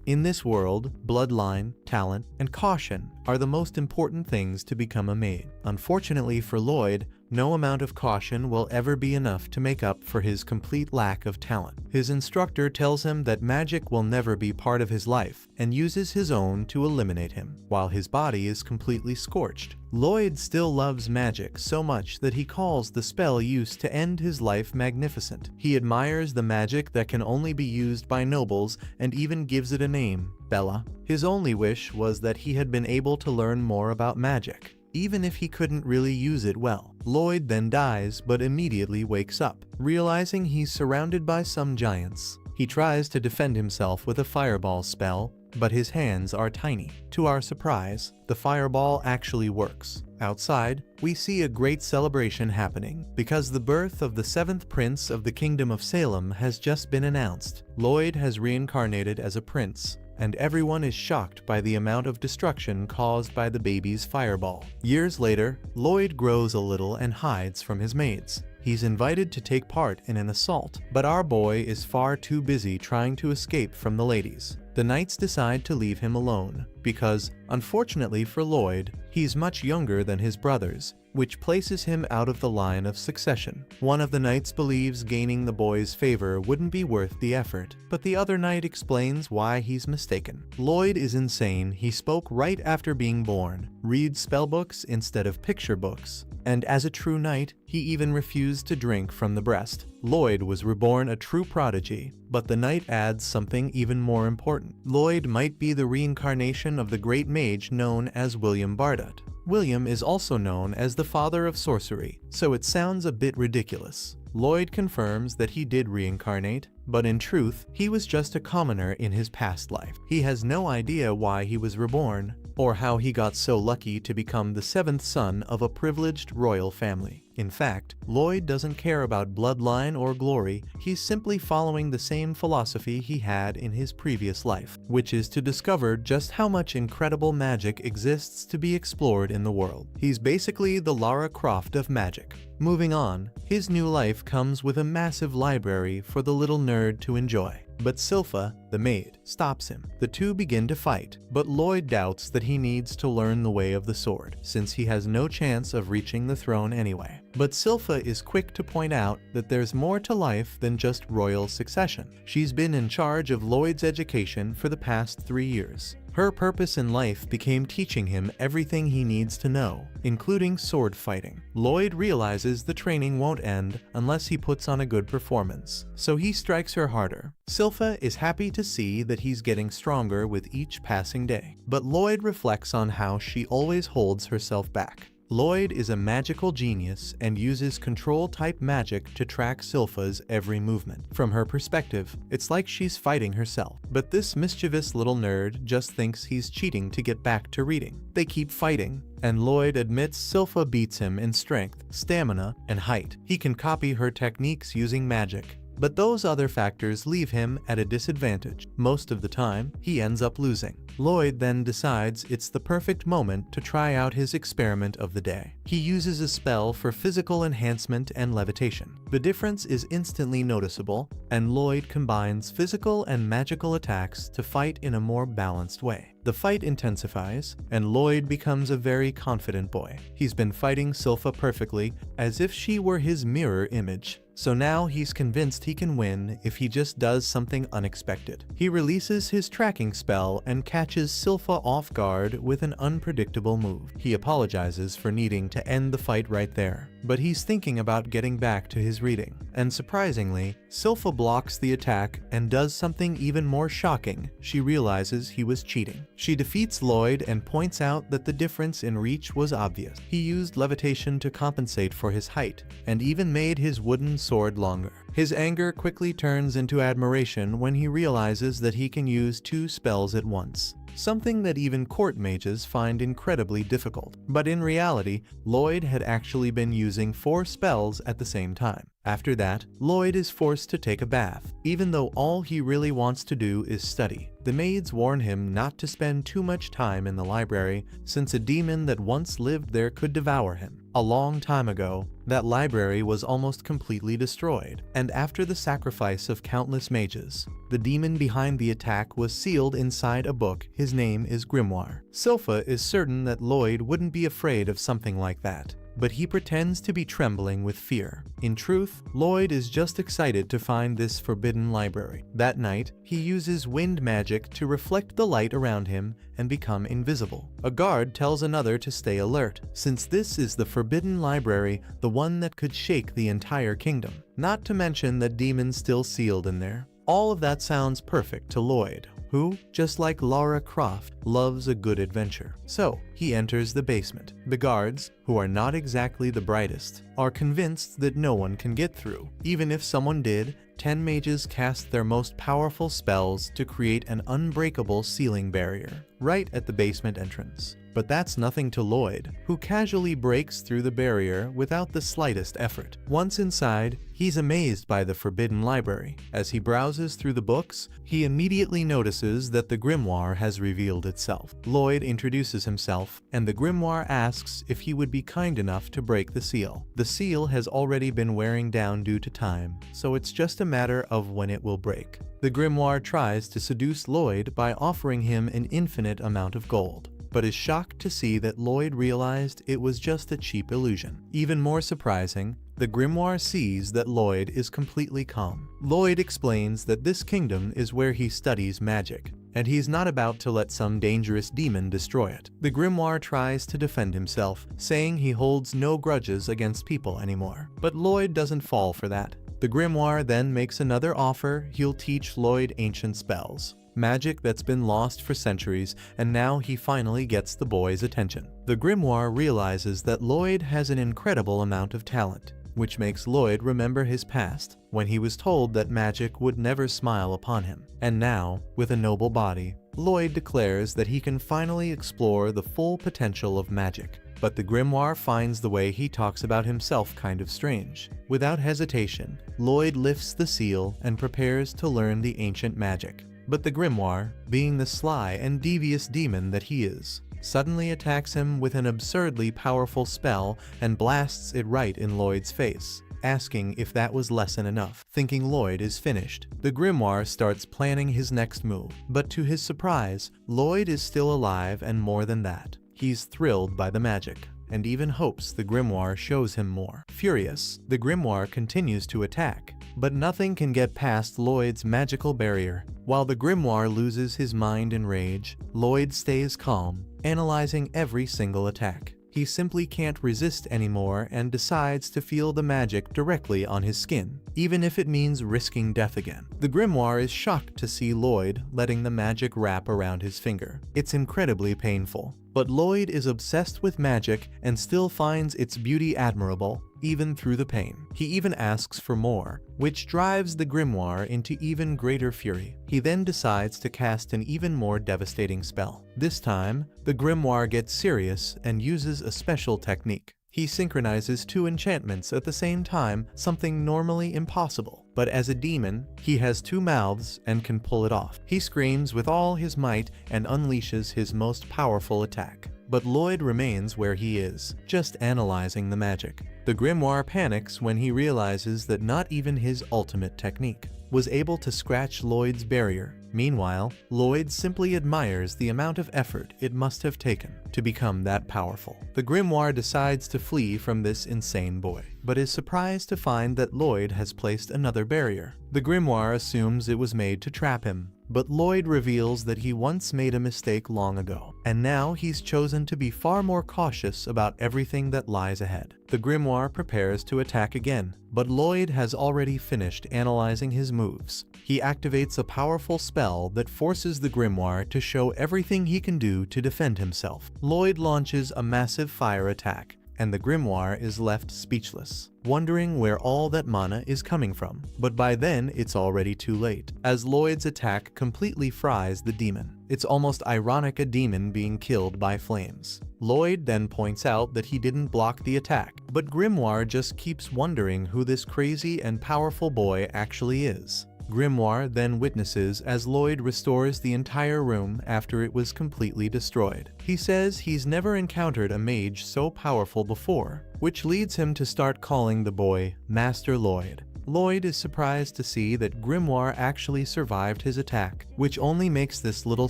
In this world, bloodline, talent, and caution are the most important things to become a mage. Unfortunately for Lloyd, no amount of caution will ever be enough to make up for his complete lack of talent. His instructor tells him that magic will never be part of his life and uses his own to eliminate him, while his body is completely scorched. Lloyd still loves magic so much that he calls the spell used to end his life magnificent. He admires the magic that can only be used by nobles and even gives it a name, Bella. His only wish was that he had been able to learn more about magic, even if he couldn't really use it well. Lloyd then dies but immediately wakes up, realizing he's surrounded by some giants. He tries to defend himself with a fireball spell, but his hands are tiny. To our surprise, the fireball actually works. Outside, we see a great celebration happening, because the birth of the 7th prince of the Kingdom of Salem has just been announced. Lloyd has reincarnated as a prince, and everyone is shocked by the amount of destruction caused by the baby's fireball. Years later, Lloyd grows a little and hides from his mates. He's invited to take part in an assault, but our boy is far too busy trying to escape from the ladies. The knights decide to leave him alone, because, unfortunately for Lloyd, he's much younger than his brothers, which places him out of the line of succession. One of the knights believes gaining the boy's favor wouldn't be worth the effort, but the other knight explains why he's mistaken. Lloyd is insane. He spoke right after being born, reads spellbooks instead of picture books, and as a true knight, he even refused to drink from the breast. Lloyd was reborn a true prodigy, but the knight adds something even more important. Lloyd might be the reincarnation of the great mage known as William Bardot. William is also known as the father of sorcery, so it sounds a bit ridiculous. Lloyd confirms that he did reincarnate, but in truth, he was just a commoner in his past life. He has no idea why he was reborn, or how he got so lucky to become the 7th son of a privileged royal family. In fact, Lloyd doesn't care about bloodline or glory. He's simply following the same philosophy he had in his previous life, which is to discover just how much incredible magic exists to be explored in the world. He's basically the Lara Croft of magic. Moving on, his new life comes with a massive library for the little nerd to enjoy. But Silpha, the maid, stops him. The two begin to fight, but Lloyd doubts that he needs to learn the way of the sword, since he has no chance of reaching the throne anyway. But Silpha is quick to point out that there's more to life than just royal succession. She's been in charge of Lloyd's education for the past 3 years. Her purpose in life became teaching him everything he needs to know, including sword fighting. Lloyd realizes the training won't end unless he puts on a good performance, so he strikes her harder. Silpha is happy to see that he's getting stronger with each passing day, but Lloyd reflects on how she always holds herself back. Lloyd is a magical genius and uses control-type magic to track Silpha's every movement. From her perspective, it's like she's fighting herself. But this mischievous little nerd just thinks he's cheating to get back to reading. They keep fighting, and Lloyd admits Silpha beats him in strength, stamina, and height. He can copy her techniques using magic, but those other factors leave him at a disadvantage. Most of the time, he ends up losing. Lloyd then decides it's the perfect moment to try out his experiment of the day. He uses a spell for physical enhancement and levitation. The difference is instantly noticeable, and Lloyd combines physical and magical attacks to fight in a more balanced way. The fight intensifies, and Lloyd becomes a very confident boy. He's been fighting Silpha perfectly, as if she were his mirror image. So now he's convinced he can win if he just does something unexpected. He releases his tracking spell and catches Silpha off guard with an unpredictable move. He apologizes for needing to end the fight right there, but he's thinking about getting back to his reading. And surprisingly, Silpha blocks the attack and does something even more shocking. She realizes he was cheating. She defeats Lloyd and points out that the difference in reach was obvious. He used levitation to compensate for his height, and even made his wooden sword longer. His anger quickly turns into admiration when he realizes that he can use 2 spells at once, something that even court mages find incredibly difficult. But in reality, Lloyd had actually been using 4 spells at the same time. After that, Lloyd is forced to take a bath, even though all he really wants to do is study. The maids warn him not to spend too much time in the library, since a demon that once lived there could devour him. A long time ago, that library was almost completely destroyed, and after the sacrifice of countless mages, the demon behind the attack was sealed inside a book. His name is Grimoire. Silpha is certain that Lloyd wouldn't be afraid of something like that, but he pretends to be trembling with fear. In truth, Lloyd is just excited to find this forbidden library. That night, he uses wind magic to reflect the light around him and become invisible. A guard tells another to stay alert, since this is the forbidden library, the one that could shake the entire kingdom. Not to mention that demons still sealed in there. All of that sounds perfect to Lloyd, who, just like Lara Croft, loves a good adventure. So, he enters the basement. The guards, who are not exactly the brightest, are convinced that no one can get through. Even if someone did, 10 mages cast their most powerful spells to create an unbreakable ceiling barrier right at the basement entrance. But that's nothing to Lloyd, who casually breaks through the barrier without the slightest effort. Once inside, he's amazed by the forbidden library. As he browses through the books, he immediately notices that the grimoire has revealed itself. Lloyd introduces himself, and the grimoire asks if he would be kind enough to break the seal. The seal has already been wearing down due to time, so it's just a matter of when it will break. The grimoire tries to seduce Lloyd by offering him an infinite amount of gold, but is shocked to see that Lloyd realized it was just a cheap illusion. Even more surprising, the grimoire sees that Lloyd is completely calm. Lloyd explains that this kingdom is where he studies magic, and he's not about to let some dangerous demon destroy it. The grimoire tries to defend himself, saying he holds no grudges against people anymore, but Lloyd doesn't fall for that. The grimoire then makes another offer. He'll teach Lloyd ancient spells, magic that's been lost for centuries, and now he finally gets the boy's attention. The grimoire realizes that Lloyd has an incredible amount of talent, which makes Lloyd remember his past, when he was told that magic would never smile upon him. And now, with a noble body, Lloyd declares that he can finally explore the full potential of magic. But the grimoire finds the way he talks about himself kind of strange. Without hesitation, Lloyd lifts the seal and prepares to learn the ancient magic. But the grimoire, being the sly and devious demon that he is, suddenly attacks him with an absurdly powerful spell and blasts it right in Lloyd's face, asking if that was lesson enough. Thinking Lloyd is finished, the grimoire starts planning his next move. But to his surprise, Lloyd is still alive, and more than that, he's thrilled by the magic, and even hopes the grimoire shows him more. Furious, the grimoire continues to attack, but nothing can get past Lloyd's magical barrier. While the grimoire loses his mind in rage, Lloyd stays calm, analyzing every single attack. He simply can't resist anymore and decides to feel the magic directly on his skin, even if it means risking death again. The grimoire is shocked to see Lloyd letting the magic wrap around his finger. It's incredibly painful. But Lloyd is obsessed with magic and still finds its beauty admirable, even through the pain. He even asks for more, which drives the grimoire into even greater fury. He then decides to cast an even more devastating spell. This time, the grimoire gets serious and uses a special technique. He synchronizes two enchantments at the same time, something normally impossible. But as a demon, he has two mouths and can pull it off. He screams with all his might and unleashes his most powerful attack. But Lloyd remains where he is, just analyzing the magic. The grimoire panics when he realizes that not even his ultimate technique was able to scratch Lloyd's barrier. Meanwhile, Lloyd simply admires the amount of effort it must have taken to become that powerful. The grimoire decides to flee from this insane boy, but is surprised to find that Lloyd has placed another barrier. The grimoire assumes it was made to trap him, but Lloyd reveals that he once made a mistake long ago, and now he's chosen to be far more cautious about everything that lies ahead. The grimoire prepares to attack again, but Lloyd has already finished analyzing his moves. He activates a powerful spell that forces the grimoire to show everything he can do to defend himself. Lloyd launches a massive fire attack, and the grimoire is left speechless, wondering where all that mana is coming from. But by then, it's already too late, as Lloyd's attack completely fries the demon. It's almost ironic, a demon being killed by flames. Lloyd then points out that he didn't block the attack, but grimoire just keeps wondering who this crazy and powerful boy actually is. Grimoire then witnesses as Lloyd restores the entire room after it was completely destroyed. He says he's never encountered a mage so powerful before, which leads him to start calling the boy Master Lloyd. Lloyd is surprised to see that Grimoire actually survived his attack, which only makes this little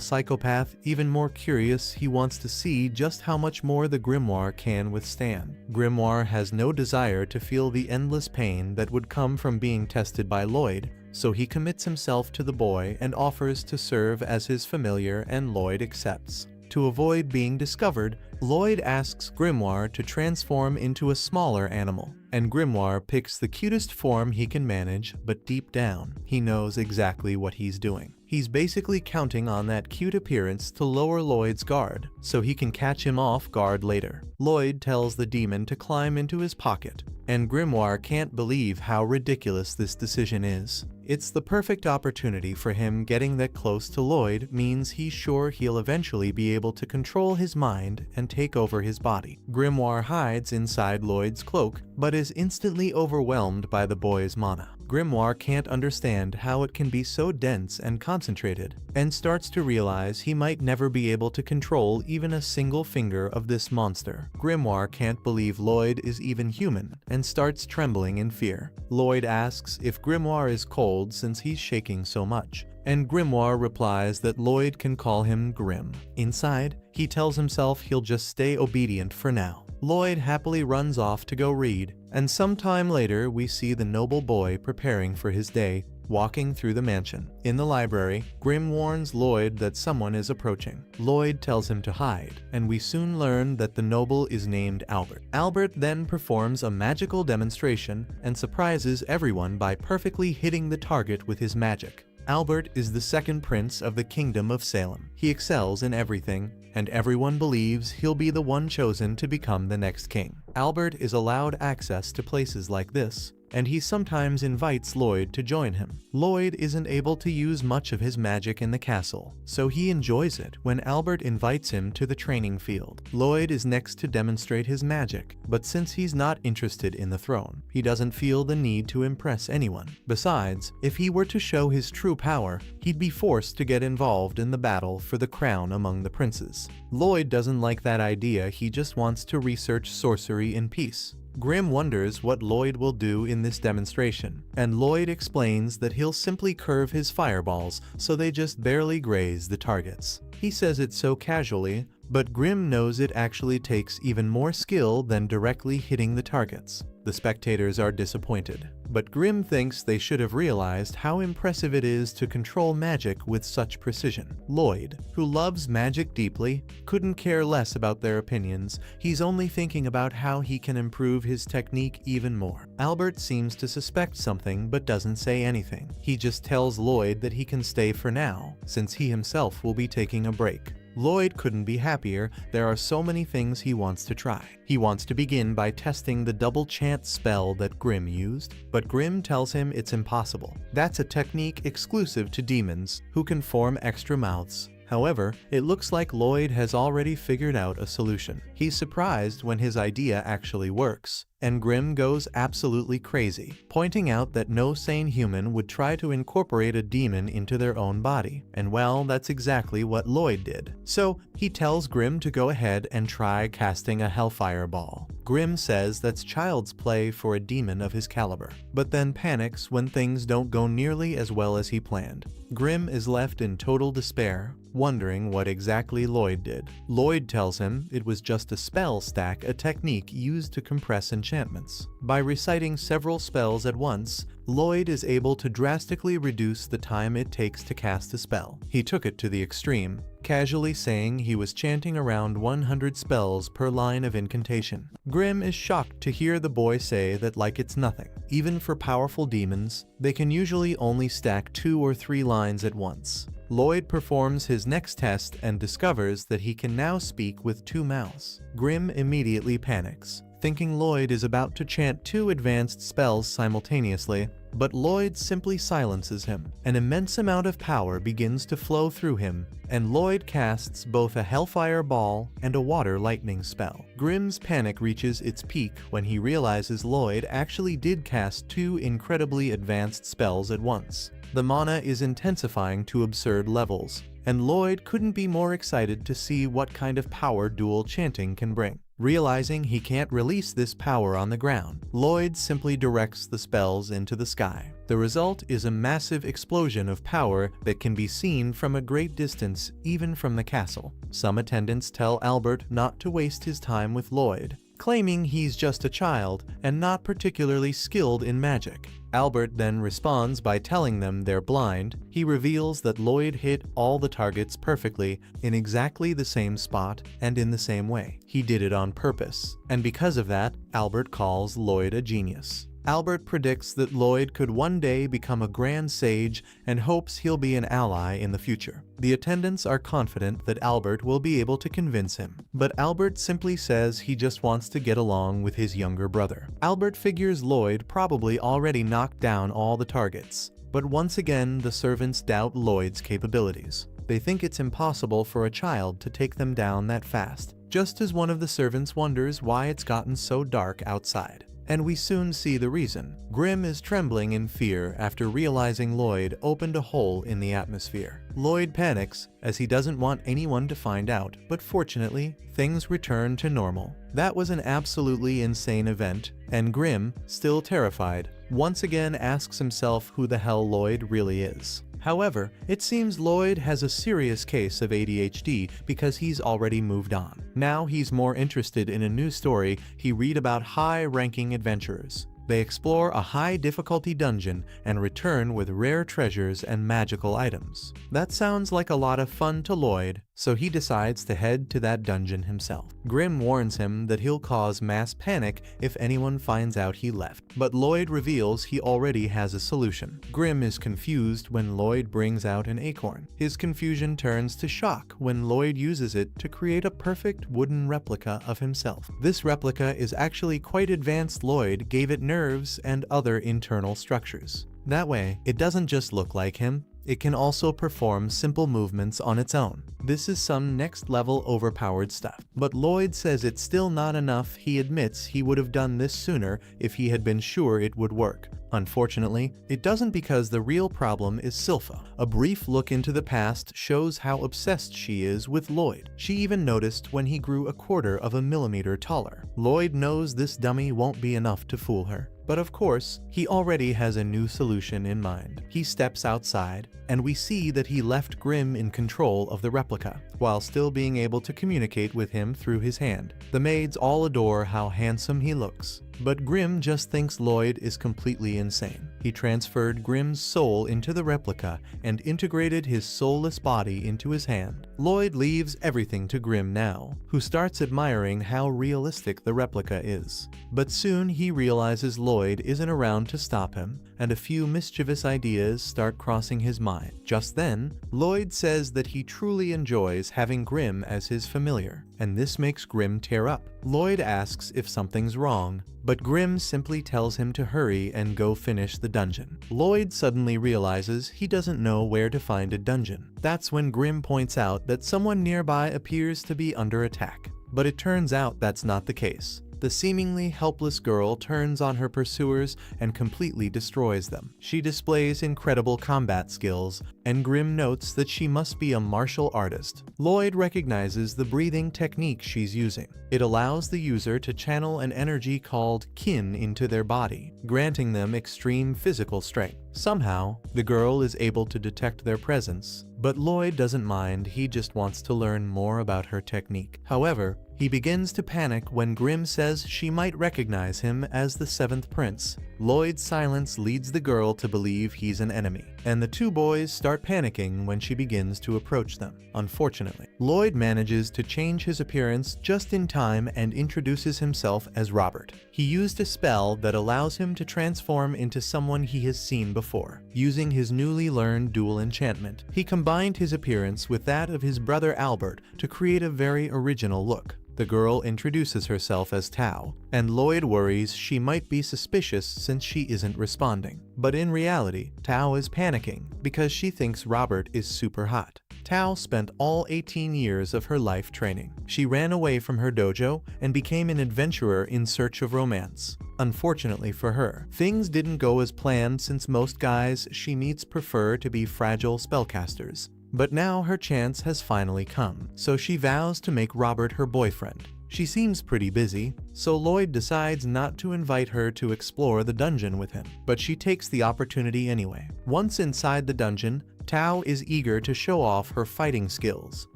psychopath even more curious. He wants to see just how much more the Grimoire can withstand. Grimoire has no desire to feel the endless pain that would come from being tested by Lloyd, so he commits himself to the boy and offers to serve as his familiar, and Lloyd accepts. To avoid being discovered, Lloyd asks Grimoire to transform into a smaller animal, and Grimoire picks the cutest form he can manage, but deep down, he knows exactly what he's doing. He's basically counting on that cute appearance to lower Lloyd's guard, so he can catch him off guard later. Lloyd tells the demon to climb into his pocket, and Grimoire can't believe how ridiculous this decision is. It's the perfect opportunity for him. Getting that close to Lloyd means he's sure he'll eventually be able to control his mind and take over his body. Grimoire hides inside Lloyd's cloak, but is instantly overwhelmed by the boy's mana. Grimoire can't understand how it can be so dense and concentrated, and starts to realize he might never be able to control even a single finger of this monster. Grimoire can't believe Lloyd is even human, and starts trembling in fear. Lloyd asks if Grimoire is cold since he's shaking so much, and Grimoire replies that Lloyd can call him Grim. Inside, he tells himself he'll just stay obedient for now. Lloyd happily runs off to go read, and sometime later we see the noble boy preparing for his day, walking through the mansion. In the library, Grim warns Lloyd that someone is approaching. Lloyd tells him to hide, and we soon learn that the noble is named Albert. Albert then performs a magical demonstration and surprises everyone by perfectly hitting the target with his magic. Albert is the second prince of the Kingdom of Salem. He excels in everything, and everyone believes he'll be the one chosen to become the next king. Albert is allowed access to places like this, and he sometimes invites Lloyd to join him. Lloyd isn't able to use much of his magic in the castle, so he enjoys it when Albert invites him to the training field. Lloyd is next to demonstrate his magic, but since he's not interested in the throne, he doesn't feel the need to impress anyone. Besides, if he were to show his true power, he'd be forced to get involved in the battle for the crown among the princes. Lloyd doesn't like that idea. He just wants to research sorcery in peace. Grim wonders what Lloyd will do in this demonstration, and Lloyd explains that he'll simply curve his fireballs so they just barely graze the targets. He says it so casually, but Grim knows it actually takes even more skill than directly hitting the targets. The spectators are disappointed, but Grim thinks they should have realized how impressive it is to control magic with such precision. Lloyd, who loves magic deeply, couldn't care less about their opinions. He's only thinking about how he can improve his technique even more. Albert seems to suspect something but doesn't say anything. He just tells Lloyd that he can stay for now, since he himself will be taking a break. Lloyd couldn't be happier. There are so many things he wants to try. He wants to begin by testing the double chant spell that Grim used, but Grim tells him it's impossible. That's a technique exclusive to demons, who can form extra mouths. However, it looks like Lloyd has already figured out a solution. He's surprised when his idea actually works, and Grim goes absolutely crazy, pointing out that no sane human would try to incorporate a demon into their own body. And well, that's exactly what Lloyd did. So he tells Grim to go ahead and try casting a hellfire ball. Grim says that's child's play for a demon of his caliber, but then panics when things don't go nearly as well as he planned. Grim is left in total despair, wondering what exactly Lloyd did. Lloyd tells him it was just a spell stack, a technique used to compress enchantments. By reciting several spells at once, Lloyd is able to drastically reduce the time it takes to cast a spell. He took it to the extreme, casually saying he was chanting around 100 spells per line of incantation. Grim is shocked to hear the boy say that like it's nothing. Even for powerful demons, they can usually only stack 2 or 3 lines at once. Lloyd performs his next test and discovers that he can now speak with 2 mouths. Grim immediately panics, thinking Lloyd is about to chant 2 advanced spells simultaneously, but Lloyd simply silences him. An immense amount of power begins to flow through him, and Lloyd casts both a hellfire ball and a water lightning spell. Grim's panic reaches its peak when he realizes Lloyd actually did cast 2 incredibly advanced spells at once. The mana is intensifying to absurd levels, and Lloyd couldn't be more excited to see what kind of power dual chanting can bring. Realizing he can't release this power on the ground, Lloyd simply directs the spells into the sky. The result is a massive explosion of power that can be seen from a great distance, even from the castle. Some attendants tell Albert not to waste his time with Lloyd, claiming he's just a child and not particularly skilled in magic. Albert then responds by telling them they're blind. He reveals that Lloyd hit all the targets perfectly in exactly the same spot and in the same way. He did it on purpose, and because of that, Albert calls Lloyd a genius. Albert predicts that Lloyd could one day become a grand sage and hopes he'll be an ally in the future. The attendants are confident that Albert will be able to convince him, but Albert simply says he just wants to get along with his younger brother. Albert figures Lloyd probably already knocked down all the targets, but once again the servants doubt Lloyd's capabilities. They think it's impossible for a child to take them down that fast, just as one of the servants wonders why it's gotten so dark outside. And we soon see the reason. Grimm is trembling in fear after realizing Lloyd opened a hole in the atmosphere. Lloyd panics as he doesn't want anyone to find out, but fortunately, things return to normal. That was an absolutely insane event, and Grimm, still terrified, once again asks himself who the hell Lloyd really is. However, it seems Lloyd has a serious case of ADHD because he's already moved on. Now he's more interested in a new story he read about high-ranking adventurers. They explore a high-difficulty dungeon and return with rare treasures and magical items. That sounds like a lot of fun to Lloyd, so he decides to head to that dungeon himself. Grimm warns him that he'll cause mass panic if anyone finds out he left, but Lloyd reveals he already has a solution. Grimm is confused when Lloyd brings out an acorn. His confusion turns to shock when Lloyd uses it to create a perfect wooden replica of himself. This replica is actually quite advanced. Lloyd gave it nerves and other internal structures. That way, it doesn't just look like him, it can also perform simple movements on its own. This is some next-level overpowered stuff. But Lloyd says it's still not enough. He admits he would have done this sooner if he had been sure it would work. Unfortunately, it doesn't, because the real problem is Silpha. A brief look into the past shows how obsessed she is with Lloyd. She even noticed when he grew a quarter of a millimeter taller. Lloyd knows this dummy won't be enough to fool her. But of course, he already has a new solution in mind. He steps outside, and we see that he left Grimm in control of the replica, while still being able to communicate with him through his hand. The maids all adore how handsome he looks, but Grimm just thinks Lloyd is completely insane. He transferred Grimm's soul into the replica and integrated his soulless body into his hand. Lloyd leaves everything to Grimm now, who starts admiring how realistic the replica is. But soon he realizes Lloyd isn't around to stop him, and a few mischievous ideas start crossing his mind. Just then, Lloyd says that he truly enjoys having Grimm as his familiar, and this makes Grimm tear up. Lloyd asks if something's wrong, but Grimm simply tells him to hurry and go finish the dungeon. Lloyd suddenly realizes he doesn't know where to find a dungeon. That's when Grimm points out that someone nearby appears to be under attack, but it turns out that's not the case. The seemingly helpless girl turns on her pursuers and completely destroys them. She displays incredible combat skills, and Grimm notes that she must be a martial artist. Lloyd recognizes the breathing technique she's using. It allows the user to channel an energy called kin into their body, granting them extreme physical strength. Somehow, the girl is able to detect their presence, but Lloyd doesn't mind. He just wants to learn more about her technique. However, he begins to panic when Grimm says she might recognize him as the Seventh Prince. Lloyd's silence leads the girl to believe he's an enemy, and the two boys start panicking when she begins to approach them. Unfortunately, Lloyd manages to change his appearance just in time and introduces himself as Robert. He used a spell that allows him to transform into someone he has seen before. Using his newly learned dual enchantment, he combined his appearance with that of his brother Albert to create a very original look. The girl introduces herself as Tao, and Lloyd worries she might be suspicious since she isn't responding. But in reality, Tao is panicking because she thinks Robert is super hot. Tao spent all 18 years of her life training. She ran away from her dojo and became an adventurer in search of romance. Unfortunately for her, things didn't go as planned since most guys she meets prefer to be fragile spellcasters. But now her chance has finally come, so she vows to make Robert her boyfriend. She seems pretty busy, so Lloyd decides not to invite her to explore the dungeon with him, but she takes the opportunity anyway. Once inside the dungeon, Tao is eager to show off her fighting skills,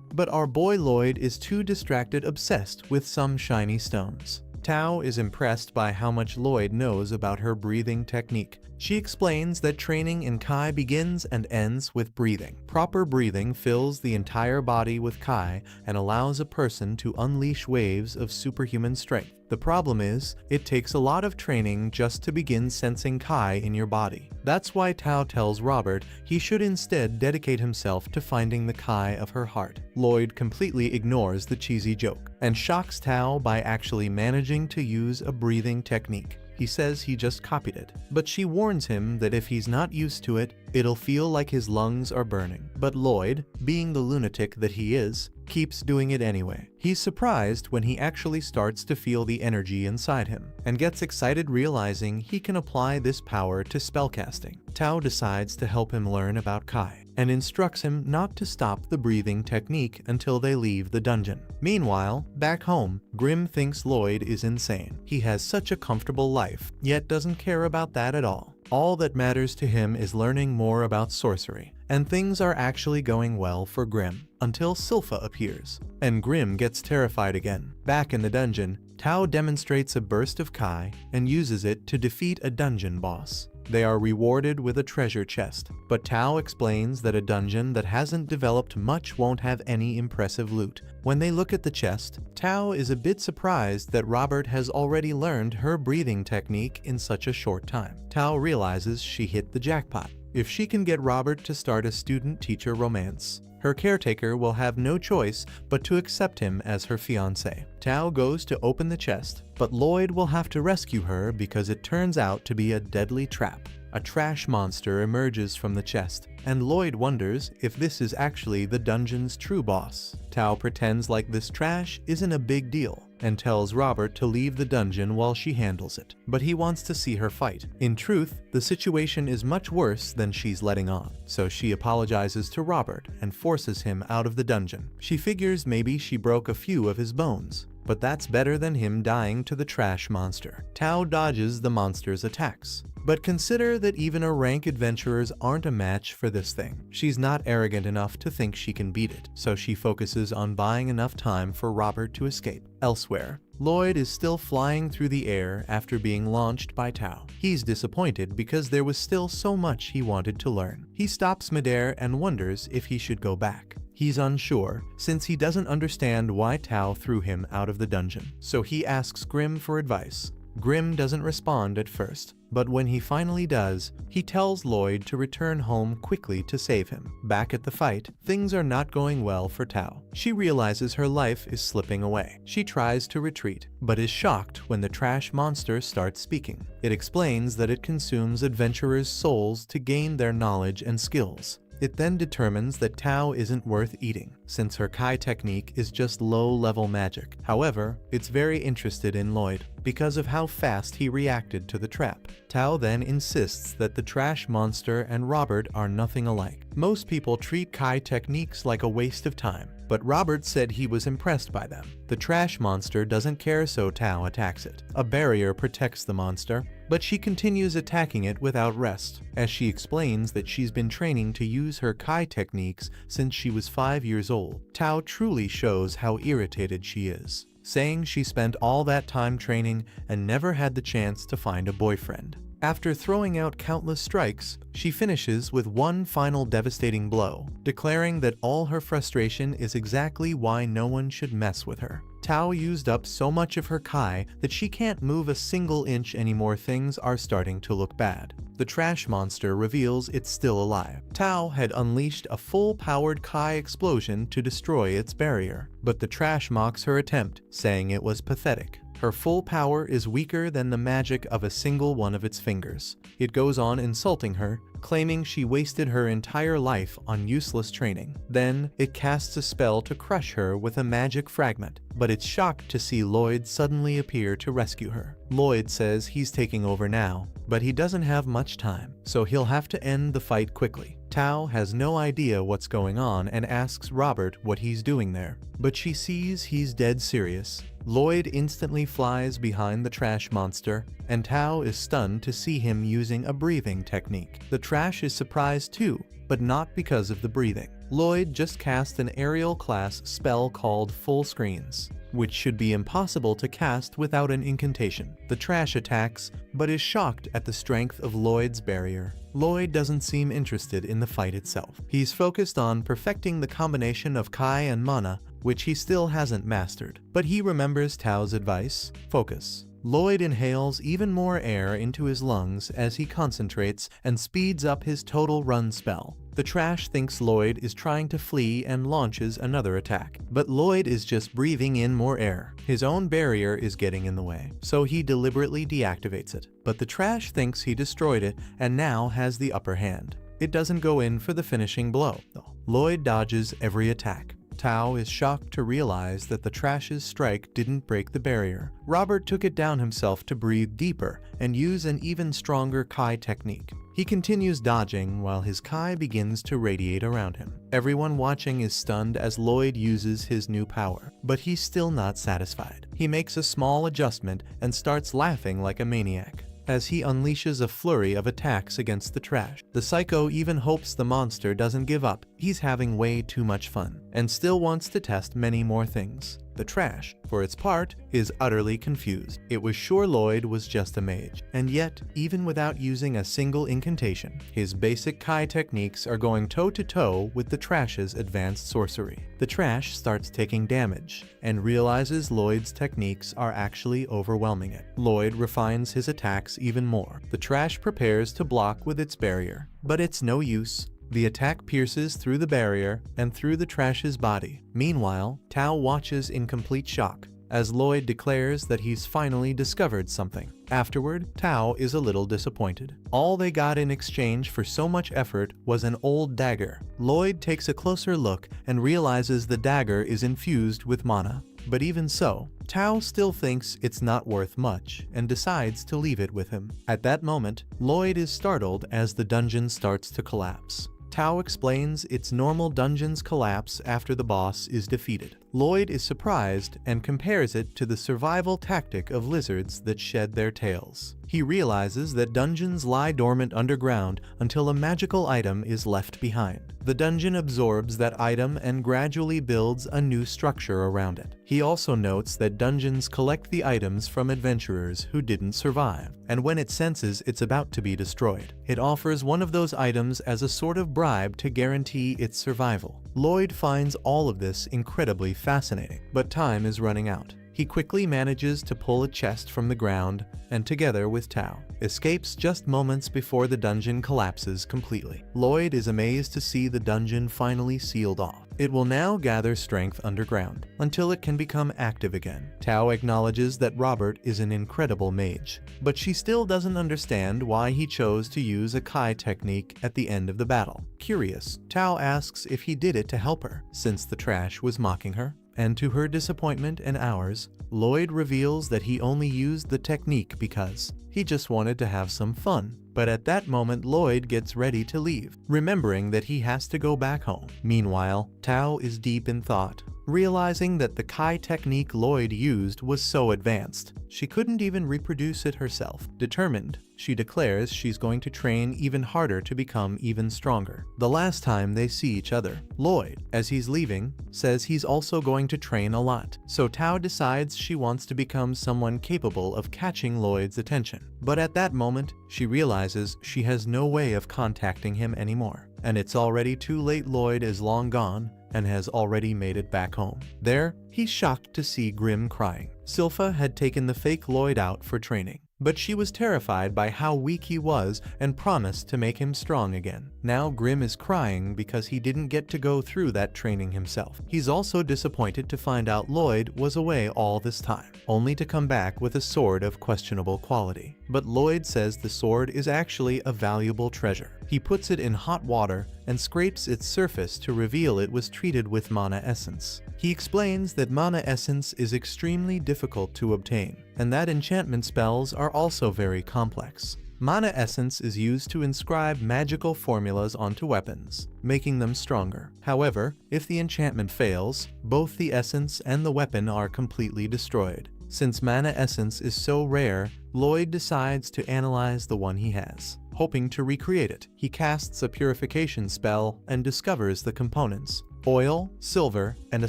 but our boy Lloyd is too distracted, obsessed with some shiny stones. Tao is impressed by how much Lloyd knows about her breathing technique. She explains that training in Kai begins and ends with breathing. Proper breathing fills the entire body with Kai and allows a person to unleash waves of superhuman strength. The problem is, it takes a lot of training just to begin sensing Kai in your body. That's why Tao tells Robert he should instead dedicate himself to finding the Kai of her heart. Lloyd completely ignores the cheesy joke and shocks Tao by actually managing to use a breathing technique. He says he just copied it, but she warns him that if he's not used to it, it'll feel like his lungs are burning. But Lloyd, being the lunatic that he is, keeps doing it anyway. He's surprised when he actually starts to feel the energy inside him, and gets excited realizing he can apply this power to spellcasting. Tao decides to help him learn about Kai, and instructs him not to stop the breathing technique until they leave the dungeon. Meanwhile, back home, Grim thinks Lloyd is insane. He has such a comfortable life, yet doesn't care about that at all. All that matters to him is learning more about sorcery, and things are actually going well for Grim, until Silpha appears, and Grim gets terrified again. Back in the dungeon, Tao demonstrates a burst of Kai and uses it to defeat a dungeon boss. They are rewarded with a treasure chest, but Tao explains that a dungeon that hasn't developed much won't have any impressive loot. When they look at the chest, Tao is a bit surprised that Robert has already learned her breathing technique in such a short time. Tao realizes she hit the jackpot. If she can get Robert to start a student-teacher romance, her caretaker will have no choice but to accept him as her fiancé. Tao goes to open the chest, but Lloyd will have to rescue her because it turns out to be a deadly trap. A trash monster emerges from the chest, and Lloyd wonders if this is actually the dungeon's true boss. Tao pretends like this trash isn't a big deal, and tells Robert to leave the dungeon while she handles it, but he wants to see her fight. In truth, the situation is much worse than she's letting on, so she apologizes to Robert and forces him out of the dungeon. She figures maybe she broke a few of his bones, but that's better than him dying to the trash monster. Tao dodges the monster's attacks, but consider that even a rank adventurers aren't a match for this thing. She's not arrogant enough to think she can beat it, so she focuses on buying enough time for Robert to escape. Elsewhere, Lloyd is still flying through the air after being launched by Tao. He's disappointed because there was still so much he wanted to learn. He stops midair and wonders if he should go back. He's unsure, since he doesn't understand why Tao threw him out of the dungeon, so he asks Grim for advice. Grim doesn't respond at first, but when he finally does, he tells Lloyd to return home quickly to save him. Back at the fight, things are not going well for Tao. She realizes her life is slipping away. She tries to retreat, but is shocked when the trash monster starts speaking. It explains that it consumes adventurers' souls to gain their knowledge and skills. It then determines that Tao isn't worth eating, since her Kai technique is just low-level magic. However, it's very interested in Lloyd because of how fast he reacted to the trap. Tao then insists that the trash monster and Robert are nothing alike. Most people treat Kai techniques like a waste of time, but Robert said he was impressed by them. The trash monster doesn't care, so Tao attacks it. A barrier protects the monster, but she continues attacking it without rest, as she explains that she's been training to use her Kai techniques since she was 5 years old. Tao truly shows how irritated she is, saying she spent all that time training and never had the chance to find a boyfriend. After throwing out countless strikes, she finishes with one final devastating blow, declaring that all her frustration is exactly why no one should mess with her. Tao used up so much of her Kai that she can't move a single inch anymore. Things are starting to look bad. The trash monster reveals it's still alive. Tao had unleashed a full-powered Kai explosion to destroy its barrier, but the trash mocks her attempt, saying it was pathetic. Her full power is weaker than the magic of a single one of its fingers. It goes on insulting her, claiming she wasted her entire life on useless training. Then, it casts a spell to crush her with a magic fragment, but it's shocked to see Lloyd suddenly appear to rescue her. Lloyd says he's taking over now, but he doesn't have much time, so he'll have to end the fight quickly. Tao has no idea what's going on and asks Robert what he's doing there, but she sees he's dead serious. Lloyd instantly flies behind the trash monster, and Tao is stunned to see him using a breathing technique. The trash is surprised too, but not because of the breathing. Lloyd just cast an aerial class spell called Full Screens, which should be impossible to cast without an incantation. The trash attacks, but is shocked at the strength of Lloyd's barrier. Lloyd doesn't seem interested in the fight itself. He's focused on perfecting the combination of Kai and Mana, which he still hasn't mastered. But he remembers Tao's advice: focus. Lloyd inhales even more air into his lungs as he concentrates and speeds up his total run spell. The trash thinks Lloyd is trying to flee and launches another attack, but Lloyd is just breathing in more air. His own barrier is getting in the way, so he deliberately deactivates it. But the trash thinks he destroyed it and now has the upper hand. It doesn't go in for the finishing blow, though. Lloyd dodges every attack. Tao is shocked to realize that the trash's strike didn't break the barrier. Robert took it down himself to breathe deeper and use an even stronger Kai technique. He continues dodging while his Kai begins to radiate around him. Everyone watching is stunned as Lloyd uses his new power, but he's still not satisfied. He makes a small adjustment and starts laughing like a maniac as he unleashes a flurry of attacks against the trash. The psycho even hopes the monster doesn't give up. He's having way too much fun and still wants to test many more things. The trash, for its part, is utterly confused. It was sure Lloyd was just a mage, and yet, even without using a single incantation, his basic Kai techniques are going toe-to-toe with the trash's advanced sorcery. The trash starts taking damage, and realizes Lloyd's techniques are actually overwhelming it. Lloyd refines his attacks even more. The trash prepares to block with its barrier, but it's no use. The attack pierces through the barrier and through the trash's body. Meanwhile, Tao watches in complete shock as Lloyd declares that he's finally discovered something. Afterward, Tao is a little disappointed. All they got in exchange for so much effort was an old dagger. Lloyd takes a closer look and realizes the dagger is infused with mana. But even so, Tao still thinks it's not worth much and decides to leave it with him. At that moment, Lloyd is startled as the dungeon starts to collapse. Tao explains its normal dungeons collapse after the boss is defeated. Lloyd is surprised and compares it to the survival tactic of lizards that shed their tails. He realizes that dungeons lie dormant underground until a magical item is left behind. The dungeon absorbs that item and gradually builds a new structure around it. He also notes that dungeons collect the items from adventurers who didn't survive, and when it senses it's about to be destroyed, it offers one of those items as a sort of bribe to guarantee its survival. Lloyd finds all of this incredibly fascinating, but time is running out. He quickly manages to pull a chest from the ground and, together with Tao, escapes just moments before the dungeon collapses completely. Lloyd is amazed to see the dungeon finally sealed off. It will now gather strength underground until it can become active again. Tao acknowledges that Robert is an incredible mage, but she still doesn't understand why he chose to use a Kai technique at the end of the battle. Curious, Tao asks if he did it to help her, since the trash was mocking her. And to her disappointment and ours, Lloyd reveals that he only used the technique because he just wanted to have some fun. But at that moment, Lloyd gets ready to leave, remembering that he has to go back home. Meanwhile, Tao is deep in thought, realizing that the Kai technique Lloyd used was so advanced, she couldn't even reproduce it herself. Determined, she declares she's going to train even harder to become even stronger. The last time they see each other, Lloyd, as he's leaving, says he's also going to train a lot. So Tao decides she wants to become someone capable of catching Lloyd's attention. But at that moment, she realizes she has no way of contacting him anymore. And it's already too late. Lloyd is long gone and has already made it back home. There, he's shocked to see Grim crying. Silpha had taken the fake Lloyd out for training, but she was terrified by how weak he was and promised to make him strong again. Now Grim is crying because he didn't get to go through that training himself. He's also disappointed to find out Lloyd was away all this time, only to come back with a sword of questionable quality. But Lloyd says the sword is actually a valuable treasure. He puts it in hot water and scrapes its surface to reveal it was treated with mana essence. He explains that mana essence is extremely difficult to obtain, and that enchantment spells are also very complex. Mana essence is used to inscribe magical formulas onto weapons, making them stronger. However, if the enchantment fails, both the essence and the weapon are completely destroyed. Since mana essence is so rare, Lloyd decides to analyze the one he has. Hoping to recreate it, he casts a purification spell and discovers the components: oil, silver, and a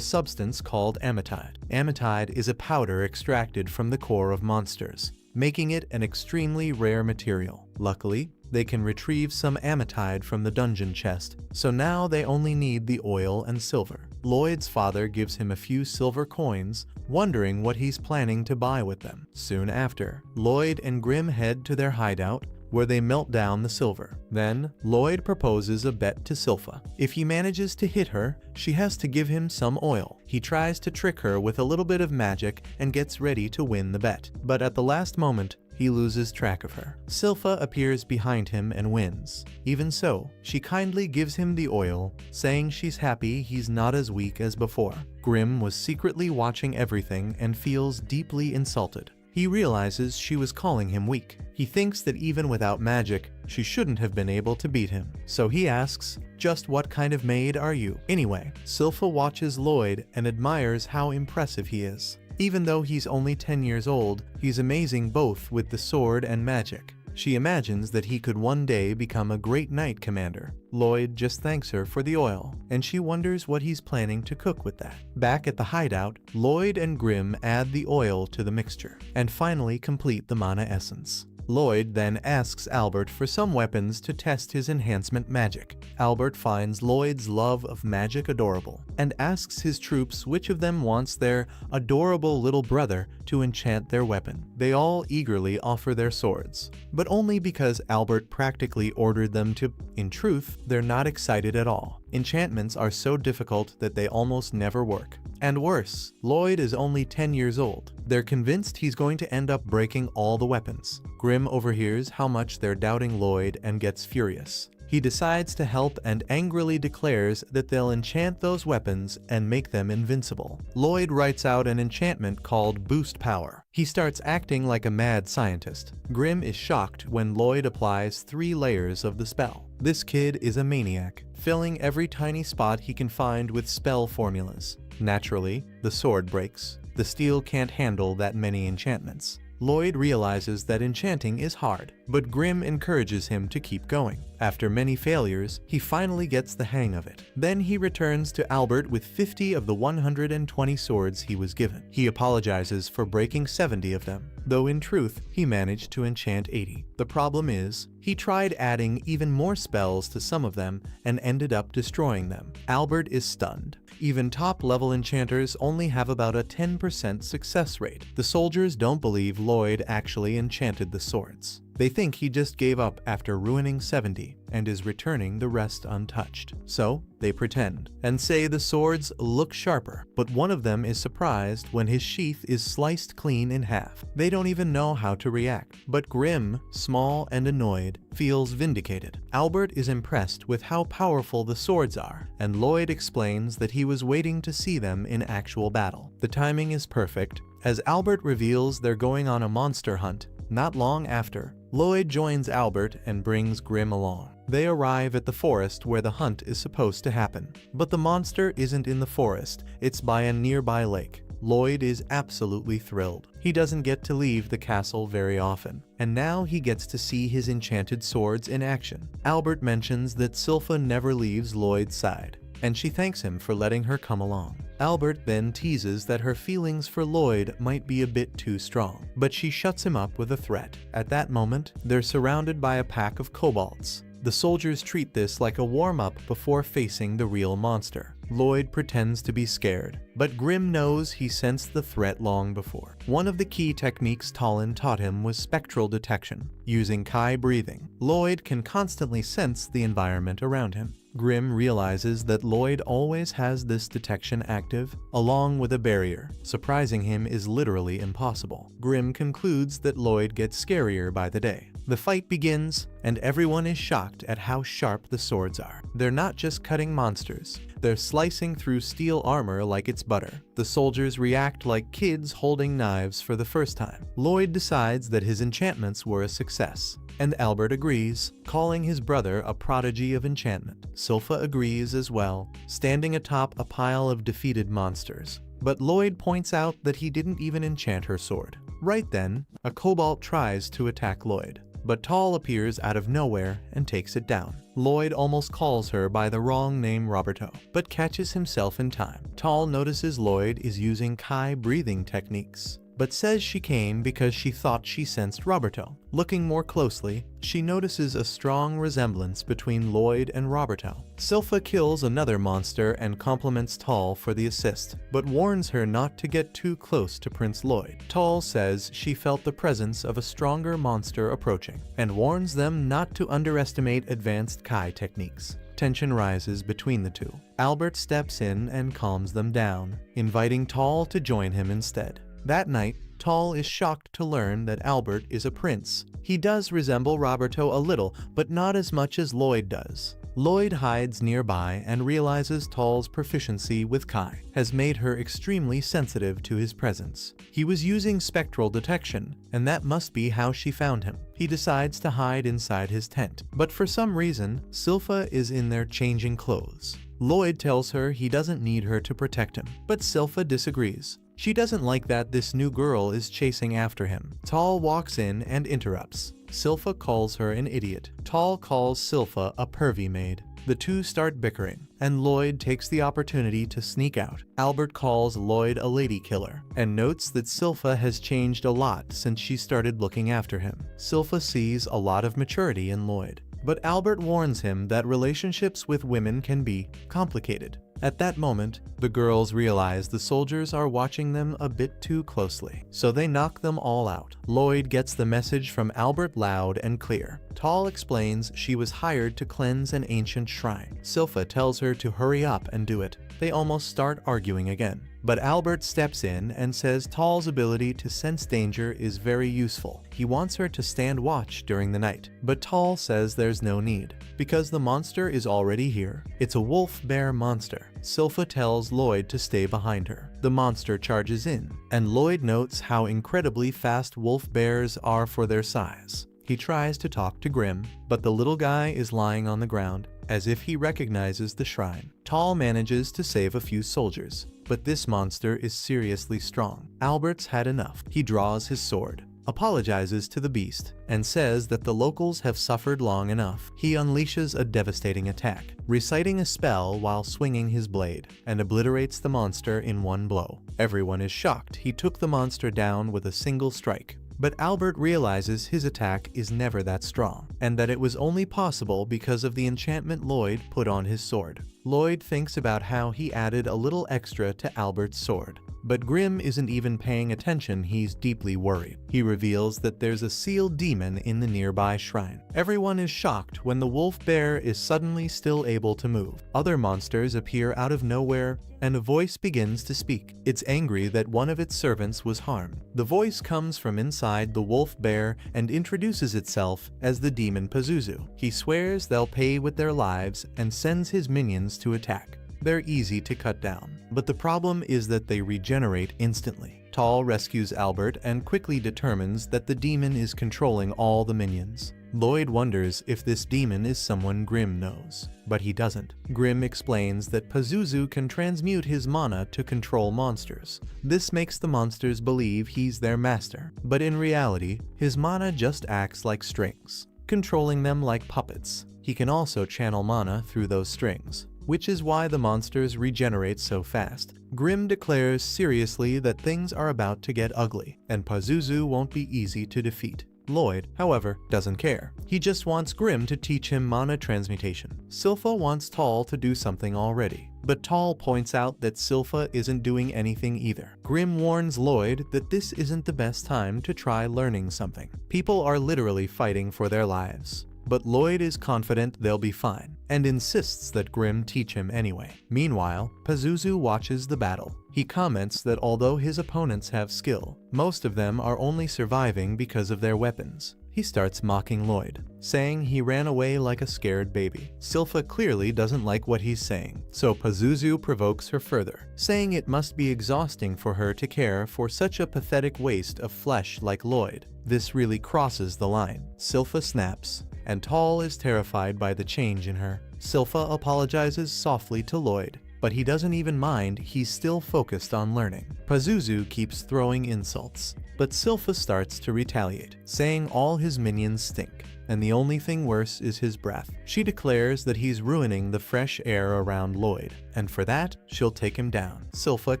substance called amethyde. Amethyde is a powder extracted from the core of monsters, making it an extremely rare material. Luckily, they can retrieve some amethyde from the dungeon chest, so now they only need the oil and silver. Lloyd's father gives him a few silver coins, wondering what he's planning to buy with them. Soon after, Lloyd and Grim head to their hideout, where they melt down the silver. Then, Lloyd proposes a bet to Silpha. If he manages to hit her, she has to give him some oil. He tries to trick her with a little bit of magic and gets ready to win the bet. But at the last moment, he loses track of her. Silpha appears behind him and wins. Even so, she kindly gives him the oil, saying she's happy he's not as weak as before. Grim was secretly watching everything and feels deeply insulted. He realizes she was calling him weak. He thinks that even without magic, she shouldn't have been able to beat him. So he asks, "Just what kind of maid are you?" Anyway, Silpha watches Lloyd and admires how impressive he is. Even though he's only 10 years old, he's amazing both with the sword and magic. She imagines that he could one day become a great knight commander. Lloyd just thanks her for the oil, and she wonders what he's planning to cook with that. Back at the hideout, Lloyd and Grim add the oil to the mixture, and finally complete the mana essence. Lloyd then asks Albert for some weapons to test his enhancement magic. Albert finds Lloyd's love of magic adorable, and asks his troops which of them wants their adorable little brother to enchant their weapon. They all eagerly offer their swords, but only because Albert practically ordered them to. In truth, they're not excited at all. Enchantments are so difficult that they almost never work. And worse, Lloyd is only 10 years old. They're convinced he's going to end up breaking all the weapons. Grim overhears how much they're doubting Lloyd and gets furious. He decides to help and angrily declares that they'll enchant those weapons and make them invincible. Lloyd writes out an enchantment called Boost Power. He starts acting like a mad scientist. Grim is shocked when Lloyd applies 3 layers of the spell. This kid is a maniac, filling every tiny spot he can find with spell formulas. Naturally, the sword breaks. The steel can't handle that many enchantments. Lloyd realizes that enchanting is hard, but Grim encourages him to keep going. After many failures, he finally gets the hang of it. Then he returns to Albert with 50 of the 120 swords he was given. He apologizes for breaking 70 of them, though in truth, he managed to enchant 80. The problem is, he tried adding even more spells to some of them and ended up destroying them. Albert is stunned. Even top-level enchanters only have about a 10% success rate. The soldiers don't believe Lloyd actually enchanted the swords. They think he just gave up after ruining 70 and is returning the rest untouched. So, they pretend and say the swords look sharper, but one of them is surprised when his sheath is sliced clean in half. They don't even know how to react. But Grim, small and annoyed, feels vindicated. Albert is impressed with how powerful the swords are, and Lloyd explains that he was waiting to see them in actual battle. The timing is perfect, as Albert reveals they're going on a monster hunt. Not long after, Lloyd joins Albert and brings Grim along. They arrive at the forest where the hunt is supposed to happen. But the monster isn't in the forest, it's by a nearby lake. Lloyd is absolutely thrilled. He doesn't get to leave the castle very often, and now he gets to see his enchanted swords in action. Albert mentions that Silpha never leaves Lloyd's side, and she thanks him for letting her come along. Albert then teases that her feelings for Lloyd might be a bit too strong, but she shuts him up with a threat. At that moment, they're surrounded by a pack of kobolds. The soldiers treat this like a warm-up before facing the real monster. Lloyd pretends to be scared, but Grim knows he sensed the threat long before. One of the key techniques Talon taught him was spectral detection. Using Kai breathing, Lloyd can constantly sense the environment around him. Grim realizes that Lloyd always has this detection active, along with a barrier. Surprising him is literally impossible. Grim concludes that Lloyd gets scarier by the day. The fight begins, and everyone is shocked at how sharp the swords are. They're not just cutting monsters, they're slicing through steel armor like it's butter. The soldiers react like kids holding knives for the first time. Lloyd decides that his enchantments were a success, and Albert agrees, calling his brother a prodigy of enchantment. Silpha agrees as well, standing atop a pile of defeated monsters. But Lloyd points out that he didn't even enchant her sword. Right then, a kobold tries to attack Lloyd, but Tal appears out of nowhere and takes it down. Lloyd almost calls her by the wrong name Roberto, but catches himself in time. Tal notices Lloyd is using Kai breathing techniques, but says she came because she thought she sensed Roberto. Looking more closely, she notices a strong resemblance between Lloyd and Roberto. Silpha kills another monster and compliments Tal for the assist, but warns her not to get too close to Prince Lloyd. Tal says she felt the presence of a stronger monster approaching, and warns them not to underestimate advanced Kai techniques. Tension rises between the two. Albert steps in and calms them down, inviting Tal to join him instead. That night, Tal is shocked to learn that Albert is a prince. He does resemble Roberto a little, but not as much as Lloyd does. Lloyd hides nearby and realizes Tal's proficiency with Kai has made her extremely sensitive to his presence. He was using spectral detection, and that must be how she found him. He decides to hide inside his tent, but for some reason, Silpha is in there changing clothes. Lloyd tells her he doesn't need her to protect him, but Silpha disagrees. She doesn't like that this new girl is chasing after him. Tal walks in and interrupts. Silpha calls her an idiot. Tal calls Silpha a pervy maid. The two start bickering, and Lloyd takes the opportunity to sneak out. Albert calls Lloyd a lady killer, and notes that Silpha has changed a lot since she started looking after him. Silpha sees a lot of maturity in Lloyd, but Albert warns him that relationships with women can be complicated. At that moment, the girls realize the soldiers are watching them a bit too closely, so they knock them all out. Lloyd gets the message from Albert loud and clear. Tal explains she was hired to cleanse an ancient shrine. Silpha tells her to hurry up and do it. They almost start arguing again, but Albert steps in and says Tal's ability to sense danger is very useful. He wants her to stand watch during the night, but Tal says there's no need, because the monster is already here. It's a wolf-bear monster. Silpha tells Lloyd to stay behind her. The monster charges in, and Lloyd notes how incredibly fast wolf bears are for their size. He tries to talk to Grim, but the little guy is lying on the ground, as if he recognizes the shrine. Tal manages to save a few soldiers, but this monster is seriously strong. Albert's had enough. He draws his sword, apologizes to the beast, and says that the locals have suffered long enough. He unleashes a devastating attack, reciting a spell while swinging his blade, and obliterates the monster in one blow. Everyone is shocked he took the monster down with a single strike. But Albert realizes his attack is never that strong, and that it was only possible because of the enchantment Lloyd put on his sword. Lloyd thinks about how he added a little extra to Albert's sword, but Grim isn't even paying attention. He's deeply worried. He reveals that there's a sealed demon in the nearby shrine. Everyone is shocked when the wolf bear is suddenly still able to move. Other monsters appear out of nowhere, and a voice begins to speak. It's angry that one of its servants was harmed. The voice comes from inside the wolf bear and introduces itself as the demon Pazuzu. He swears they'll pay with their lives and sends his minions to attack. They're easy to cut down, but the problem is that they regenerate instantly. Tal rescues Albert and quickly determines that the demon is controlling all the minions. Lloyd wonders if this demon is someone Grim knows, but he doesn't. Grim explains that Pazuzu can transmute his mana to control monsters. This makes the monsters believe he's their master, but in reality, his mana just acts like strings, controlling them like puppets. He can also channel mana through those strings, which is why the monsters regenerate so fast. Grim declares seriously that things are about to get ugly, and Pazuzu won't be easy to defeat. Lloyd, however, doesn't care. He just wants Grim to teach him mana transmutation. Silpha wants Tall to do something already, but Tall points out that Silpha isn't doing anything either. Grim warns Lloyd that this isn't the best time to try learning something. People are literally fighting for their lives. But Lloyd is confident they'll be fine, and insists that Grim teach him anyway. Meanwhile, Pazuzu watches the battle. He comments that although his opponents have skill, most of them are only surviving because of their weapons. He starts mocking Lloyd, saying he ran away like a scared baby. Silpha clearly doesn't like what he's saying, so Pazuzu provokes her further, saying it must be exhausting for her to care for such a pathetic waste of flesh like Lloyd. This really crosses the line. Silpha snaps, and Tall is terrified by the change in her. Silpha apologizes softly to Lloyd, but he doesn't even mind. He's still focused on learning. Pazuzu keeps throwing insults, but Silpha starts to retaliate, saying all his minions stink, and the only thing worse is his breath. She declares that he's ruining the fresh air around Lloyd, and for that, she'll take him down. Silpha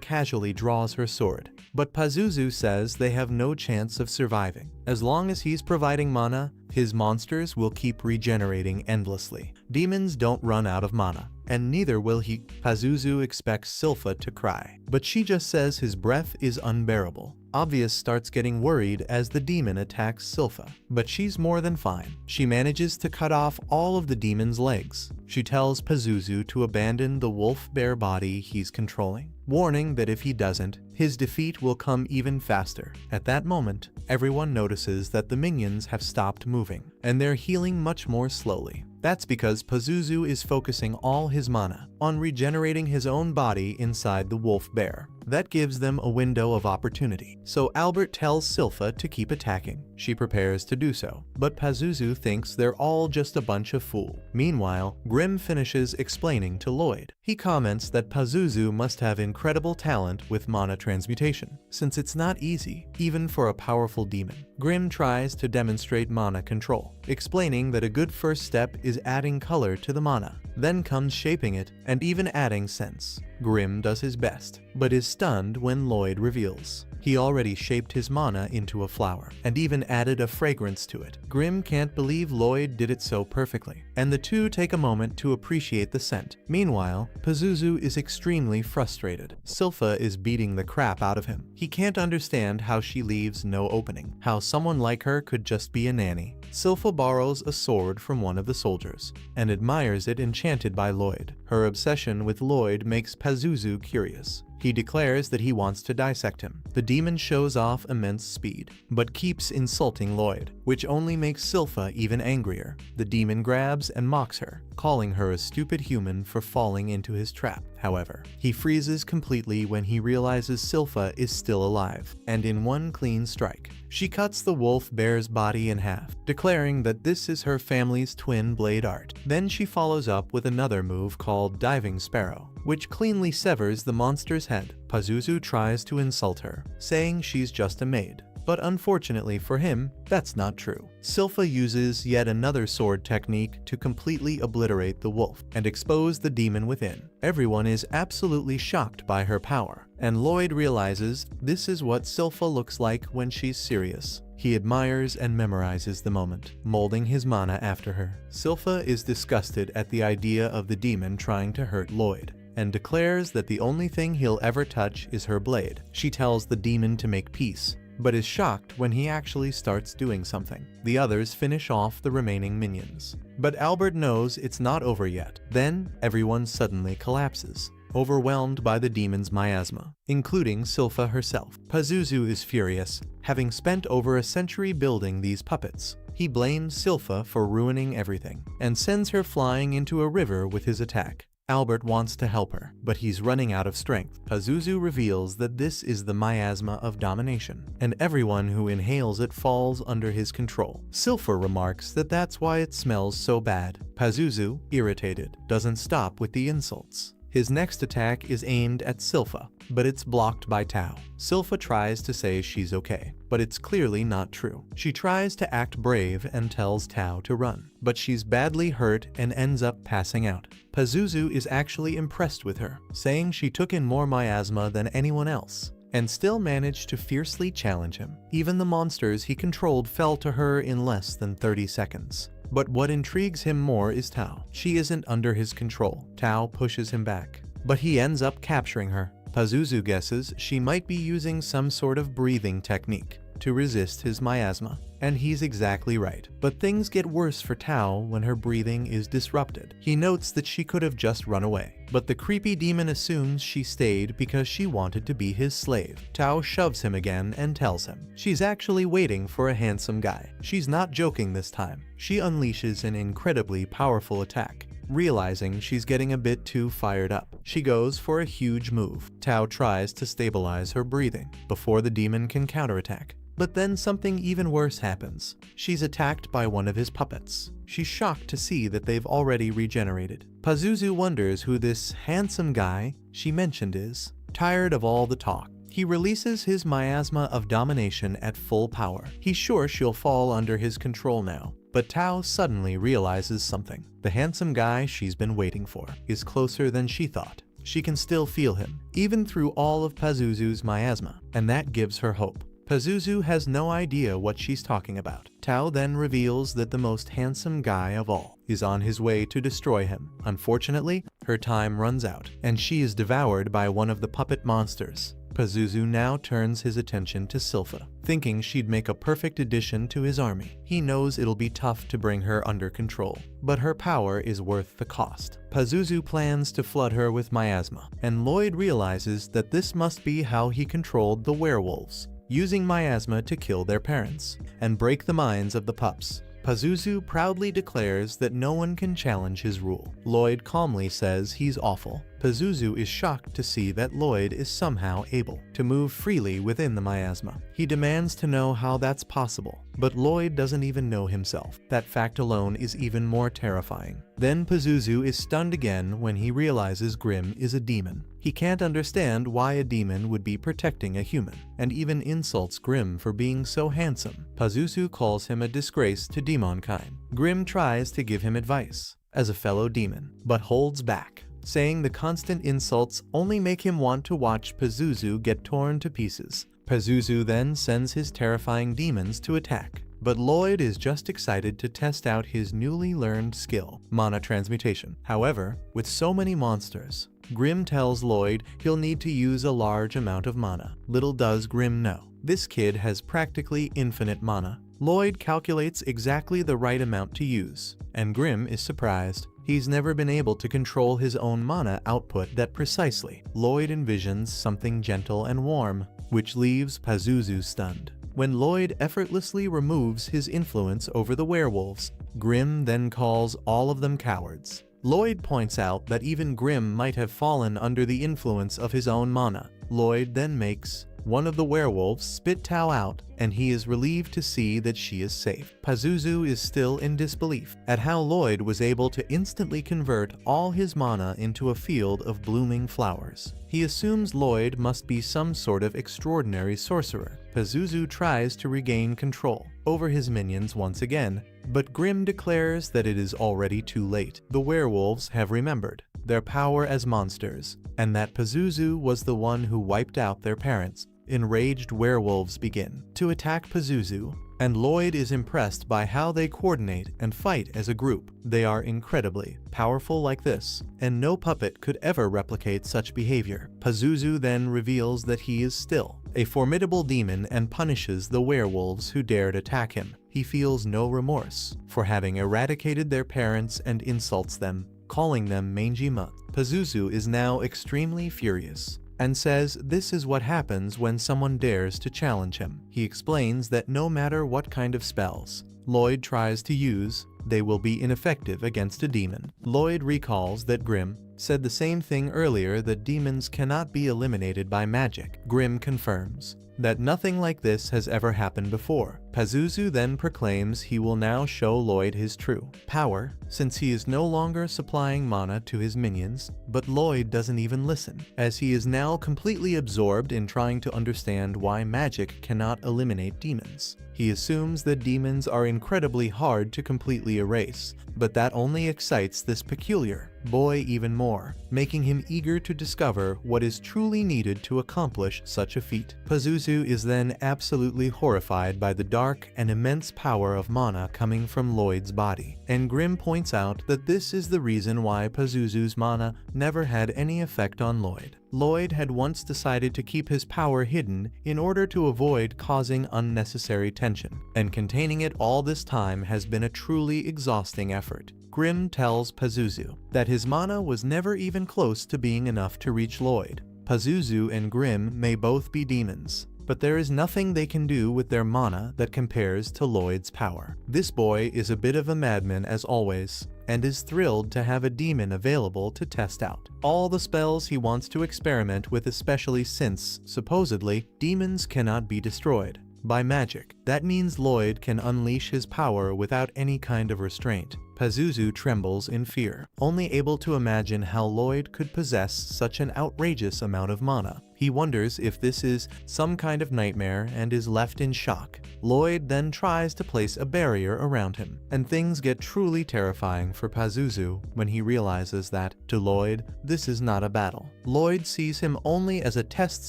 casually draws her sword, but Pazuzu says they have no chance of surviving. As long as he's providing mana, his monsters will keep regenerating endlessly. Demons don't run out of mana, and neither will he. Pazuzu expects Silpha to cry, but she just says his breath is unbearable. Obvious starts getting worried as the demon attacks Silpha, but she's more than fine. She manages to cut off all of the demon's legs. She tells Pazuzu to abandon the wolf bear body he's controlling, warning that if he doesn't, his defeat will come even faster. At that moment, everyone notices that the minions have stopped moving, and they're healing much more slowly. That's because Pazuzu is focusing all his mana on regenerating his own body inside the wolf bear. That gives them a window of opportunity, so Albert tells Silpha to keep attacking. She prepares to do so, but Pazuzu thinks they're all just a bunch of fools. Meanwhile, Grim finishes explaining to Lloyd. He comments that Pazuzu must have incredible talent with mana transmutation, since it's not easy, even for a powerful demon. Grim tries to demonstrate mana control, explaining that a good first step is adding color to the mana, then comes shaping it and even adding sense. Grim does his best, but is stunned when Lloyd reveals he already shaped his mana into a flower, and even added a fragrance to it. Grim can't believe Lloyd did it so perfectly, and the two take a moment to appreciate the scent. Meanwhile, Pazuzu is extremely frustrated. Silpha is beating the crap out of him. He can't understand how she leaves no opening, how someone like her could just be a nanny. Silpha borrows a sword from one of the soldiers, and admires it enchanted by Lloyd. Her obsession with Lloyd makes Pazuzu curious. He declares that he wants to dissect him. The demon shows off immense speed, but keeps insulting Lloyd, which only makes Silpha even angrier. The demon grabs and mocks her, calling her a stupid human for falling into his trap. However, he freezes completely when he realizes Silpha is still alive, and in one clean strike, she cuts the wolf bear's body in half, declaring that this is her family's twin blade art. Then she follows up with another move called Diving Sparrow, which cleanly severs the monster's head. Pazuzu tries to insult her, saying she's just a maid. But unfortunately for him, that's not true. Silpha uses yet another sword technique to completely obliterate the wolf and expose the demon within. Everyone is absolutely shocked by her power, and Lloyd realizes this is what Silpha looks like when she's serious. He admires and memorizes the moment, molding his mana after her. Silpha is disgusted at the idea of the demon trying to hurt Lloyd, and declares that the only thing he'll ever touch is her blade. She tells the demon to make peace, but is shocked when he actually starts doing something. The others finish off the remaining minions, but Albert knows it's not over yet. Then, everyone suddenly collapses, overwhelmed by the demon's miasma, including Silpha herself. Pazuzu is furious, having spent over a century building these puppets. He blames Silpha for ruining everything, and sends her flying into a river with his attack. Albert wants to help her, but he's running out of strength. Pazuzu reveals that this is the miasma of domination, and everyone who inhales it falls under his control. Silpha remarks that that's why it smells so bad. Pazuzu, irritated, doesn't stop with the insults. His next attack is aimed at Silpha, but it's blocked by Tao. Silpha tries to say she's okay, but it's clearly not true. She tries to act brave and tells Tao to run, but she's badly hurt and ends up passing out. Pazuzu is actually impressed with her, saying she took in more miasma than anyone else, and still managed to fiercely challenge him. Even the monsters he controlled fell to her in less than 30 seconds. But what intrigues him more is Tao. She isn't under his control. Tao pushes him back, but he ends up capturing her. Pazuzu guesses she might be using some sort of breathing technique to resist his miasma, and he's exactly right. But things get worse for Tao when her breathing is disrupted. He notes that she could have just run away, but the creepy demon assumes she stayed because she wanted to be his slave. Tao shoves him again and tells him she's actually waiting for a handsome guy. She's not joking this time. She unleashes an incredibly powerful attack. Realizing she's getting a bit too fired up, she goes for a huge move. Tao tries to stabilize her breathing before the demon can counterattack. But then something even worse happens. She's attacked by one of his puppets. She's shocked to see that they've already regenerated. Pazuzu wonders who this handsome guy she mentioned is. Tired of all the talk, he releases his miasma of domination at full power. He's sure she'll fall under his control now. But Tao suddenly realizes something. The handsome guy she's been waiting for is closer than she thought. She can still feel him, even through all of Pazuzu's miasma, and that gives her hope. Pazuzu has no idea what she's talking about. Tao then reveals that the most handsome guy of all is on his way to destroy him. Unfortunately, her time runs out, and she is devoured by one of the puppet monsters. Pazuzu now turns his attention to Sylpha, thinking she'd make a perfect addition to his army. He knows it'll be tough to bring her under control, but her power is worth the cost. Pazuzu plans to flood her with miasma, and Lloyd realizes that this must be how he controlled the werewolves, using miasma to kill their parents and break the minds of the pups. Pazuzu proudly declares that no one can challenge his rule. Lloyd calmly says he's awful. Pazuzu is shocked to see that Lloyd is somehow able to move freely within the miasma. He demands to know how that's possible, but Lloyd doesn't even know himself. That fact alone is even more terrifying. Then Pazuzu is stunned again when he realizes Grim is a demon. He can't understand why a demon would be protecting a human, and even insults Grim for being so handsome. Pazuzu calls him a disgrace to demonkind. Grim tries to give him advice as a fellow demon, but holds back, saying the constant insults only make him want to watch Pazuzu get torn to pieces. Pazuzu then sends his terrifying demons to attack, but Lloyd is just excited to test out his newly learned skill, mana transmutation. However, with so many monsters, Grim tells Lloyd he'll need to use a large amount of mana. Little does Grim know, this kid has practically infinite mana. Lloyd calculates exactly the right amount to use, and Grim is surprised. He's never been able to control his own mana output that precisely. Lloyd envisions something gentle and warm, which leaves Pazuzu stunned. When Lloyd effortlessly removes his influence over the werewolves, Grim then calls all of them cowards. Lloyd points out that even Grim might have fallen under the influence of his own mana. Lloyd then makes one of the werewolves spit Tao out, and he is relieved to see that she is safe. Pazuzu is still in disbelief at how Lloyd was able to instantly convert all his mana into a field of blooming flowers. He assumes Lloyd must be some sort of extraordinary sorcerer. Pazuzu tries to regain control over his minions once again, but Grim declares that it is already too late. The werewolves have remembered their power as monsters, and that Pazuzu was the one who wiped out their parents. Enraged werewolves begin to attack Pazuzu, and Lloyd is impressed by how they coordinate and fight as a group. They are incredibly powerful like this, and no puppet could ever replicate such behavior. Pazuzu then reveals that he is still a formidable demon and punishes the werewolves who dared attack him. He feels no remorse for having eradicated their parents and insults them, calling them mangy mud. Pazuzu is now extremely furious and says this is what happens when someone dares to challenge him. He explains that no matter what kind of spells Lloyd tries to use, they will be ineffective against a demon. Lloyd recalls that Grim said the same thing earlier, that demons cannot be eliminated by magic. Grim confirms that nothing like this has ever happened before. Pazuzu then proclaims he will now show Lloyd his true power, since he is no longer supplying mana to his minions, but Lloyd doesn't even listen, as he is now completely absorbed in trying to understand why magic cannot eliminate demons. He assumes that demons are incredibly hard to completely erase, but that only excites this peculiar boy even more, making him eager to discover what is truly needed to accomplish such a feat. Pazuzu is then absolutely horrified by the dark and immense power of mana coming from Lloyd's body, and Grim points out that this is the reason why Pazuzu's mana never had any effect on Lloyd. Lloyd had once decided to keep his power hidden in order to avoid causing unnecessary tension, and containing it all this time has been a truly exhausting effort. Grim tells Pazuzu that his mana was never even close to being enough to reach Lloyd. Pazuzu and Grim may both be demons, but there is nothing they can do with their mana that compares to Lloyd's power. This boy is a bit of a madman as always, and is thrilled to have a demon available to test out all the spells he wants to experiment with, especially since, supposedly, demons cannot be destroyed by magic. That means Lloyd can unleash his power without any kind of restraint. Pazuzu trembles in fear, only able to imagine how Lloyd could possess such an outrageous amount of mana. He wonders if this is some kind of nightmare and is left in shock. Lloyd then tries to place a barrier around him, and things get truly terrifying for Pazuzu when he realizes that, to Lloyd, this is not a battle. Lloyd sees him only as a test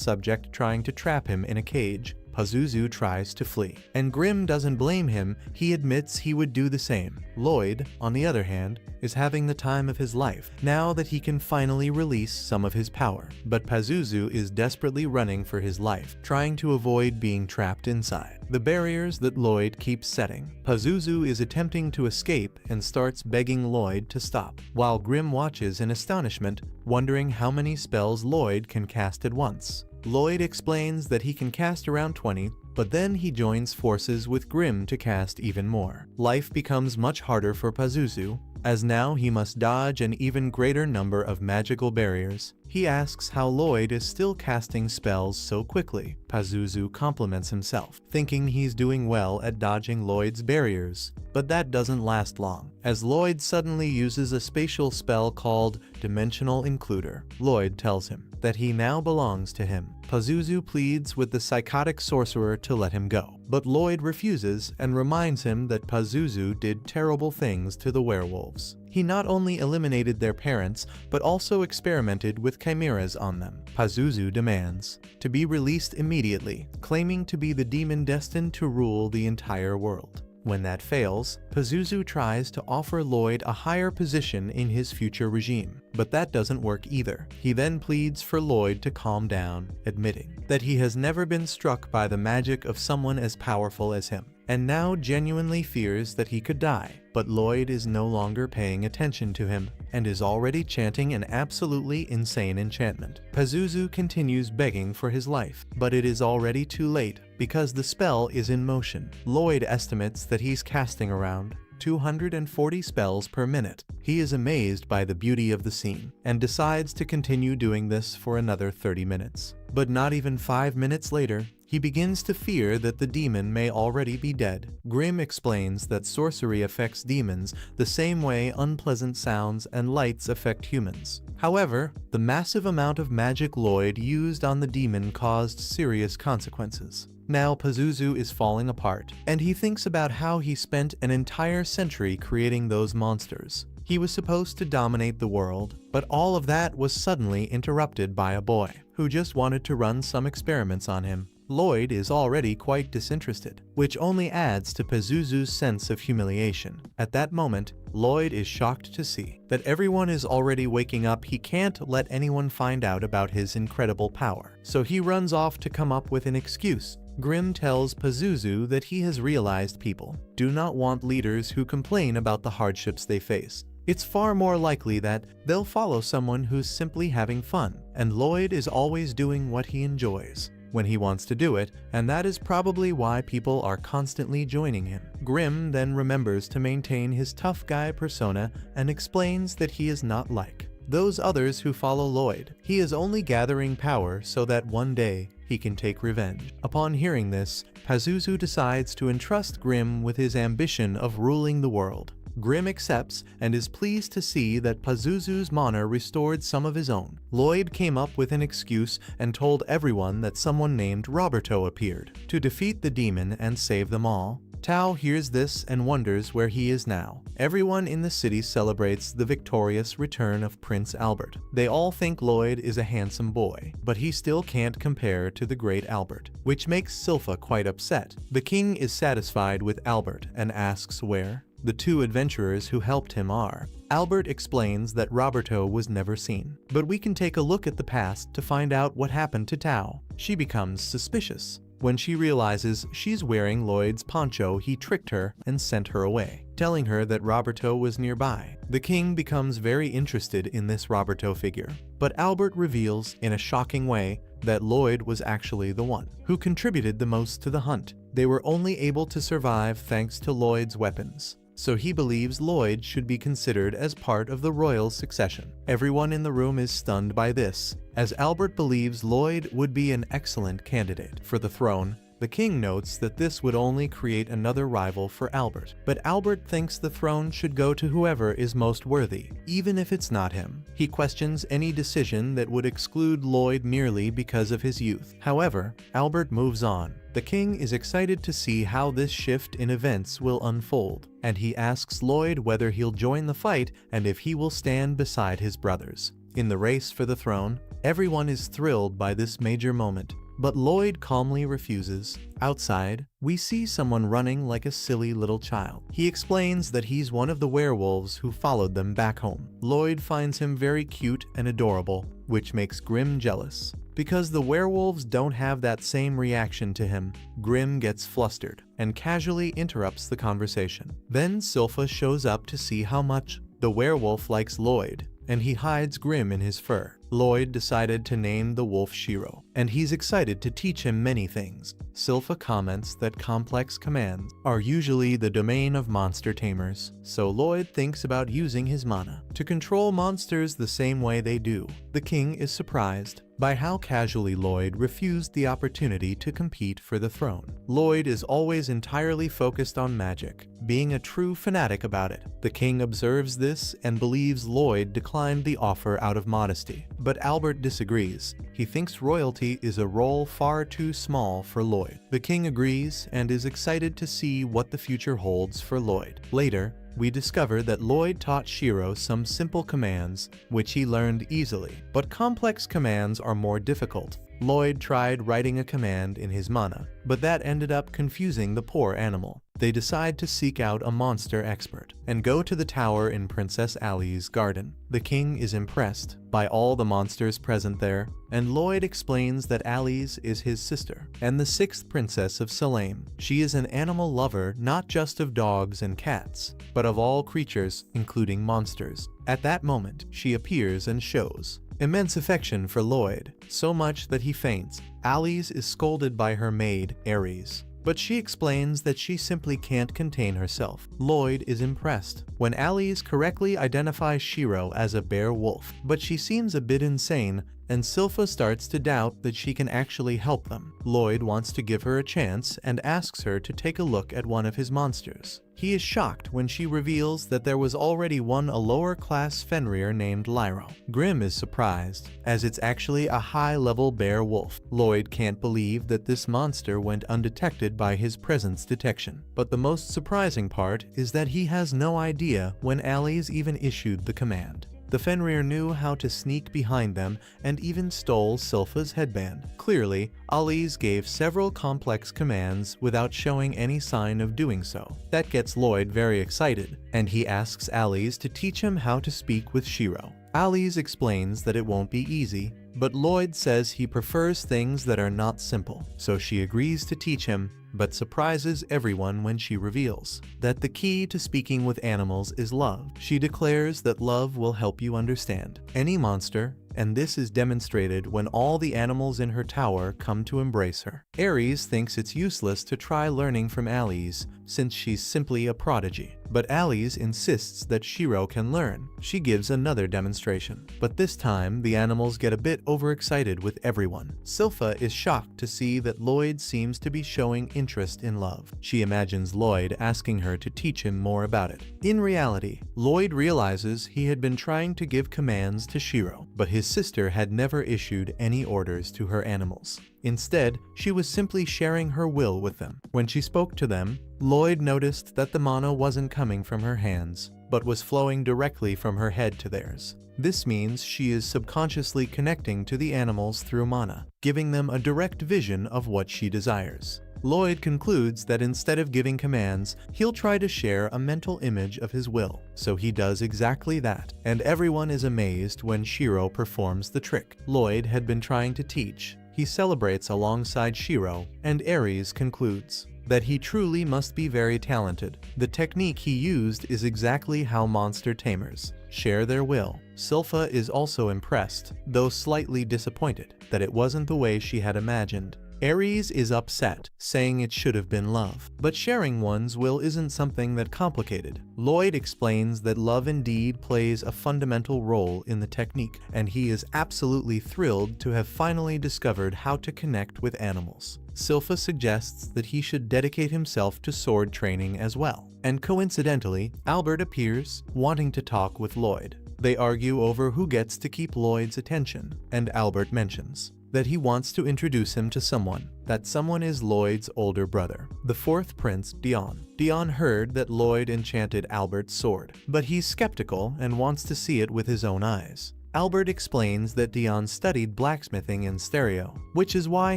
subject trying to trap him in a cage. Pazuzu tries to flee, and Grim doesn't blame him. He admits he would do the same. Lloyd, on the other hand, is having the time of his life now that he can finally release some of his power. But Pazuzu is desperately running for his life, trying to avoid being trapped inside the barriers that Lloyd keeps setting. Pazuzu is attempting to escape and starts begging Lloyd to stop, while Grim watches in astonishment, wondering how many spells Lloyd can cast at once. Lloyd explains that he can cast around 20, but then he joins forces with Grim to cast even more. Life becomes much harder for Pazuzu, as now he must dodge an even greater number of magical barriers. He asks how Lloyd is still casting spells so quickly. Pazuzu compliments himself, thinking he's doing well at dodging Lloyd's barriers. But that doesn't last long, as Lloyd suddenly uses a spatial spell called Dimensional Includer. Lloyd tells him that he now belongs to him. Pazuzu pleads with the psychotic sorcerer to let him go, but Lloyd refuses and reminds him that Pazuzu did terrible things to the werewolves. He not only eliminated their parents, but also experimented with chimeras on them. Pazuzu demands to be released immediately, claiming to be the demon destined to rule the entire world. When that fails, Pazuzu tries to offer Lloyd a higher position in his future regime, but that doesn't work either. He then pleads for Lloyd to calm down, admitting that he has never been struck by the magic of someone as powerful as him, and now genuinely fears that he could die. But Lloyd is no longer paying attention to him, and is already chanting an absolutely insane enchantment. Pazuzu continues begging for his life, but it is already too late, because the spell is in motion. Lloyd estimates that he's casting around 240 spells per minute. He is amazed by the beauty of the scene, and decides to continue doing this for another 30 minutes. But not even 5 minutes later, he begins to fear that the demon may already be dead. Grim explains that sorcery affects demons the same way unpleasant sounds and lights affect humans. However, the massive amount of magic Lloyd used on the demon caused serious consequences. Now Pazuzu is falling apart, and he thinks about how he spent an entire century creating those monsters. He was supposed to dominate the world, but all of that was suddenly interrupted by a boy who just wanted to run some experiments on him. Lloyd is already quite disinterested, which only adds to Pazuzu's sense of humiliation. At that moment, Lloyd is shocked to see that everyone is already waking up. He can't let anyone find out about his incredible power, so he runs off to come up with an excuse. Grim tells Pazuzu that he has realized people do not want leaders who complain about the hardships they face. It's far more likely that they'll follow someone who's simply having fun, and Lloyd is always doing what he enjoys when he wants to do it, and that is probably why people are constantly joining him. Grim then remembers to maintain his tough guy persona and explains that he is not like those others who follow Lloyd. He is only gathering power so that one day he can take revenge. Upon hearing this, Pazuzu decides to entrust Grim with his ambition of ruling the world. Grim accepts and is pleased to see that Pazuzu's mana restored some of his own. Lloyd came up with an excuse and told everyone that someone named Roberto appeared to defeat the demon and save them all. Tao hears this and wonders where he is now. Everyone in the city celebrates the victorious return of Prince Albert. They all think Lloyd is a handsome boy, but he still can't compare to the great Albert, which makes Silpha quite upset. The king is satisfied with Albert and asks where the two adventurers who helped him are. Albert explains that Roberto was never seen, but we can take a look at the past to find out what happened to Tao. She becomes suspicious when she realizes she's wearing Lloyd's poncho. He tricked her and sent her away, telling her that Roberto was nearby. The king becomes very interested in this Roberto figure, but Albert reveals in a shocking way that Lloyd was actually the one who contributed the most to the hunt. They were only able to survive thanks to Lloyd's weapons, so he believes Lloyd should be considered as part of the royal succession. Everyone in the room is stunned by this, as Albert believes Lloyd would be an excellent candidate for the throne. The king notes that this would only create another rival for Albert, but Albert thinks the throne should go to whoever is most worthy, even if it's not him. He questions any decision that would exclude Lloyd merely because of his youth. However, Albert moves on. The king is excited to see how this shift in events will unfold, and he asks Lloyd whether he'll join the fight and if he will stand beside his brothers in the race for the throne. Everyone is thrilled by this major moment, but Lloyd calmly refuses. Outside, we see someone running like a silly little child. He explains that he's one of the werewolves who followed them back home. Lloyd finds him very cute and adorable, which makes Grimm jealous. Because the werewolves don't have that same reaction to him, Grimm gets flustered and casually interrupts the conversation. Then Silpha shows up to see how much the werewolf likes Lloyd, and he hides Grimm in his fur. Lloyd decided to name the wolf Shiro, and he's excited to teach him many things. Silpha comments that complex commands are usually the domain of monster tamers, so Lloyd thinks about using his mana to control monsters the same way they do. The king is surprised by how casually Lloyd refused the opportunity to compete for the throne. Lloyd is always entirely focused on magic, being a true fanatic about it. The king observes this and believes Lloyd declined the offer out of modesty. But Albert disagrees. He thinks royalty is a role far too small for Lloyd. The king agrees and is excited to see what the future holds for Lloyd. Later, we discover that Lloyd taught Shiro some simple commands, which he learned easily. But complex commands are more difficult. Lloyd tried writing a command in his mana, but that ended up confusing the poor animal. They decide to seek out a monster expert and go to the tower in Princess Ali's garden. The king is impressed by all the monsters present there, and Lloyd explains that Ali's is his sister and the sixth princess of Salem. She is an animal lover, not just of dogs and cats, but of all creatures, including monsters. At that moment, she appears and shows immense affection for Lloyd, so much that he faints. Ali's is scolded by her maid, Ares, but she explains that she simply can't contain herself. Lloyd is impressed when Ali's correctly identifies Shiro as a bear wolf, but she seems a bit insane, and Silpha starts to doubt that she can actually help them. Lloyd wants to give her a chance and asks her to take a look at one of his monsters. He is shocked when she reveals that there was already one, a lower-class Fenrir named Lyro. Grimm is surprised, as it's actually a high-level bear wolf. Lloyd can't believe that this monster went undetected by his presence detection. But the most surprising part is that he has no idea when Ali's even issued the command. The Fenrir knew how to sneak behind them and even stole Silpha's headband. Clearly, Ali's gave several complex commands without showing any sign of doing so. That gets Lloyd very excited, and he asks Ali's to teach him how to speak with Shiro. Ali's explains that it won't be easy, but Lloyd says he prefers things that are not simple, so she agrees to teach him, but surprises everyone when she reveals that the key to speaking with animals is love. She declares that love will help you understand any monster, and this is demonstrated when all the animals in her tower come to embrace her. Ares thinks it's useless to try learning from Ali's, since she's simply a prodigy. But Ali's insists that Shiro can learn. She gives another demonstration, but this time the animals get a bit overexcited with everyone. Silpha is shocked to see that Lloyd seems to be showing interest in love. She imagines Lloyd asking her to teach him more about it. In reality, Lloyd realizes he had been trying to give commands to Shiro, but his sister had never issued any orders to her animals. Instead, she was simply sharing her will with them. When she spoke to them, Lloyd noticed that the mana wasn't coming from her hands, but was flowing directly from her head to theirs. This means she is subconsciously connecting to the animals through mana, giving them a direct vision of what she desires. Lloyd concludes that instead of giving commands, he'll try to share a mental image of his will. So he does exactly that, and everyone is amazed when Shiro performs the trick Lloyd had been trying to teach. He celebrates alongside Shiro, and Ares concludes that he truly must be very talented. The technique he used is exactly how monster tamers share their will. Sylpha is also impressed, though slightly disappointed, that it wasn't the way she had imagined. Ares is upset, saying it should have been love. But sharing one's will isn't something that complicated. Lloyd explains that love indeed plays a fundamental role in the technique, and he is absolutely thrilled to have finally discovered how to connect with animals. Sylpha suggests that he should dedicate himself to sword training as well. And coincidentally, Albert appears, wanting to talk with Lloyd. They argue over who gets to keep Lloyd's attention, and Albert mentions that he wants to introduce him to someone. That someone is Lloyd's older brother, the fourth prince, Dion. Dion heard that Lloyd enchanted Albert's sword, but he's skeptical and wants to see it with his own eyes. Albert explains that Dion studied blacksmithing in stereo, which is why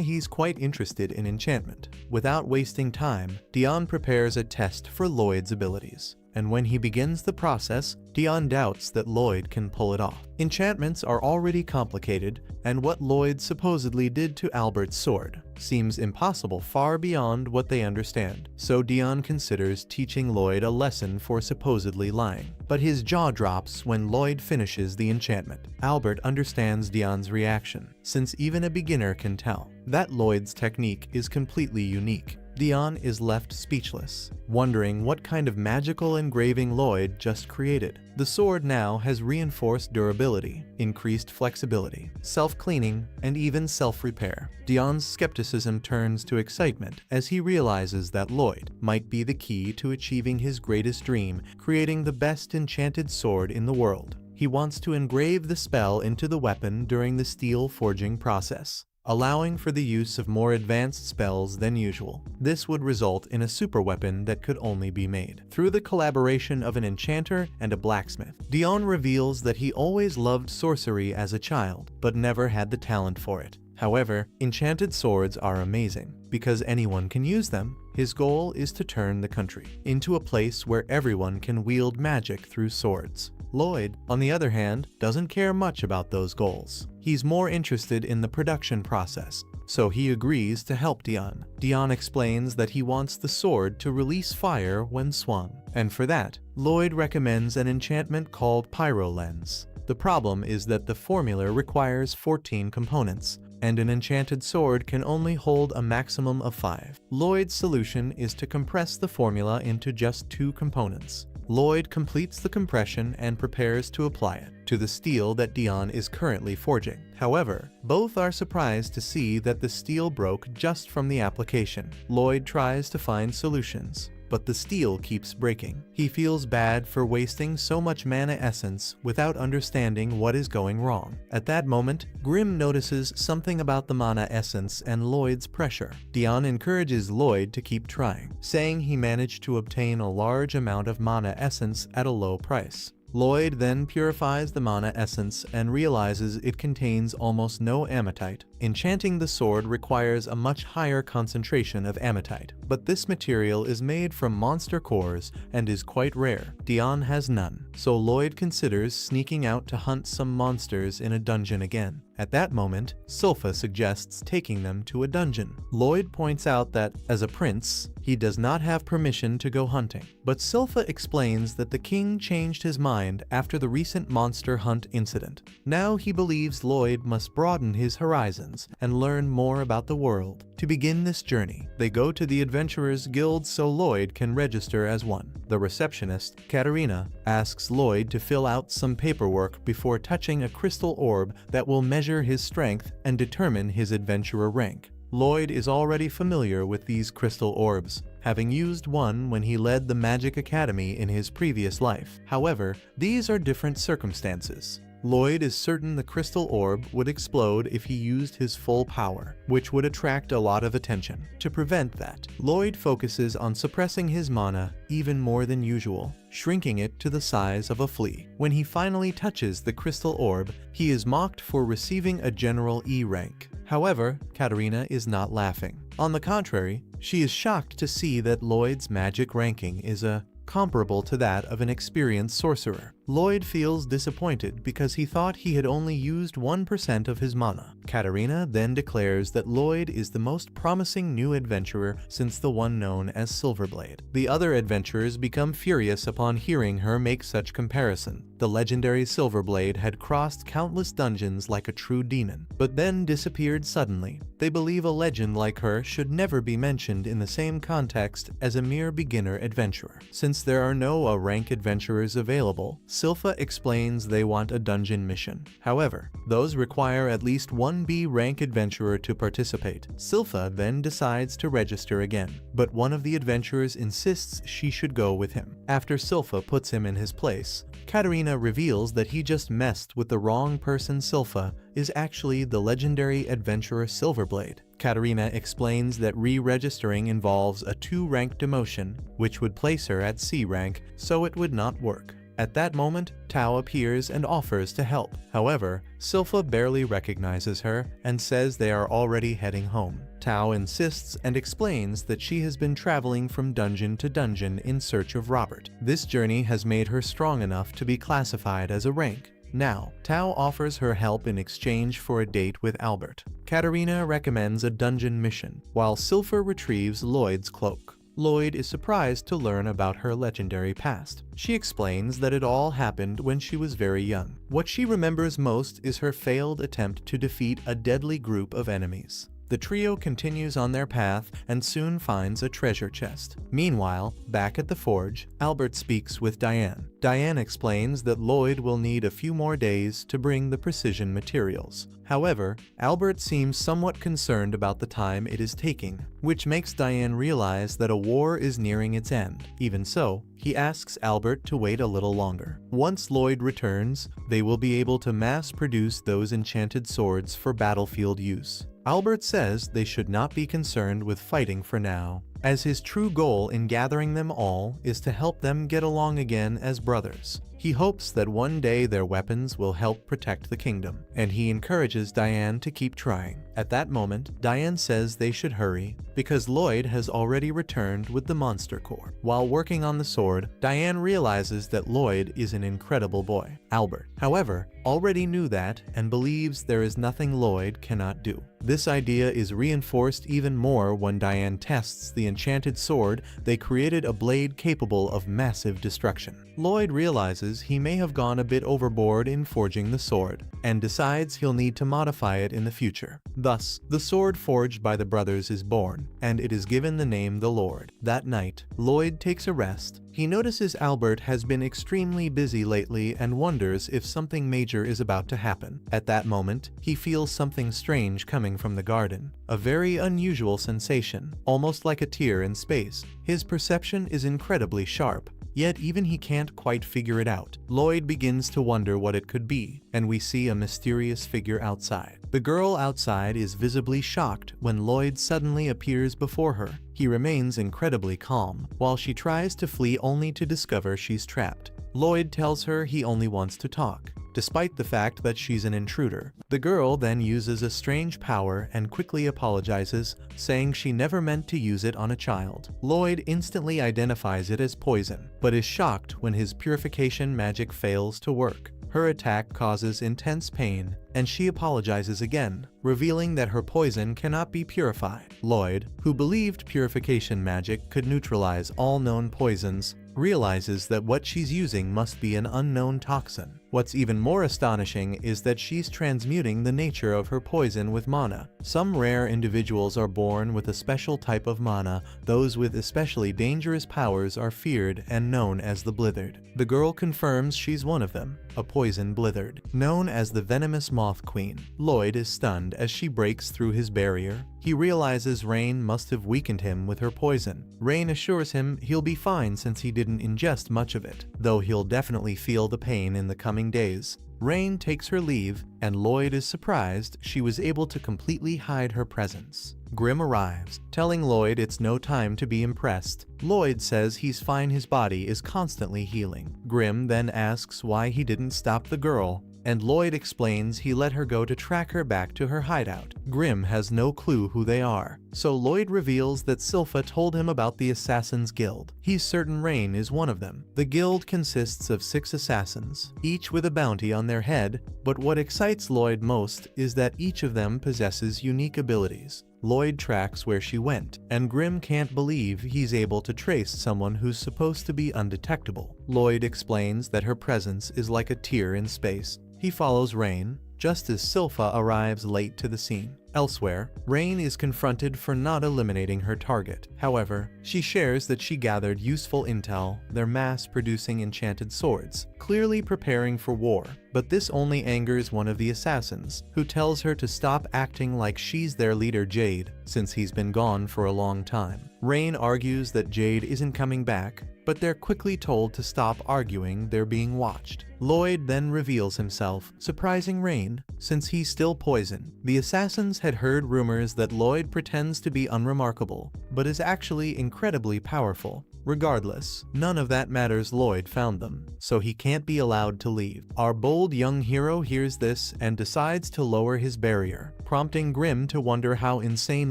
he's quite interested in enchantment. Without wasting time, Dion prepares a test for Lloyd's abilities. And when he begins the process, Dion doubts that Lloyd can pull it off. Enchantments are already complicated, and what Lloyd supposedly did to Albert's sword seems impossible, far beyond what they understand. So Dion considers teaching Lloyd a lesson for supposedly lying. But his jaw drops when Lloyd finishes the enchantment. Albert understands Dion's reaction, since even a beginner can tell that Lloyd's technique is completely unique. Dion is left speechless, wondering what kind of magical engraving Lloyd just created. The sword now has reinforced durability, increased flexibility, self-cleaning, and even self-repair. Dion's skepticism turns to excitement as he realizes that Lloyd might be the key to achieving his greatest dream, creating the best enchanted sword in the world. He wants to engrave the spell into the weapon during the steel forging process, allowing for the use of more advanced spells than usual. This would result in a super weapon that could only be made through the collaboration of an enchanter and a blacksmith. Dion reveals that he always loved sorcery as a child, but never had the talent for it. However, enchanted swords are amazing, because anyone can use them. His goal is to turn the country into a place where everyone can wield magic through swords. Lloyd, on the other hand, doesn't care much about those goals. He's more interested in the production process, so he agrees to help Dion. Dion explains that he wants the sword to release fire when swung, and for that, Lloyd recommends an enchantment called Pyro Lens. The problem is that the formula requires 14 components, and an enchanted sword can only hold a maximum of 5. Lloyd's solution is to compress the formula into just 2 components. Lloyd completes the compression and prepares to apply it to the steel that Dion is currently forging. However, both are surprised to see that the steel broke just from the application. Lloyd tries to find solutions, but the steel keeps breaking. He feels bad for wasting so much mana essence without understanding what is going wrong. At that moment, Grimm notices something about the mana essence and Lloyd's pressure. Dion encourages Lloyd to keep trying, saying he managed to obtain a large amount of mana essence at a low price. Lloyd then purifies the mana essence and realizes it contains almost no ametite. Enchanting the sword requires a much higher concentration of ametite, but this material is made from monster cores and is quite rare. Dion has none, so Lloyd considers sneaking out to hunt some monsters in a dungeon again. At that moment, Sylpha suggests taking them to a dungeon. Lloyd points out that, as a prince, he does not have permission to go hunting. But Sylpha explains that the king changed his mind after the recent monster hunt incident. Now he believes Lloyd must broaden his horizons and learn more about the world. To begin this journey, they go to the Adventurers Guild so Lloyd can register as one. The receptionist, Katerina, asks Lloyd to fill out some paperwork before touching a crystal orb that will measure his strength and determine his adventurer rank. Lloyd is already familiar with these crystal orbs, having used one when he led the Magic Academy in his previous life. However, these are different circumstances. Lloyd is certain the crystal orb would explode if he used his full power, which would attract a lot of attention. To prevent that, Lloyd focuses on suppressing his mana even more than usual, shrinking it to the size of a flea. When he finally touches the crystal orb, he is mocked for receiving a General E rank. However, Katarina is not laughing. On the contrary, she is shocked to see that Lloyd's magic ranking is comparable to that of an experienced sorcerer. Lloyd feels disappointed because he thought he had only used 1% of his mana. Katarina then declares that Lloyd is the most promising new adventurer since the one known as Silverblade. The other adventurers become furious upon hearing her make such comparison. The legendary Silverblade had crossed countless dungeons like a true demon, but then disappeared suddenly. They believe a legend like her should never be mentioned in the same context as a mere beginner adventurer. Since there are no A-rank adventurers available, Silpha explains they want a dungeon mission. However, those require at least one B-rank adventurer to participate. Silpha then decides to register again, but one of the adventurers insists she should go with him. After Silpha puts him in his place, Katarina reveals that he just messed with the wrong person. Silpha is actually the legendary adventurer Silverblade. Katarina explains that re-registering involves a 2-rank demotion, which would place her at C rank, so it would not work. At that moment, Tao appears and offers to help. However, Silpha barely recognizes her and says they are already heading home. Tao insists and explains that she has been traveling from dungeon to dungeon in search of Robert. This journey has made her strong enough to be classified as a rank. Now, Tao offers her help in exchange for a date with Albert. Katarina recommends a dungeon mission, while Silpha retrieves Lloyd's cloak. Lloyd is surprised to learn about her legendary past. She explains that it all happened when she was very young. What she remembers most is her failed attempt to defeat a deadly group of enemies. The trio continues on their path and soon finds a treasure chest. Meanwhile, back at the forge, Albert speaks with Diane. Diane explains that Lloyd will need a few more days to bring the precision materials. However, Albert seems somewhat concerned about the time it is taking, which makes Diane realize that a war is nearing its end. Even so, he asks Albert to wait a little longer. Once Lloyd returns, they will be able to mass-produce those enchanted swords for battlefield use. Albert says they should not be concerned with fighting for now, as his true goal in gathering them all is to help them get along again as brothers. He hopes that one day their weapons will help protect the kingdom, and he encourages Diane to keep trying. At that moment, Diane says they should hurry, because Lloyd has already returned with the monster core. While working on the sword, Diane realizes that Lloyd is an incredible boy. Albert, however, already knew that and believes there is nothing Lloyd cannot do. This idea is reinforced even more when Diane tests the enchanted sword. They created a blade capable of massive destruction. Lloyd realizes he may have gone a bit overboard in forging the sword, and decides he'll need to modify it in the future. Thus, the sword forged by the brothers is born, and it is given the name the Lord. That night, Lloyd takes a rest. He notices Albert has been extremely busy lately and wonders if something major is about to happen. At that moment, he feels something strange coming from the garden. A very unusual sensation, almost like a tear in space. His perception is incredibly sharp, yet even he can't quite figure it out. Lloyd begins to wonder what it could be, and we see a mysterious figure outside. The girl outside is visibly shocked when Lloyd suddenly appears before her. He remains incredibly calm, while she tries to flee only to discover she's trapped. Lloyd tells her he only wants to talk, despite the fact that she's an intruder. The girl then uses a strange power and quickly apologizes, saying she never meant to use it on a child. Lloyd instantly identifies it as poison, but is shocked when his purification magic fails to work. Her attack causes intense pain, and she apologizes again, revealing that her poison cannot be purified. Lloyd, who believed purification magic could neutralize all known poisons, realizes that what she's using must be an unknown toxin. What's even more astonishing is that she's transmuting the nature of her poison with mana. Some rare individuals are born with a special type of mana. Those with especially dangerous powers are feared and known as the Blithered. The girl confirms she's one of them, a poison Blithered, known as the Venomous Moth Queen. Lloyd is stunned as she breaks through his barrier. He realizes Rain must have weakened him with her poison. Rain assures him he'll be fine since he didn't ingest much of it, though he'll definitely feel the pain in the coming days. Rain takes her leave, and Lloyd is surprised she was able to completely hide her presence. Grim arrives, telling Lloyd it's no time to be impressed. Lloyd says he's fine, his body is constantly healing. Grim then asks why he didn't stop the girl, and Lloyd explains he let her go to track her back to her hideout. Grim has no clue who they are, so Lloyd reveals that Silpha told him about the Assassin's Guild. He's certain Rain is one of them. The guild consists of 6 assassins, each with a bounty on their head, but what excites Lloyd most is that each of them possesses unique abilities. Lloyd tracks where she went, and Grim can't believe he's able to trace someone who's supposed to be undetectable. Lloyd explains that her presence is like a tear in space. He follows Rain, just as Silpha arrives late to the scene. Elsewhere, Rain is confronted for not eliminating her target. However, she shares that she gathered useful intel, they're mass-producing enchanted swords, clearly preparing for war. But this only angers one of the assassins, who tells her to stop acting like she's their leader Jade, since he's been gone for a long time. Rain argues that Jade isn't coming back, but they're quickly told to stop arguing, they're being watched. Lloyd then reveals himself, surprising Rain, since he's still poisoned. The assassins had heard rumors that Lloyd pretends to be unremarkable, but is actually incredibly powerful. Regardless, none of that matters. Lloyd found them, so he can't be allowed to leave. Our bold young hero hears this and decides to lower his barrier, prompting Grim to wonder how insane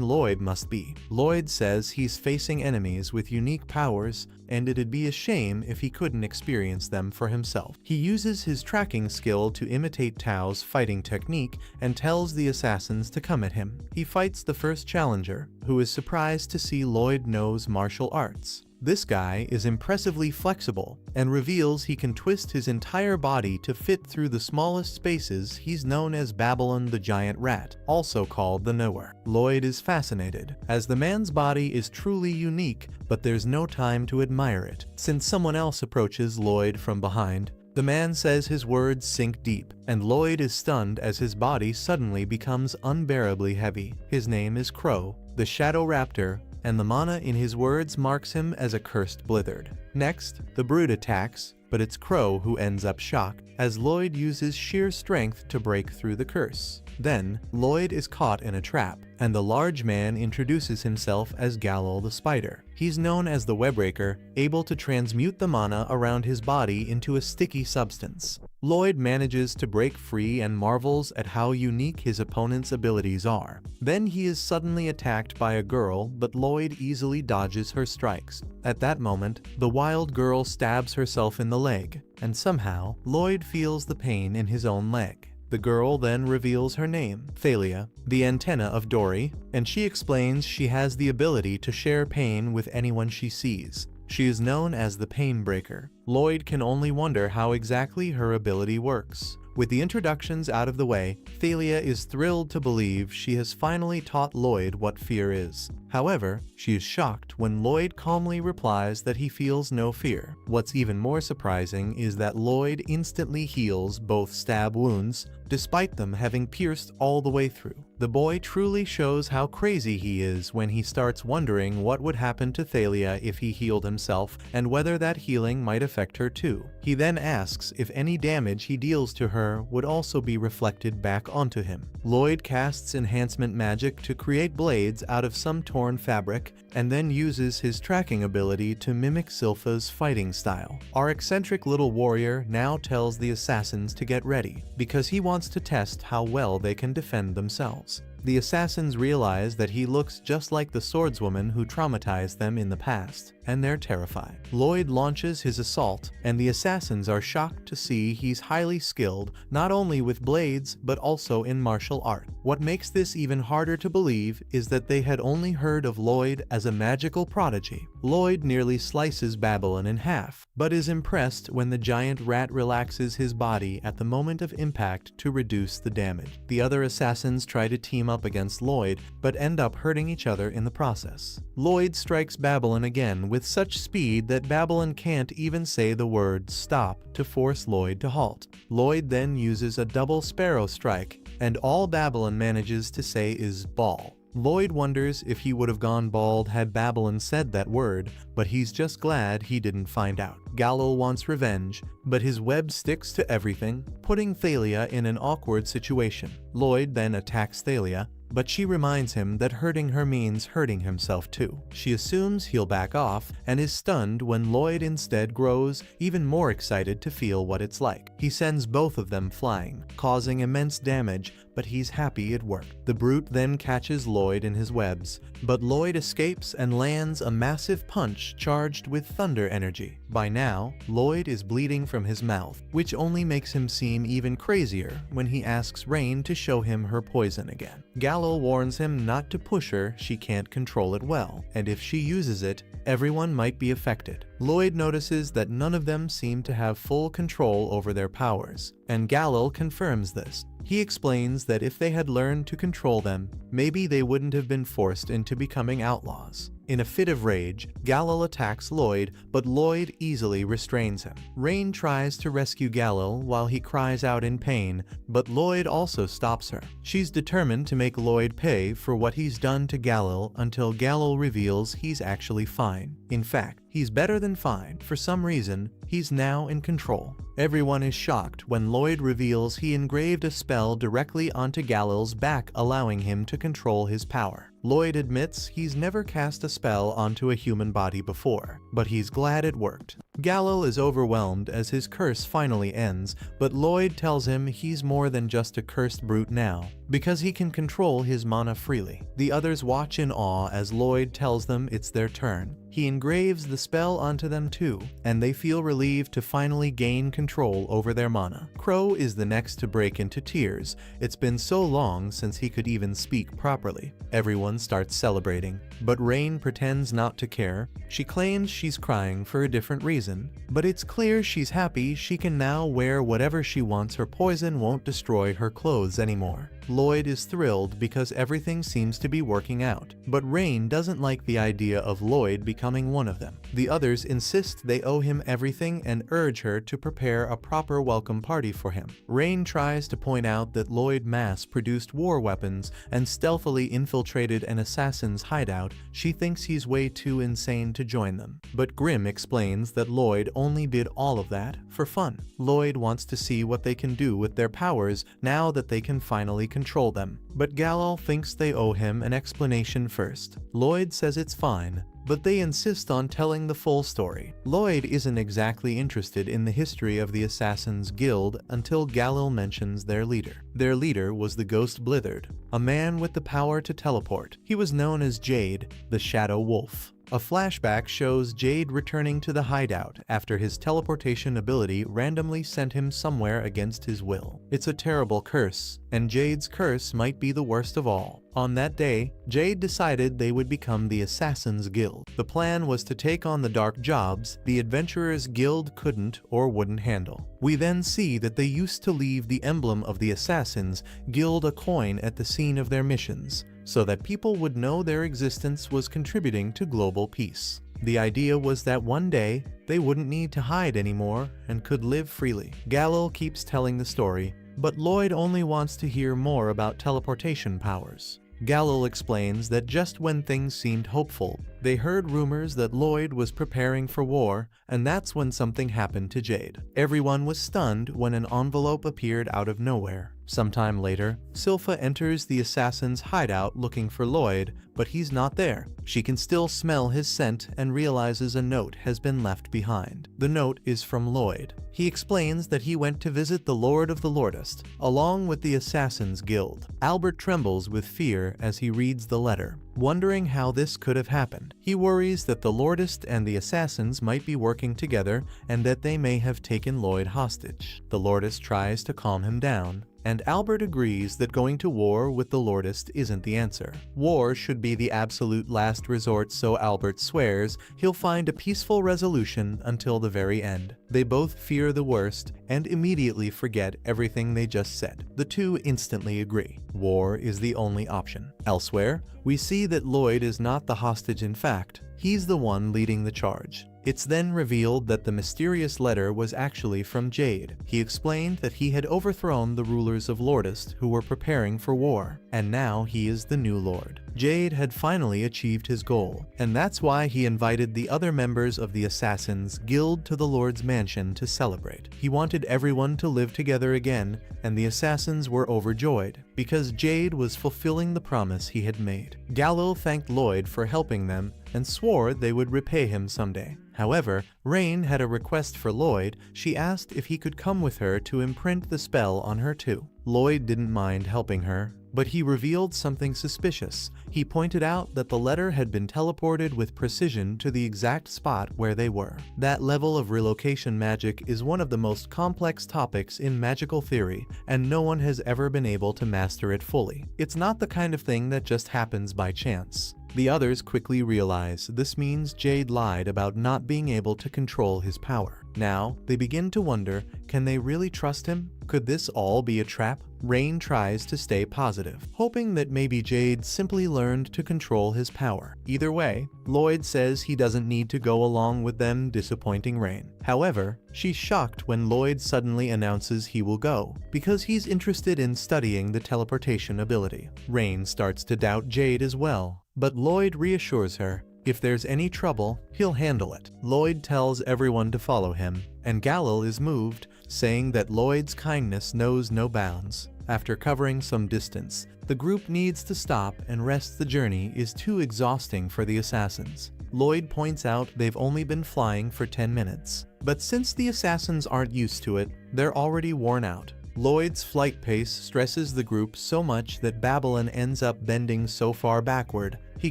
Lloyd must be. Lloyd says he's facing enemies with unique powers, and it'd be a shame if he couldn't experience them for himself. He uses his tracking skill to imitate Tao's fighting technique and tells the assassins to come at him. He fights the first challenger, who is surprised to see Lloyd knows martial arts. This guy is impressively flexible and reveals he can twist his entire body to fit through the smallest spaces. He's known as Babylon the Giant Rat, also called the Knower. Lloyd is fascinated, as the man's body is truly unique, but there's no time to admire it. Since someone else approaches Lloyd from behind, the man says his words sink deep, and Lloyd is stunned as his body suddenly becomes unbearably heavy. His name is Crow, the Shadow Raptor, and the mana in his words marks him as a cursed blizzard. Next, the Brood attacks, but it's Crow who ends up shocked, as Lloyd uses sheer strength to break through the curse. Then, Lloyd is caught in a trap, and the large man introduces himself as Galil the Spider. He's known as the Webbreaker, able to transmute the mana around his body into a sticky substance. Lloyd manages to break free and marvels at how unique his opponent's abilities are. Then he is suddenly attacked by a girl, but Lloyd easily dodges her strikes. At that moment, the wild girl stabs herself in the leg, and somehow, Lloyd feels the pain in his own leg. The girl then reveals her name, Thalia, the antenna of Dory, and she explains she has the ability to share pain with anyone she sees. She is known as the Pain Breaker. Lloyd can only wonder how exactly her ability works. With the introductions out of the way, Thalia is thrilled to believe she has finally taught Lloyd what fear is. However, she is shocked when Lloyd calmly replies that he feels no fear. What's even more surprising is that Lloyd instantly heals both stab wounds, despite them having pierced all the way through. The boy truly shows how crazy he is when he starts wondering what would happen to Thalia if he healed himself, and whether that healing might affect her too. He then asks if any damage he deals to her would also be reflected back onto him. Lloyd casts enhancement magic to create blades out of some torn fabric, and then uses his tracking ability to mimic Silpha's fighting style. Our eccentric little warrior now tells the assassins to get ready, because he wants to test how well they can defend themselves. The assassins realize that he looks just like the swordswoman who traumatized them in the past, and they're terrified. Lloyd launches his assault, and the assassins are shocked to see he's highly skilled, not only with blades, but also in martial art. What makes this even harder to believe is that they had only heard of Lloyd as a magical prodigy. Lloyd nearly slices Babylon in half, but is impressed when the giant rat relaxes his body at the moment of impact to reduce the damage. The other assassins try to team up against Lloyd, but end up hurting each other in the process. Lloyd strikes Babylon again with such speed that Babylon can't even say the word stop to force Lloyd to halt. Lloyd then uses a double sparrow strike, and all Babylon manages to say is ball. Lloyd wonders if he would have gone bald had Babylon said that word, but he's just glad he didn't find out. Galil wants revenge, but his web sticks to everything, putting Thalia in an awkward situation. Lloyd then attacks Thalia, but she reminds him that hurting her means hurting himself too. She assumes he'll back off and is stunned when Lloyd instead grows even more excited to feel what it's like. He sends both of them flying, causing immense damage, but he's happy it worked. The brute then catches Lloyd in his webs, but Lloyd escapes and lands a massive punch charged with thunder energy. By now, Lloyd is bleeding from his mouth, which only makes him seem even crazier when he asks Rain to show him her poison again. Galil warns him not to push her, she can't control it well, and if she uses it, everyone might be affected. Lloyd notices that none of them seem to have full control over their powers, and Galil confirms this. He explains that if they had learned to control them, maybe they wouldn't have been forced into becoming outlaws. In a fit of rage, Galil attacks Lloyd, but Lloyd easily restrains him. Rain tries to rescue Galil while he cries out in pain, but Lloyd also stops her. She's determined to make Lloyd pay for what he's done to Galil until Galil reveals he's actually fine. In fact, he's better than fine. For some reason, he's now in control. Everyone is shocked when Lloyd reveals he engraved a spell directly onto Galil's back, allowing him to control his power. Lloyd admits he's never cast a spell onto a human body before, but he's glad it worked. Galil is overwhelmed as his curse finally ends, but Lloyd tells him he's more than just a cursed brute now, because he can control his mana freely. The others watch in awe as Lloyd tells them it's their turn. He engraves the spell onto them too, and they feel relieved to finally gain control over their mana. Crow is the next to break into tears. It's been so long since he could even speak properly. Everyone starts celebrating, but Rain pretends not to care. She claims she's crying for a different reason, but it's clear she's happy she can now wear whatever she wants. Her poison won't destroy her clothes anymore. Lloyd is thrilled because everything seems to be working out, but Rain doesn't like the idea of Lloyd becoming one of them. The others insist they owe him everything and urge her to prepare a proper welcome party for him. Rain tries to point out that Lloyd mass-produced war weapons and stealthily infiltrated an assassin's hideout. She thinks he's way too insane to join them, but Grimm explains that Lloyd only did all of that for fun. Lloyd wants to see what they can do with their powers now that they can finally control them, but Galil thinks they owe him an explanation first. Lloyd says it's fine, but they insist on telling the full story. Lloyd isn't exactly interested in the history of the Assassin's Guild until Galil mentions their leader. Their leader was the Ghost Blithered, a man with the power to teleport. He was known as Jade, the Shadow Wolf. A flashback shows Jade returning to the hideout after his teleportation ability randomly sent him somewhere against his will. It's a terrible curse, and Jade's curse might be the worst of all. On that day, Jade decided they would become the Assassin's Guild. The plan was to take on the dark jobs the Adventurers Guild couldn't or wouldn't handle. We then see that they used to leave the emblem of the Assassins Guild a coin at the scene of their missions, so that people would know their existence was contributing to global peace. The idea was that one day, they wouldn't need to hide anymore and could live freely. Galil keeps telling the story, but Lloyd only wants to hear more about teleportation powers. Galil explains that just when things seemed hopeful, they heard rumors that Lloyd was preparing for war, and that's when something happened to Jade. Everyone was stunned when an envelope appeared out of nowhere. Sometime later, Silpha enters the assassin's hideout looking for Lloyd, but he's not there. She can still smell his scent and realizes a note has been left behind. The note is from Lloyd. He explains that he went to visit the Lord of the Lordest, along with the Assassin's Guild. Albert trembles with fear as he reads the letter, wondering how this could have happened. He worries that the Lordest and the Assassins might be working together and that they may have taken Lloyd hostage. The Lordest tries to calm him down, and Albert agrees that going to war with the Lordist isn't the answer. War should be the absolute last resort, so Albert swears he'll find a peaceful resolution until the very end. They both fear the worst and immediately forget everything they just said. The two instantly agree. War is the only option. Elsewhere, we see that Lloyd is not the hostage in fact. He's the one leading the charge. It's then revealed that the mysterious letter was actually from Jade. He explained that he had overthrown the rulers of Lordest who were preparing for war, and now he is the new lord. Jade had finally achieved his goal, and that's why he invited the other members of the Assassins Guild to the Lord's mansion to celebrate. He wanted everyone to live together again, and the Assassins were overjoyed, because Jade was fulfilling the promise he had made. Galil thanked Lloyd for helping them, and swore they would repay him someday. However, Rain had a request for Lloyd. She asked if he could come with her to imprint the spell on her too. Lloyd didn't mind helping her, but he revealed something suspicious. He pointed out that the letter had been teleported with precision to the exact spot where they were. That level of relocation magic is one of the most complex topics in magical theory, and no one has ever been able to master it fully. It's not the kind of thing that just happens by chance. The others quickly realize this means Jade lied about not being able to control his power. Now, they begin to wonder, can they really trust him? Could this all be a trap? Rain tries to stay positive, hoping that maybe Jade simply learned to control his power. Either way, Lloyd says he doesn't need to go along with them, disappointing Rain. However, she's shocked when Lloyd suddenly announces he will go, because he's interested in studying the teleportation ability. Rain starts to doubt Jade as well, but Lloyd reassures her, if there's any trouble, he'll handle it. Lloyd tells everyone to follow him, and Galil is moved, saying that Lloyd's kindness knows no bounds. After covering some distance, the group needs to stop and rest. The journey is too exhausting for the Assassins. Lloyd points out they've only been flying for 10 minutes. But since the Assassins aren't used to it, they're already worn out. Lloyd's flight pace stresses the group so much that Babylon ends up bending so far backward, he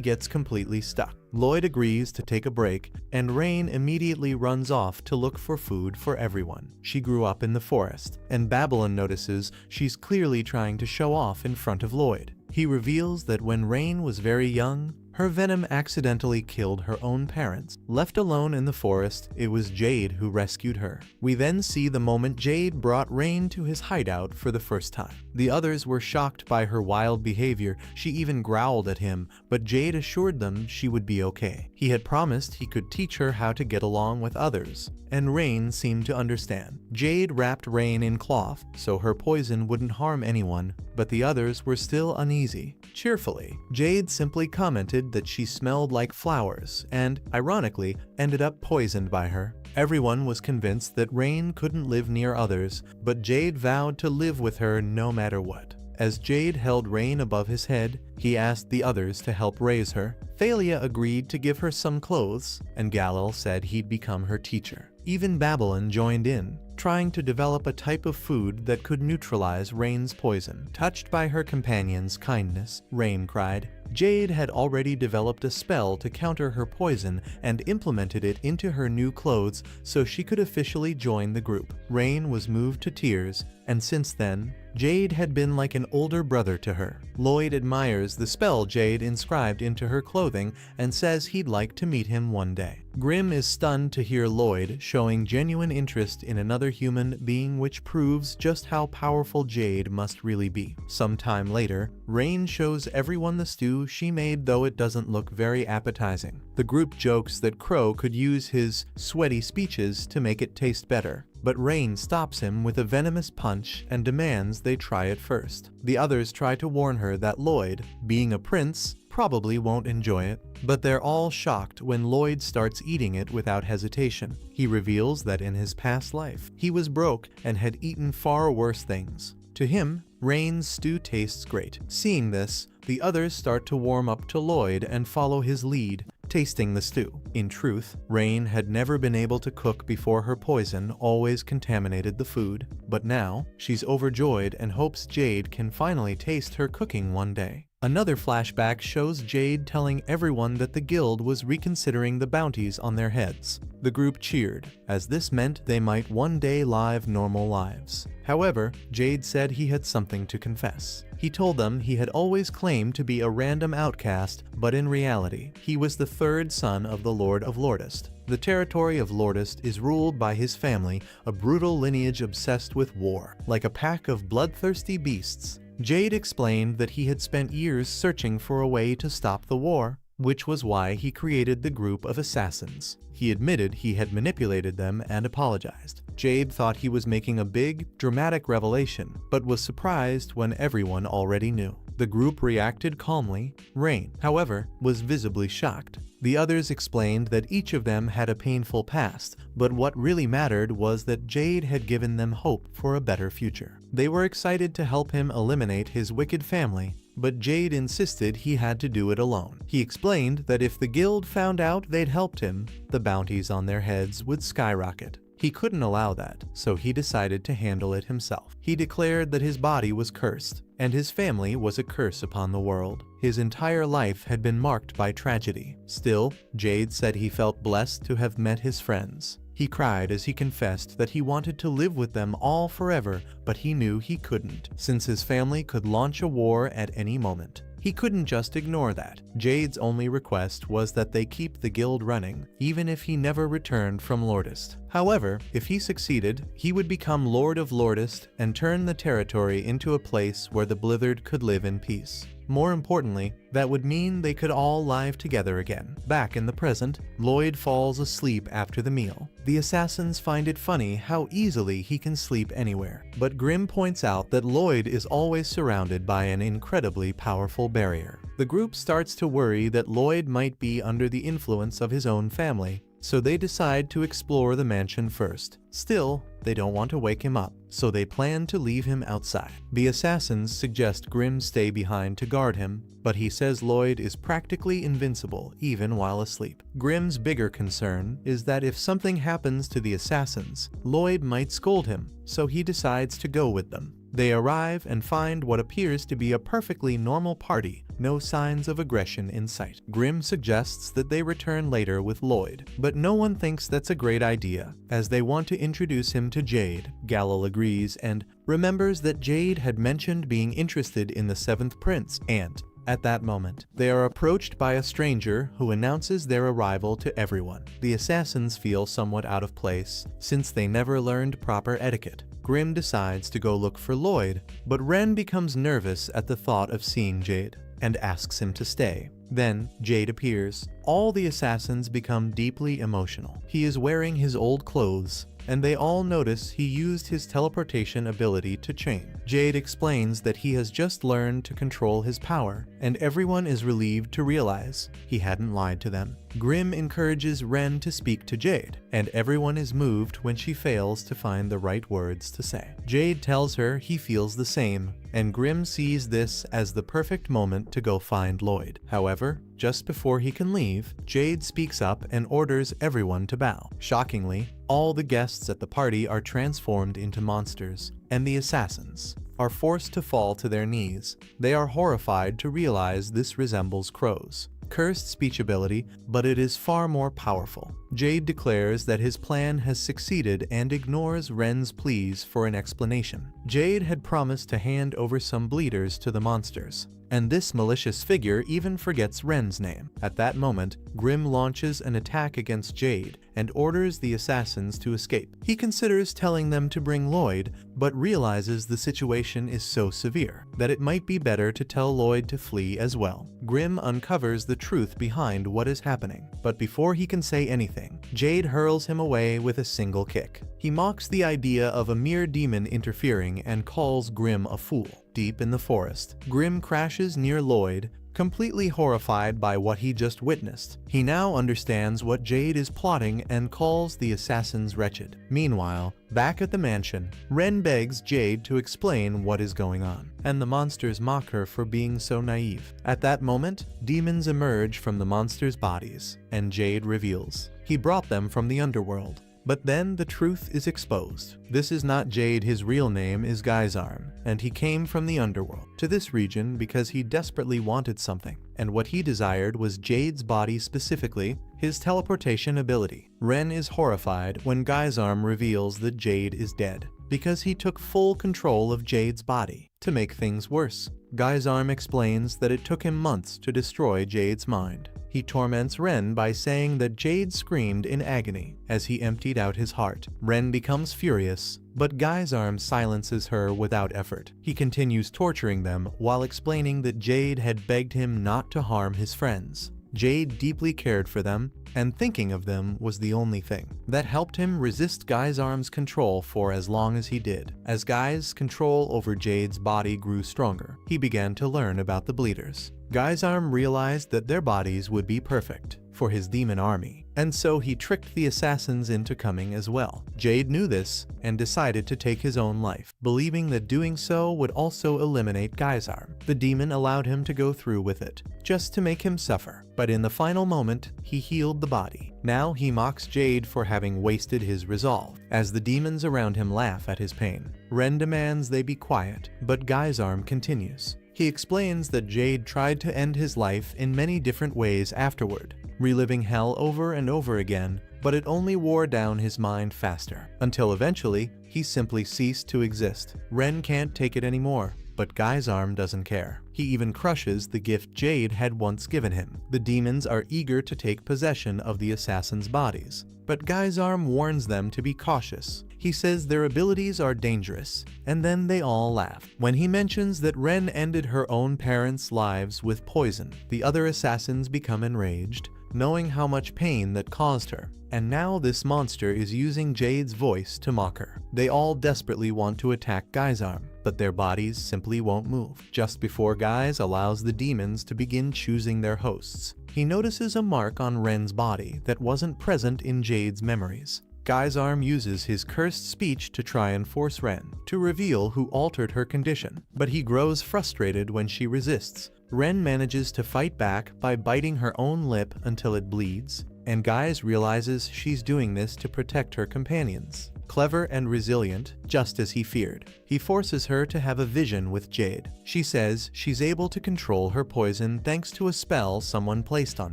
gets completely stuck. Lloyd agrees to take a break, and Rain immediately runs off to look for food for everyone. She grew up in the forest, and Babylon notices she's clearly trying to show off in front of Lloyd. He reveals that when Rain was very young, her venom accidentally killed her own parents. Left alone in the forest, it was Jade who rescued her. We then see the moment Jade brought Rain to his hideout for the first time. The others were shocked by her wild behavior. She even growled at him, but Jade assured them she would be okay. He had promised he could teach her how to get along with others, and Rain seemed to understand. Jade wrapped Rain in cloth so her poison wouldn't harm anyone, but the others were still uneasy. Cheerfully, Jade simply commented that she smelled like flowers and, ironically, ended up poisoned by her. Everyone was convinced that Rain couldn't live near others, but Jade vowed to live with her no matter what. As Jade held Rain above his head, he asked the others to help raise her. Thalia agreed to give her some clothes, and Galil said he'd become her teacher. Even Babylon joined in, trying to develop a type of food that could neutralize Rain's poison. Touched by her companion's kindness, Rain cried. Jade had already developed a spell to counter her poison and implemented it into her new clothes so she could officially join the group. Rain was moved to tears, and since then, Jade had been like an older brother to her. Lloyd admires the spell Jade inscribed into her clothing and says he'd like to meet him one day. Grim is stunned to hear Lloyd showing genuine interest in another human being, which proves just how powerful Jade must really be. Sometime later, Rain shows everyone the stew she made, though it doesn't look very appetizing. The group jokes that Crow could use his sweaty speeches to make it taste better, but Rain stops him with a venomous punch and demands they try it first. The others try to warn her that Lloyd, being a prince, probably won't enjoy it, but they're all shocked when Lloyd starts eating it without hesitation. He reveals that in his past life, he was broke and had eaten far worse things. To him, Rain's stew tastes great. Seeing this, the others start to warm up to Lloyd and follow his lead, tasting the stew. In truth, Rain had never been able to cook before. Her poison always contaminated the food, but now she's overjoyed and hopes Jade can finally taste her cooking one day. Another flashback shows Jade telling everyone that the guild was reconsidering the bounties on their heads. The group cheered, as this meant they might one day live normal lives. However, Jade said he had something to confess. He told them he had always claimed to be a random outcast, but in reality, he was the third son of the Lord of Lordest. The territory of Lordest is ruled by his family, a brutal lineage obsessed with war, like a pack of bloodthirsty beasts. Jade explained that he had spent years searching for a way to stop the war, which was why he created the group of assassins. He admitted he had manipulated them and apologized. Jade thought he was making a big, dramatic revelation, but was surprised when everyone already knew. The group reacted calmly. Rain, however, was visibly shocked. The others explained that each of them had a painful past, but what really mattered was that Jade had given them hope for a better future. They were excited to help him eliminate his wicked family, but Jade insisted he had to do it alone. He explained that if the guild found out they'd helped him, the bounties on their heads would skyrocket. He couldn't allow that, so he decided to handle it himself. He declared that his body was cursed, and his family was a curse upon the world. His entire life had been marked by tragedy. Still, Jade said he felt blessed to have met his friends. He cried as he confessed that he wanted to live with them all forever, but he knew he couldn't, since his family could launch a war at any moment. He couldn't just ignore that. Jade's only request was that they keep the guild running, even if he never returned from Lordest. However, if he succeeded, he would become Lord of Lordest and turn the territory into a place where the Blithered could live in peace. More importantly, that would mean they could all live together again. Back in the present, Lloyd falls asleep after the meal. The assassins find it funny how easily he can sleep anywhere, but Grimm points out that Lloyd is always surrounded by an incredibly powerful barrier. The group starts to worry that Lloyd might be under the influence of his own family, so they decide to explore the mansion first. Still, they don't want to wake him up, so they plan to leave him outside. The assassins suggest Grimm stay behind to guard him, but he says Lloyd is practically invincible even while asleep. Grimm's bigger concern is that if something happens to the assassins, Lloyd might scold him, so he decides to go with them. They arrive and find what appears to be a perfectly normal party, no signs of aggression in sight. Grimm suggests that they return later with Lloyd, but no one thinks that's a great idea, as they want to introduce him to Jade. Galil agrees and remembers that Jade had mentioned being interested in the Seventh Prince, and at that moment, they are approached by a stranger who announces their arrival to everyone. The assassins feel somewhat out of place, since they never learned proper etiquette. Grimm decides to go look for Lloyd, but Ren becomes nervous at the thought of seeing Jade, and asks him to stay. Then, Jade appears. All the assassins become deeply emotional. He is wearing his old clothes, and they all notice he used his teleportation ability to change. Jade explains that he has just learned to control his power, and everyone is relieved to realize he hadn't lied to them. Grimm encourages Ren to speak to Jade, and everyone is moved when she fails to find the right words to say. Jade tells her he feels the same, and Grimm sees this as the perfect moment to go find Lloyd. However, just before he can leave, Jade speaks up and orders everyone to bow. Shockingly, all the guests at the party are transformed into monsters, and the assassins are forced to fall to their knees. They are horrified to realize this resembles crows. Cursed speech ability, but it is far more powerful. Jade declares that his plan has succeeded and ignores Ren's pleas for an explanation. Jade had promised to hand over some bleeders to the monsters, and this malicious figure even forgets Ren's name. At that moment, Grimm launches an attack against Jade and orders the assassins to escape. He considers telling them to bring Lloyd, but realizes the situation is so severe that it might be better to tell Lloyd to flee as well. Grimm uncovers the truth behind what is happening, but before he can say anything, Jade hurls him away with a single kick. He mocks the idea of a mere demon interfering and calls Grimm a fool. Deep in the forest, Grimm crashes near Lloyd, completely horrified by what he just witnessed. He now understands what Jade is plotting and calls the assassins wretched. Meanwhile, back at the mansion, Ren begs Jade to explain what is going on, and the monsters mock her for being so naive. At that moment, demons emerge from the monsters' bodies, and Jade reveals he brought them from the underworld. But then the truth is exposed. This is not Jade, his real name is Geyzarm, and he came from the underworld to this region because he desperately wanted something, and what he desired was Jade's body, specifically his teleportation ability. Ren is horrified when Geyzarm reveals that Jade is dead, because he took full control of Jade's body. To make things worse, Geyzarm explains that it took him months to destroy Jade's mind. He torments Ren by saying that Jade screamed in agony as he emptied out his heart. Ren becomes furious, but Geyzarm silences her without effort. He continues torturing them while explaining that Jade had begged him not to harm his friends. Jade deeply cared for them, and thinking of them was the only thing that helped him resist Guy's arm's control for as long as he did. As Guy's control over Jade's body grew stronger, he began to learn about the bleeders. Guy's arm realized that their bodies would be perfect for his demon army, and so he tricked the assassins into coming as well. Jade knew this and decided to take his own life, believing that doing so would also eliminate Guy's arm. The demon allowed him to go through with it, just to make him suffer, but in the final moment, he healed the body. Now he mocks Jade for having wasted his resolve, as the demons around him laugh at his pain. Ren demands they be quiet, but Guy's arm continues. He explains that Jade tried to end his life in many different ways afterward, reliving hell over and over again, but it only wore down his mind faster, until eventually, he simply ceased to exist. Ren can't take it anymore, but Guy's arm doesn't care. He even crushes the gift Jade had once given him. The demons are eager to take possession of the assassins' bodies, but Guy's arm warns them to be cautious. He says their abilities are dangerous, and then they all laugh. When he mentions that Ren ended her own parents' lives with poison, the other assassins become enraged, knowing how much pain that caused her. And now this monster is using Jade's voice to mock her. They all desperately want to attack Guy's arm, but their bodies simply won't move. Just before Guy's allows the demons to begin choosing their hosts, he notices a mark on Ren's body that wasn't present in Jade's memories. Guy's arm uses his cursed speech to try and force Ren to reveal who altered her condition, but he grows frustrated when she resists. Ren manages to fight back by biting her own lip until it bleeds, and Guy's realizes she's doing this to protect her companions. Clever and resilient, just as he feared, he forces her to have a vision with Jade. She says she's able to control her poison thanks to a spell someone placed on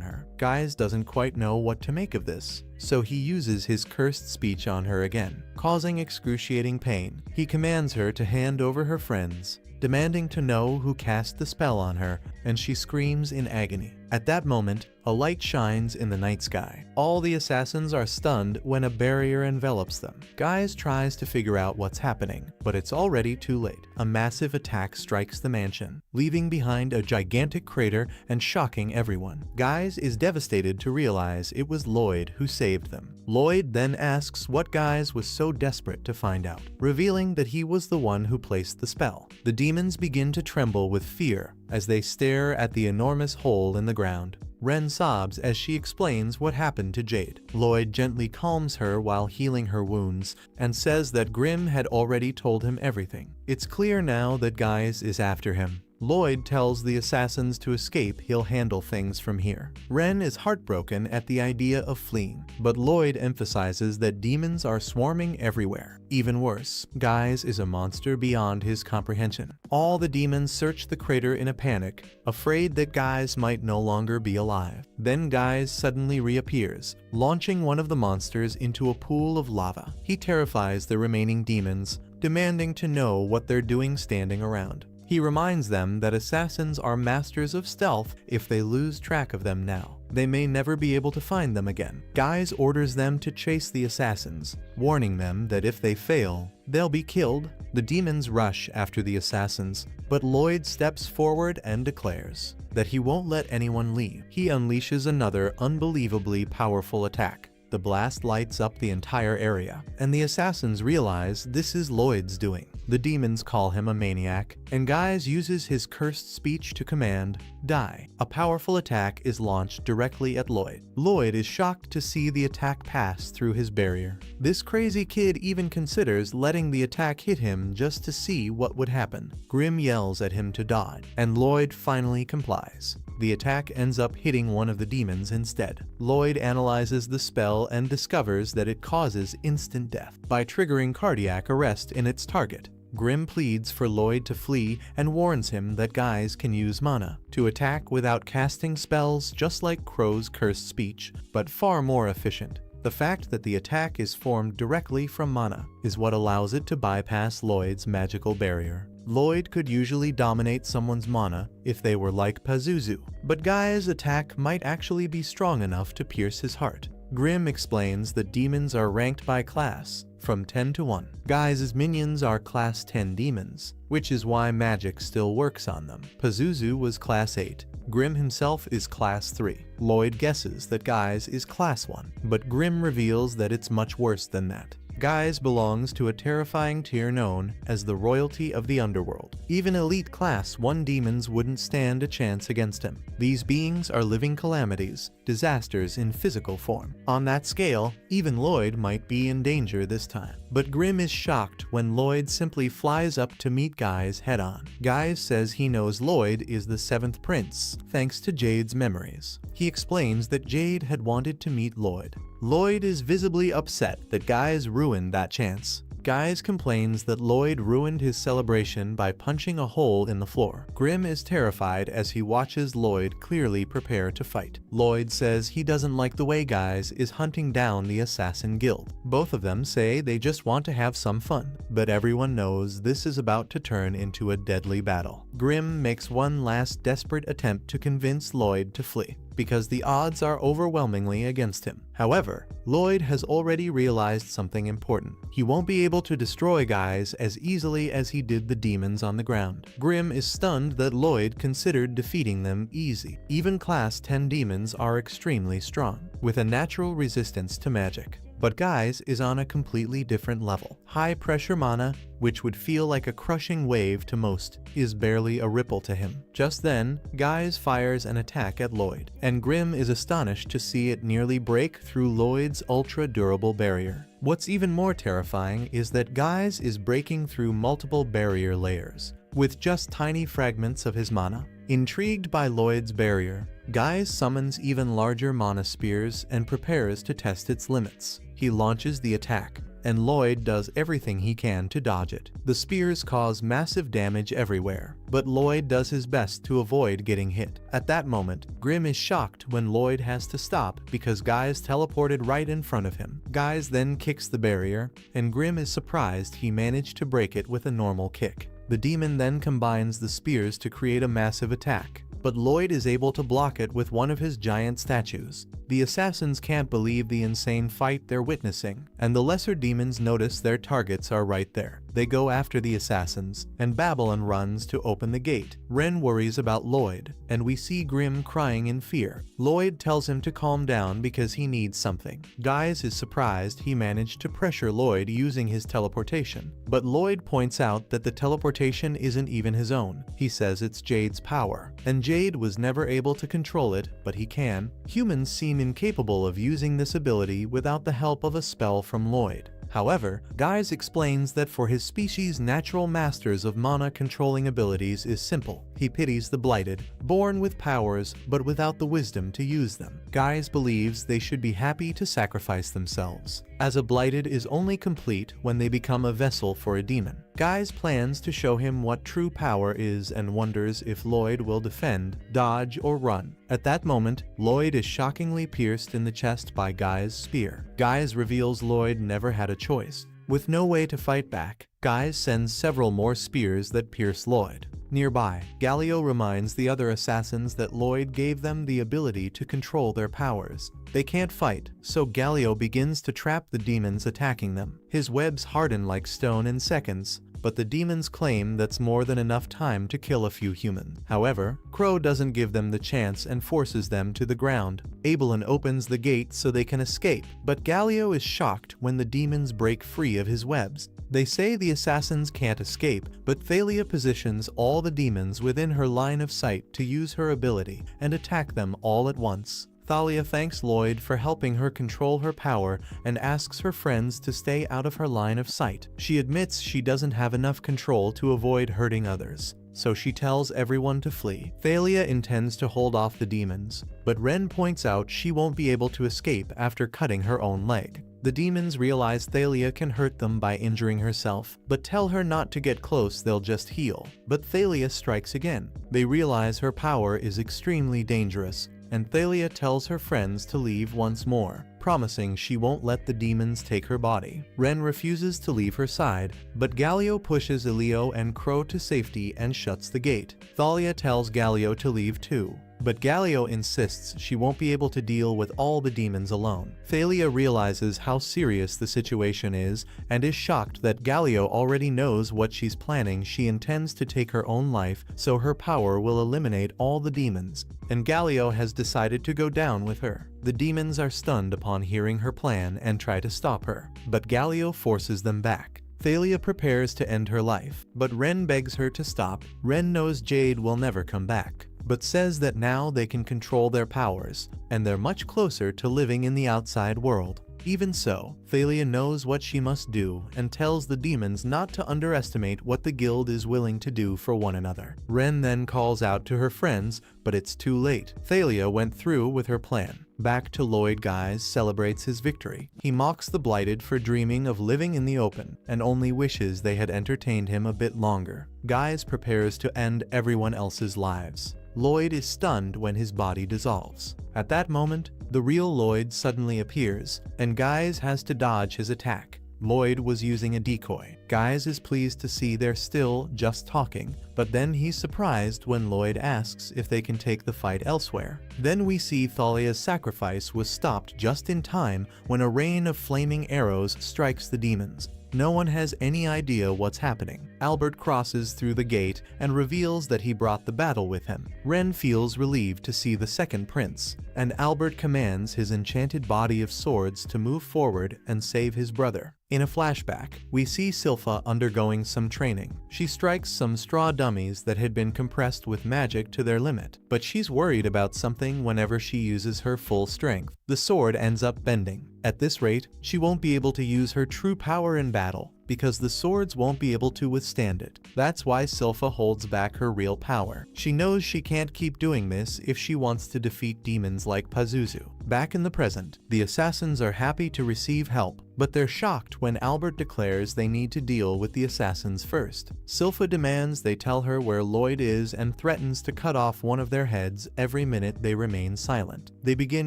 her. Guy's doesn't quite know what to make of this, so he uses his cursed speech on her again, causing excruciating pain. He commands her to hand over her friends, demanding to know who cast the spell on her, and she screams in agony. At that moment, a light shines in the night sky. All the assassins are stunned when a barrier envelops them. Guy's tries to figure out what's happening, but it's already too late. A massive attack strikes the mansion, leaving behind a gigantic crater and shocking everyone. Guy's is devastated to realize it was Lloyd who saved them. Lloyd then asks what Guy's was so desperate to find out, revealing that he was the one who placed the spell. The demons begin to tremble with fear as they stare at the enormous hole in the ground. Ren sobs as she explains what happened to Jade. Lloyd gently calms her while healing her wounds and says that Grimm had already told him everything. It's clear now that Guy's is after him. Lloyd tells the assassins to escape, he'll handle things from here. Ren is heartbroken at the idea of fleeing, but Lloyd emphasizes that demons are swarming everywhere. Even worse, Guy's is a monster beyond his comprehension. All the demons search the crater in a panic, afraid that Guy's might no longer be alive. Then Guy's suddenly reappears, launching one of the monsters into a pool of lava. He terrifies the remaining demons, demanding to know what they're doing standing around. He reminds them that assassins are masters of stealth. If they lose track of them now, they may never be able to find them again. Guy's orders them to chase the assassins, warning them that if they fail, they'll be killed. The demons rush after the assassins, but Lloyd steps forward and declares that he won't let anyone leave. He unleashes another unbelievably powerful attack. The blast lights up the entire area, and the assassins realize this is Lloyd's doing. The demons call him a maniac, and Guy's uses his cursed speech to command, "Die." A powerful attack is launched directly at Lloyd. Lloyd is shocked to see the attack pass through his barrier. This crazy kid even considers letting the attack hit him just to see what would happen. Grimm yells at him to dodge, and Lloyd finally complies. The attack ends up hitting one of the demons instead. Lloyd analyzes the spell and discovers that it causes instant death by triggering cardiac arrest in its target. Grimm pleads for Lloyd to flee and warns him that Guy's can use mana to attack without casting spells, just like Crow's cursed speech, but far more efficient. The fact that the attack is formed directly from mana is what allows it to bypass Lloyd's magical barrier. Lloyd could usually dominate someone's mana if they were like Pazuzu, but Guy's attack might actually be strong enough to pierce his heart. Grimm explains that demons are ranked by class, from 10 to 1. Guy's minions are class 10 demons, which is why magic still works on them. Pazuzu was class 8, Grim himself is Class 3. Lloyd guesses that Guy's is Class 1, but Grim reveals that it's much worse than that. Guy's belongs to a terrifying tier known as the royalty of the underworld. Even elite Class 1 demons wouldn't stand a chance against him. These beings are living calamities, disasters in physical form. On that scale, even Lloyd might be in danger this time. But Grim is shocked when Lloyd simply flies up to meet Guy's head-on. Guy's says he knows Lloyd is the 7th prince, thanks to Jade's memories. He explains that Jade had wanted to meet Lloyd. Lloyd is visibly upset that Guy's ruined that chance. Guy's complains that Lloyd ruined his celebration by punching a hole in the floor. Grim is terrified as he watches Lloyd clearly prepare to fight. Lloyd says he doesn't like the way Guy's is hunting down the assassin guild. Both of them say they just want to have some fun, but everyone knows this is about to turn into a deadly battle. Grim makes one last desperate attempt to convince Lloyd to flee, because the odds are overwhelmingly against him. However, Lloyd has already realized something important. He won't be able to destroy Guy's as easily as he did the demons on the ground. Grim is stunned that Lloyd considered defeating them easy. Even Class 10 demons are extremely strong, with a natural resistance to magic. But Guy's is on a completely different level. High-pressure mana, which would feel like a crushing wave to most, is barely a ripple to him. Just then, Guy's fires an attack at Lloyd, and Grim is astonished to see it nearly break through Lloyd's ultra-durable barrier. What's even more terrifying is that Guy's is breaking through multiple barrier layers, with just tiny fragments of his mana. Intrigued by Lloyd's barrier, Guy's summons even larger mana spears and prepares to test its limits. He launches the attack, and Lloyd does everything he can to dodge it. The spears cause massive damage everywhere, but Lloyd does his best to avoid getting hit. At that moment, Grim is shocked when Lloyd has to stop because Guy's teleported right in front of him. Guy's then kicks the barrier, and Grim is surprised he managed to break it with a normal kick. The demon then combines the spears to create a massive attack, but Lloyd is able to block it with one of his giant statues. The assassins can't believe the insane fight they're witnessing, and the lesser demons notice their targets are right there. They go after the assassins, and Babylon runs to open the gate. Ren worries about Lloyd, and we see Grim crying in fear. Lloyd tells him to calm down because he needs something. Guy's is surprised he managed to pressure Lloyd using his teleportation, but Lloyd points out that the teleportation isn't even his own. He says it's Jade's power, and Jade was never able to control it, but he can. Humans seem incapable of using this ability without the help of a spell from Lloyd. However, Guy's explains that for his species' natural masters of mana-controlling abilities is simple. He pities the blighted, born with powers but without the wisdom to use them. Guy's believes they should be happy to sacrifice themselves, as a blighted is only complete when they become a vessel for a demon. Guy's plans to show him what true power is and wonders if Lloyd will defend, dodge, or run. At that moment, Lloyd is shockingly pierced in the chest by Guy's spear. Guy's reveals Lloyd never had a choice. With no way to fight back, Guy's sends several more spears that pierce Lloyd. Nearby, Galio reminds the other assassins that Lloyd gave them the ability to control their powers. They can't fight, so Galio begins to trap the demons attacking them. His webs harden like stone in seconds, but the demons claim that's more than enough time to kill a few humans. However, Crow doesn't give them the chance and forces them to the ground. Abelin opens the gate so they can escape, but Galio is shocked when the demons break free of his webs. They say the assassins can't escape, but Thalia positions all the demons within her line of sight to use her ability and attack them all at once. Thalia thanks Lloyd for helping her control her power and asks her friends to stay out of her line of sight. She admits she doesn't have enough control to avoid hurting others, so she tells everyone to flee. Thalia intends to hold off the demons, but Ren points out she won't be able to escape after cutting her own leg. The demons realize Thalia can hurt them by injuring herself, but tell her not to get close, they'll just heal. But Thalia strikes again. They realize her power is extremely dangerous, and Thalia tells her friends to leave once more, promising she won't let the demons take her body. Ren refuses to leave her side, but Galio pushes Elio and Crow to safety and shuts the gate. Thalia tells Galio to leave too, but Galio insists she won't be able to deal with all the demons alone. Thalia realizes how serious the situation is and is shocked that Galio already knows what she's planning. She intends to take her own life so her power will eliminate all the demons, and Galio has decided to go down with her. The demons are stunned upon hearing her plan and try to stop her, but Galio forces them back. Thalia prepares to end her life, but Ren begs her to stop. Ren knows Jade will never come back, but says that now they can control their powers, and they're much closer to living in the outside world. Even so, Thalia knows what she must do and tells the demons not to underestimate what the guild is willing to do for one another. Ren then calls out to her friends, but it's too late. Thalia went through with her plan. Back to Lloyd, Guise celebrates his victory. He mocks the Blighted for dreaming of living in the open and only wishes they had entertained him a bit longer. Guise prepares to end everyone else's lives. Lloyd is stunned when his body dissolves. At that moment, the real Lloyd suddenly appears, and Guise has to dodge his attack. Lloyd was using a decoy. Guise is pleased to see they're still just talking, but then he's surprised when Lloyd asks if they can take the fight elsewhere. Then we see Thalia's sacrifice was stopped just in time when a rain of flaming arrows strikes the demons. No one has any idea what's happening. Albert crosses through the gate and reveals that he brought the battle with him. Ren feels relieved to see the second prince, and Albert commands his enchanted body of swords to move forward and save his brother. In a flashback, we see Silpha undergoing some training. She strikes some straw dummies that had been compressed with magic to their limit, but she's worried about something whenever she uses her full strength. The sword ends up bending. At this rate, she won't be able to use her true power in battle, because the swords won't be able to withstand it. That's why Silpha holds back her real power. She knows she can't keep doing this if she wants to defeat demons like Pazuzu. Back in the present, the assassins are happy to receive help, but they're shocked when Albert declares they need to deal with the assassins first. Silpha demands they tell her where Lloyd is and threatens to cut off one of their heads every minute they remain silent. They begin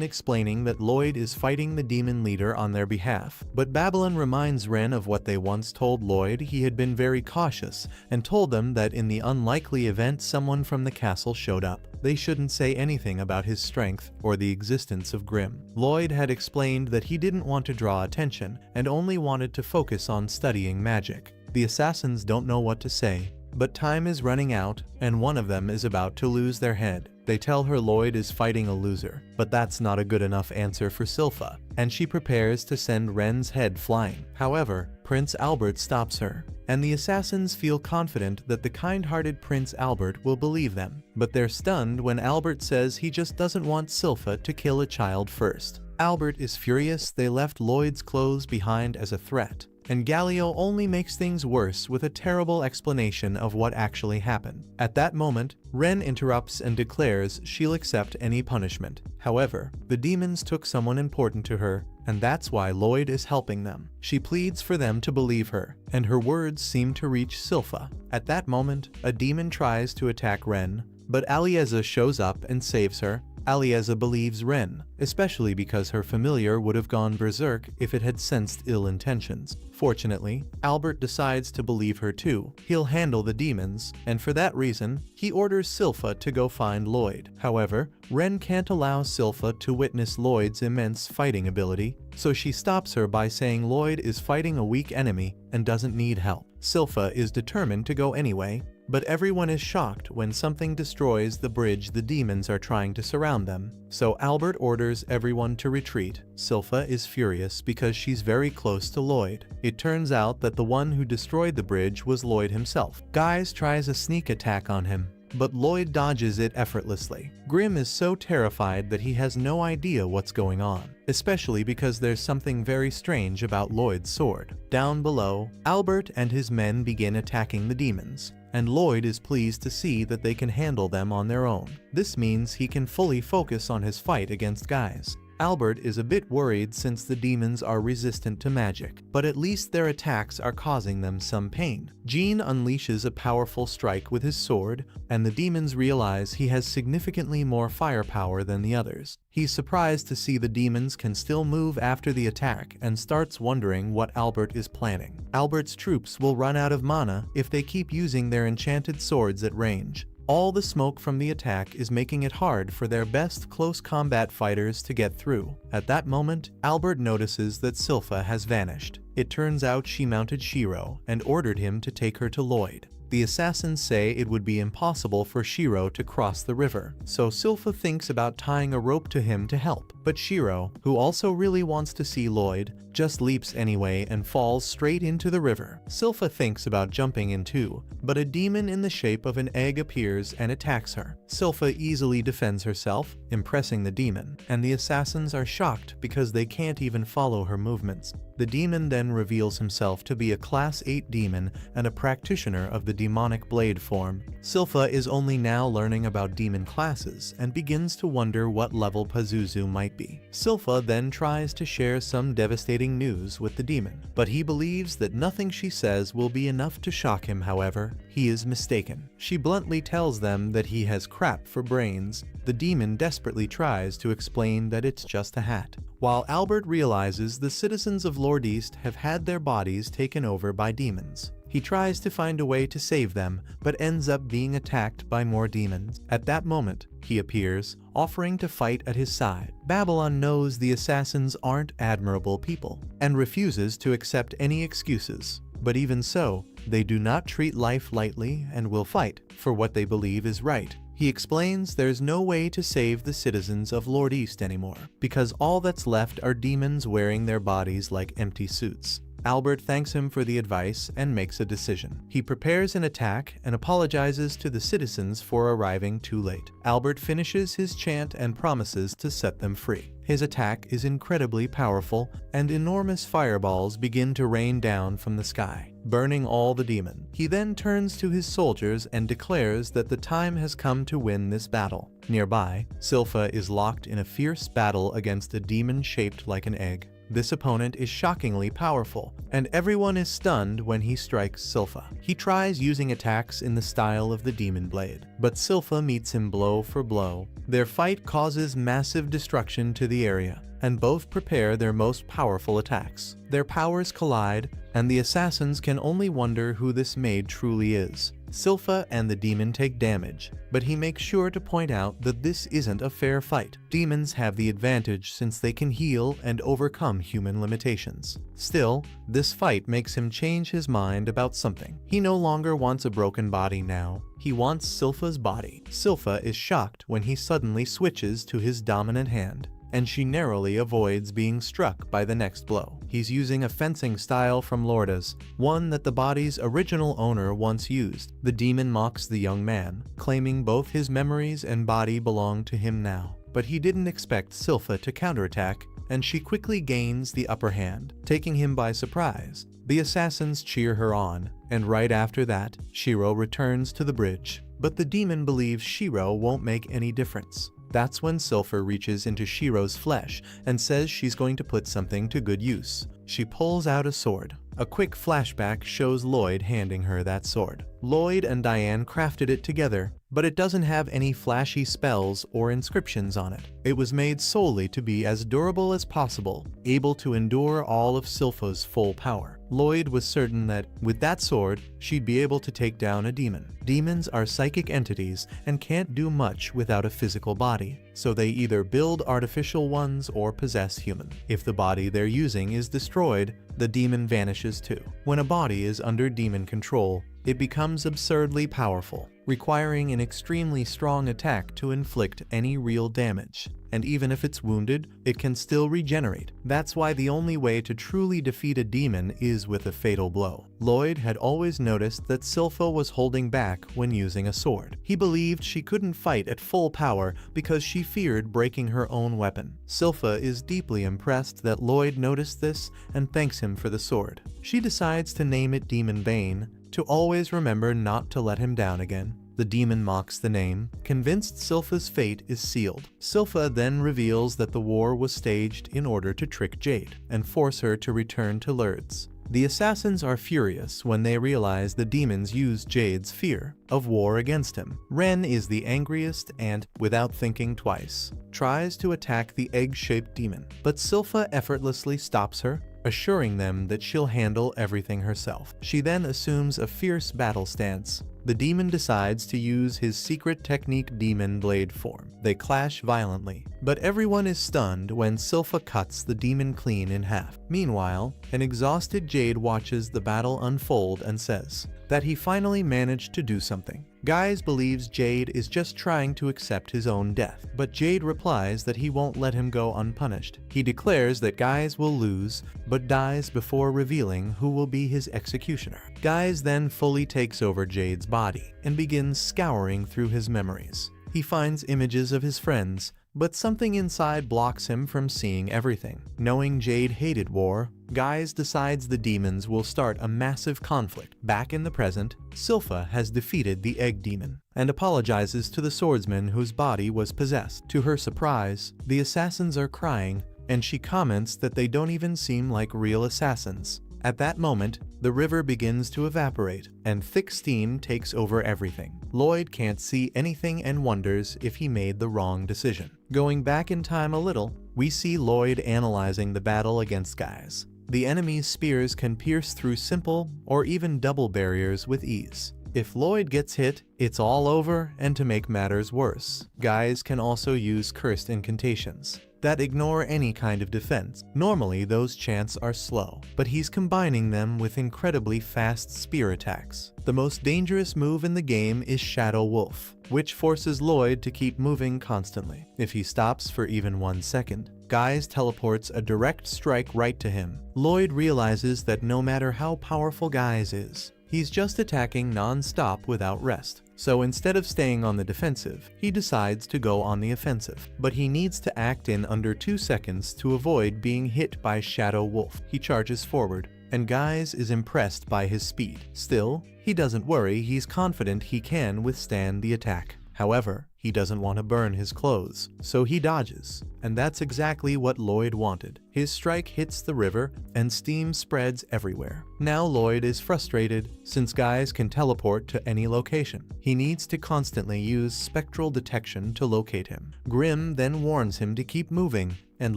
explaining that Lloyd is fighting the demon leader on their behalf, but Babylon reminds Ren of what they once told Lloyd. He had been very cautious and told them that in the unlikely event someone from the castle showed up, they shouldn't say anything about his strength or the existence of Grimm. Lloyd had explained that he didn't want to draw attention and only wanted to focus on studying magic. The assassins don't know what to say, but time is running out and one of them is about to lose their head. They tell her Lloyd is fighting a loser, but that's not a good enough answer for Silpha, and she prepares to send Ren's head flying. However, Prince Albert stops her, and the assassins feel confident that the kind-hearted Prince Albert will believe them. But they're stunned when Albert says he just doesn't want Silpha to kill a child first. Albert is furious they left Lloyd's clothes behind as a threat, and Galio only makes things worse with a terrible explanation of what actually happened. At that moment, Ren interrupts and declares she'll accept any punishment. However, the demons took someone important to her, and that's why Lloyd is helping them. She pleads for them to believe her, and her words seem to reach Silpha. At that moment, a demon tries to attack Ren, but Alieza shows up and saves her. Alieza believes Ren, especially because her familiar would have gone berserk if it had sensed ill intentions. Fortunately, Albert decides to believe her too. He'll handle the demons, and for that reason, he orders Silpha to go find Lloyd. However, Ren can't allow Silpha to witness Lloyd's immense fighting ability, so she stops her by saying Lloyd is fighting a weak enemy and doesn't need help. Silpha is determined to go anyway, but everyone is shocked when something destroys the bridge the demons are trying to surround them, so Albert orders everyone to retreat. Silpha is furious because she's very close to Lloyd. It turns out that the one who destroyed the bridge was Lloyd himself. Guise tries a sneak attack on him, but Lloyd dodges it effortlessly. Grimm is so terrified that he has no idea what's going on, especially because there's something very strange about Lloyd's sword. Down below, Albert and his men begin attacking the demons, and Lloyd is pleased to see that they can handle them on their own. This means he can fully focus on his fight against Guise. Albert is a bit worried since the demons are resistant to magic, but at least their attacks are causing them some pain. Jean unleashes a powerful strike with his sword, and the demons realize he has significantly more firepower than the others. He's surprised to see the demons can still move after the attack and starts wondering what Albert is planning. Albert's troops will run out of mana if they keep using their enchanted swords at range. All the smoke from the attack is making it hard for their best close combat fighters to get through. At that moment, Albert notices that Silpha has vanished. It turns out she mounted Shiro and ordered him to take her to Lloyd. The assassins say it would be impossible for Shiro to cross the river, so Silpha thinks about tying a rope to him to help. But Shiro, who also really wants to see Lloyd, just leaps anyway and falls straight into the river. Silpha thinks about jumping in too, but a demon in the shape of an egg appears and attacks her. Silpha easily defends herself, impressing the demon, and the assassins are shocked because they can't even follow her movements. The demon then reveals himself to be a Class 8 demon and a practitioner of the demonic blade form. Silpha is only now learning about demon classes and begins to wonder what level Pazuzu might be. Silpha then tries to share some devastating news with the demon, but he believes that nothing she says will be enough to shock him. However, he is mistaken. She bluntly tells them that he has crap for brains. The demon desperately tries to explain that it's just a hat. While Albert realizes the citizens of Lord East have had their bodies taken over by demons. He tries to find a way to save them, but ends up being attacked by more demons. At that moment, he appears, offering to fight at his side. Babylon knows the assassins aren't admirable people, and refuses to accept any excuses. But even so, they do not treat life lightly and will fight for what they believe is right. He explains there's no way to save the citizens of Lord East anymore, because all that's left are demons wearing their bodies like empty suits. Albert thanks him for the advice and makes a decision. He prepares an attack and apologizes to the citizens for arriving too late. Albert finishes his chant and promises to set them free. His attack is incredibly powerful, and enormous fireballs begin to rain down from the sky, burning all the demons. He then turns to his soldiers and declares that the time has come to win this battle. Nearby, Silpha is locked in a fierce battle against a demon shaped like an egg. This opponent is shockingly powerful, and everyone is stunned when he strikes Silpha. He tries using attacks in the style of the demon blade, but Silpha meets him blow for blow. Their fight causes massive destruction to the area, and both prepare their most powerful attacks. Their powers collide, and the assassins can only wonder who this maid truly is. Silpha and the demon take damage, but he makes sure to point out that this isn't a fair fight. Demons have the advantage since they can heal and overcome human limitations. Still, this fight makes him change his mind about something. He no longer wants a broken body now. He wants Silpha's body. Silpha is shocked when he suddenly switches to his dominant hand, and she narrowly avoids being struck by the next blow. He's using a fencing style from Lorda's, one that the body's original owner once used. The demon mocks the young man, claiming both his memories and body belong to him now. But he didn't expect Silpha to counterattack, and she quickly gains the upper hand, taking him by surprise. The assassins cheer her on, and right after that, Shiro returns to the bridge. But the demon believes Shiro won't make any difference. That's when Silpha reaches into Shiro's flesh and says she's going to put something to good use. She pulls out a sword. A quick flashback shows Lloyd handing her that sword. Lloyd and Diane crafted it together, but it doesn't have any flashy spells or inscriptions on it. It was made solely to be as durable as possible, able to endure all of Silpha's full power. Lloyd was certain that, with that sword, she'd be able to take down a demon. Demons are psychic entities and can't do much without a physical body, so they either build artificial ones or possess human. If the body they're using is destroyed, the demon vanishes too. When a body is under demon control, it becomes absurdly powerful, requiring an extremely strong attack to inflict any real damage. And even if it's wounded, it can still regenerate. That's why the only way to truly defeat a demon is with a fatal blow. Lloyd had always noticed that Silpha was holding back when using a sword. He believed she couldn't fight at full power because she feared breaking her own weapon. Silpha is deeply impressed that Lloyd noticed this and thanks him for the sword. She decides to name it Demon Bane, to always remember not to let him down again. The demon mocks the name, convinced Silpha's fate is sealed. Silpha then reveals that the war was staged in order to trick Jade and force her to return to Lourdes. The assassins are furious when they realize the demons used Jade's fear of war against him. Ren is the angriest and, without thinking twice, tries to attack the egg-shaped demon, but Silpha effortlessly stops her, assuring them that she'll handle everything herself. She then assumes a fierce battle stance, the demon decides to use his secret technique demon blade form. They clash violently, but everyone is stunned when Silpha cuts the demon clean in half. Meanwhile, an exhausted Jade watches the battle unfold and says that he finally managed to do something. Guys believes Jade is just trying to accept his own death, but Jade replies that he won't let him go unpunished. He declares that Guys will lose, but dies before revealing who will be his executioner. Guys then fully takes over Jade's body and begins scouring through his memories. He finds images of his friends, but something inside blocks him from seeing everything. Knowing Jade hated war, Guys decides the demons will start a massive conflict. Back in the present, Silpha has defeated the egg demon and apologizes to the swordsman whose body was possessed. To her surprise, the assassins are crying, and she comments that they don't even seem like real assassins. At that moment, the river begins to evaporate, and thick steam takes over everything. Lloyd can't see anything and wonders if he made the wrong decision. Going back in time a little, we see Lloyd analyzing the battle against Guys. The enemy's spears can pierce through simple or even double barriers with ease. If Lloyd gets hit, it's all over, and to make matters worse, Guys can also use cursed incantations that ignore any kind of defense. Normally those chants are slow, but he's combining them with incredibly fast spear attacks. The most dangerous move in the game is Shadow Wolf, which forces Lloyd to keep moving constantly. If he stops for even 1 second, Guys teleports a direct strike right to him. Lloyd realizes that no matter how powerful Guys is, he's just attacking non-stop without rest. So instead of staying on the defensive, he decides to go on the offensive. But he needs to act in under 2 seconds to avoid being hit by Shadow Wolf. He charges forward, and Guys is impressed by his speed. Still, he doesn't worry, he's confident he can withstand the attack. However, he doesn't want to burn his clothes, so he dodges, and that's exactly what Lloyd wanted. His strike hits the river, and steam spreads everywhere. Now Lloyd is frustrated, since Guys can teleport to any location. He needs to constantly use spectral detection to locate him. Grimm then warns him to keep moving, and